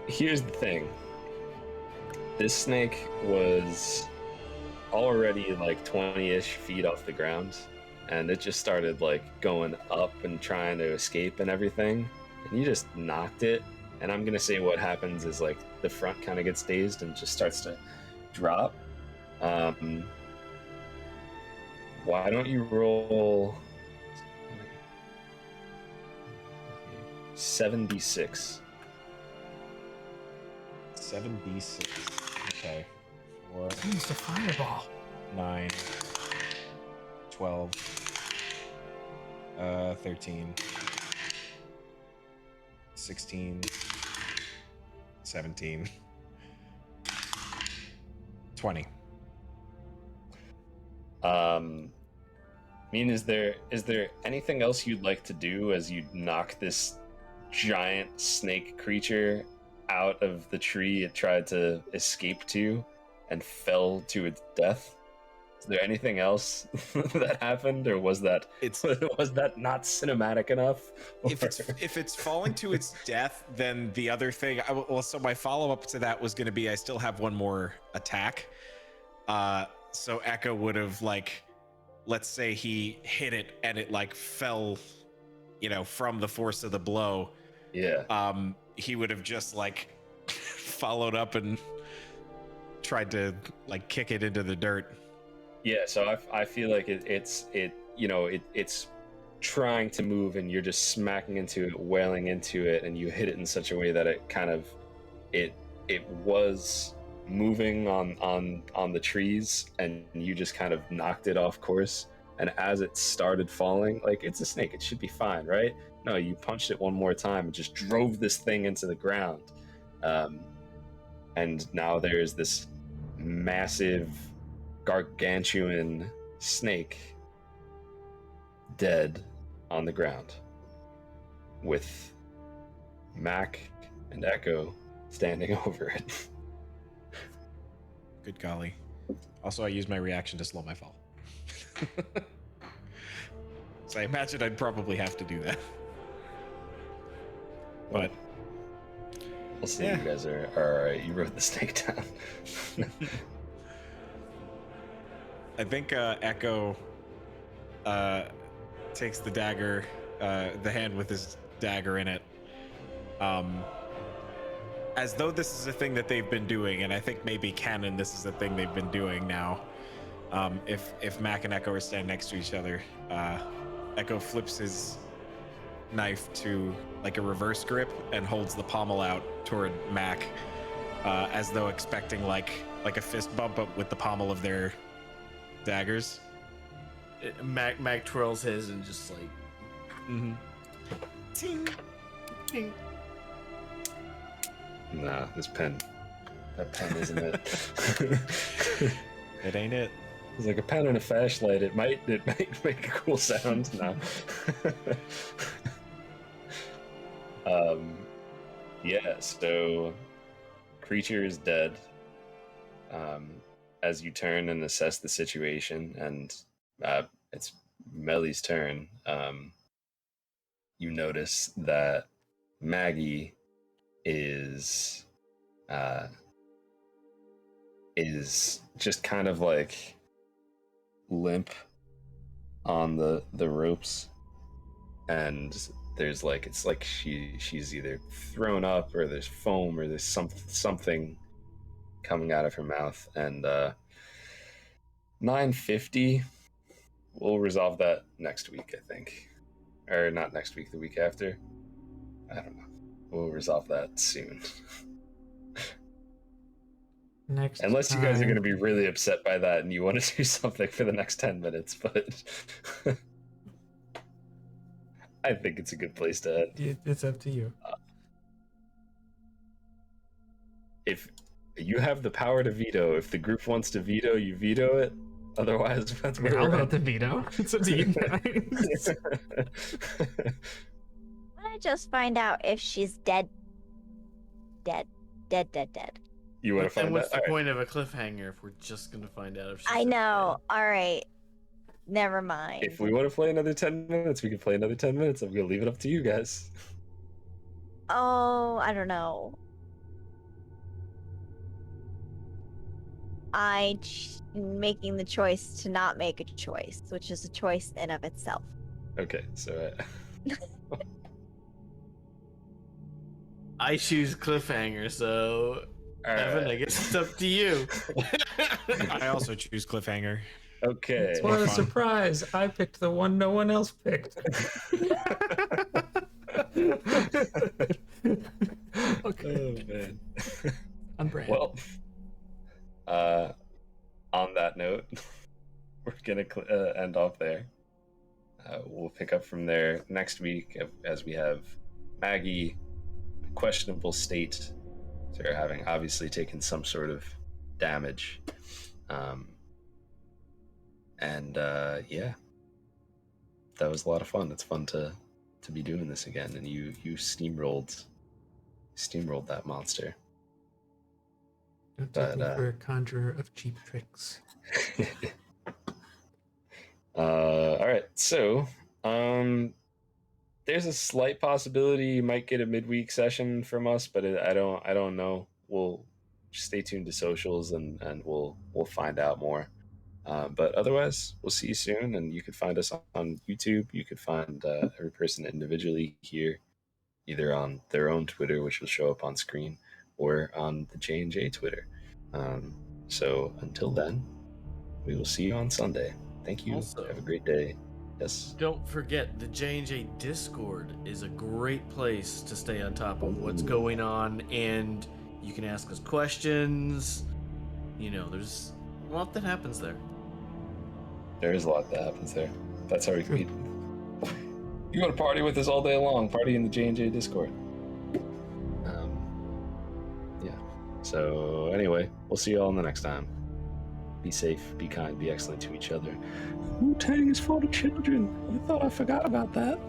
here's the thing. This snake was already like 20-ish feet off the ground, and it just started like going up and trying to escape and everything, and you just knocked it. And I'm gonna say what happens is like the front kind of gets dazed and just starts to drop. Why don't you roll 7d6? 7d6. Okay. 4, It's a fireball. 9, 12, 13, 16, 17, 20. Is there anything else you'd like to do as you knock this giant snake creature out of the tree it tried to escape to and fell to its death? Is there anything else that happened, or was that not cinematic enough? If it's falling to its death, then the other thing. So my follow up to that was going to be I still have one more attack. So Echo would have let's say he hit it and it fell, from the force of the blow. Yeah. He would have just followed up and tried to kick it into the dirt. Yeah, so I feel like it's trying to move, and you're just smacking into it, wailing into it, and you hit it in such a way that it kind of it was moving on the trees, and you just kind of knocked it off course. And as it started falling, it's a snake, it should be fine, right? No, you punched it one more time and just drove this thing into the ground. And now there's this massive gargantuan snake dead on the ground, with Mac and Echo standing over it. Good golly. Also, I used my reaction to slow my fall. So I imagine I'd probably have to do that. But We'll see. You guys are alright. You wrote the snake down. I think Echo takes the dagger, the hand with his dagger in it, as though this is a thing that they've been doing, and I think maybe canon this is a thing they've been doing now. If Mac and Echo are standing next to each other, Echo flips his knife to a reverse grip and holds the pommel out toward Mac, as though expecting like a fist bump, but with the pommel of their daggers. Mac twirls his and just Mm-hmm. ting, ting. Nah, this pen. That pen isn't it. It ain't it. It's like a pen and a flashlight. It might make a cool sound. No. Yeah, so creature is dead. As you turn and assess the situation, and it's Melly's turn, you notice that Maggie is just kind of like limp on the ropes, and there's like, it's like she's either thrown up, or there's foam, or there's something coming out of her mouth. And 950, we'll resolve that next week, I think, or not next week, the week after. I don't know. We'll resolve that soon. Next Unless you guys are time. going to be really upset by that and you want to do something for the next 10 minutes, but I think it's a good place to end. It's up to you. If you have the power to veto, if the group wants to veto, you veto it. Otherwise, that's where I'll we're vote at. the veto. It's a mean I just find out if she's dead. Dead. You want to And find what's that? the All point of a cliffhanger if we're just gonna find out if she's I dead? know. All right. Never mind. If we want to play another 10 minutes, we can play another 10 minutes. I'm going to leave it up to you guys. Oh, I don't know. Making the choice to not make a choice, which is a choice in of itself. Okay, so I choose cliffhanger, so Evan, I guess it's up to you. I also choose cliffhanger. Okay. What a fun. surprise! I picked the one no one else picked. Okay. Oh, man. On brand. Well, on that note, we're gonna end off there. We'll pick up from there next week as we have Maggie, questionable state. So they're having obviously taken some sort of damage. Yeah, that was a lot of fun. It's fun to be doing this again, and you steamrolled that monster. Don't take me but, for a conjurer of cheap tricks. All right, so there's a slight possibility you might get a midweek session from us, but I don't know. We'll stay tuned to socials and we'll find out more. But otherwise, we'll see you soon, and you can find us on YouTube. You could find every person individually here, either on their own Twitter, which will show up on screen, or on the JnJ Twitter. So until then, we will see you on Sunday. Thank you. Also, have a great day. Yes. Don't forget, the J&J Discord is a great place to stay on top of what's going on, and you can ask us questions. You know, there's a lot that happens there. There is a lot that happens there. That's how we meet. You want to party with us all day long? Party in the J&J Discord. Yeah. So anyway, we'll see you all in the next time. Be safe, be kind, be excellent to each other. Wu-Tang is for the children. You thought I forgot about that?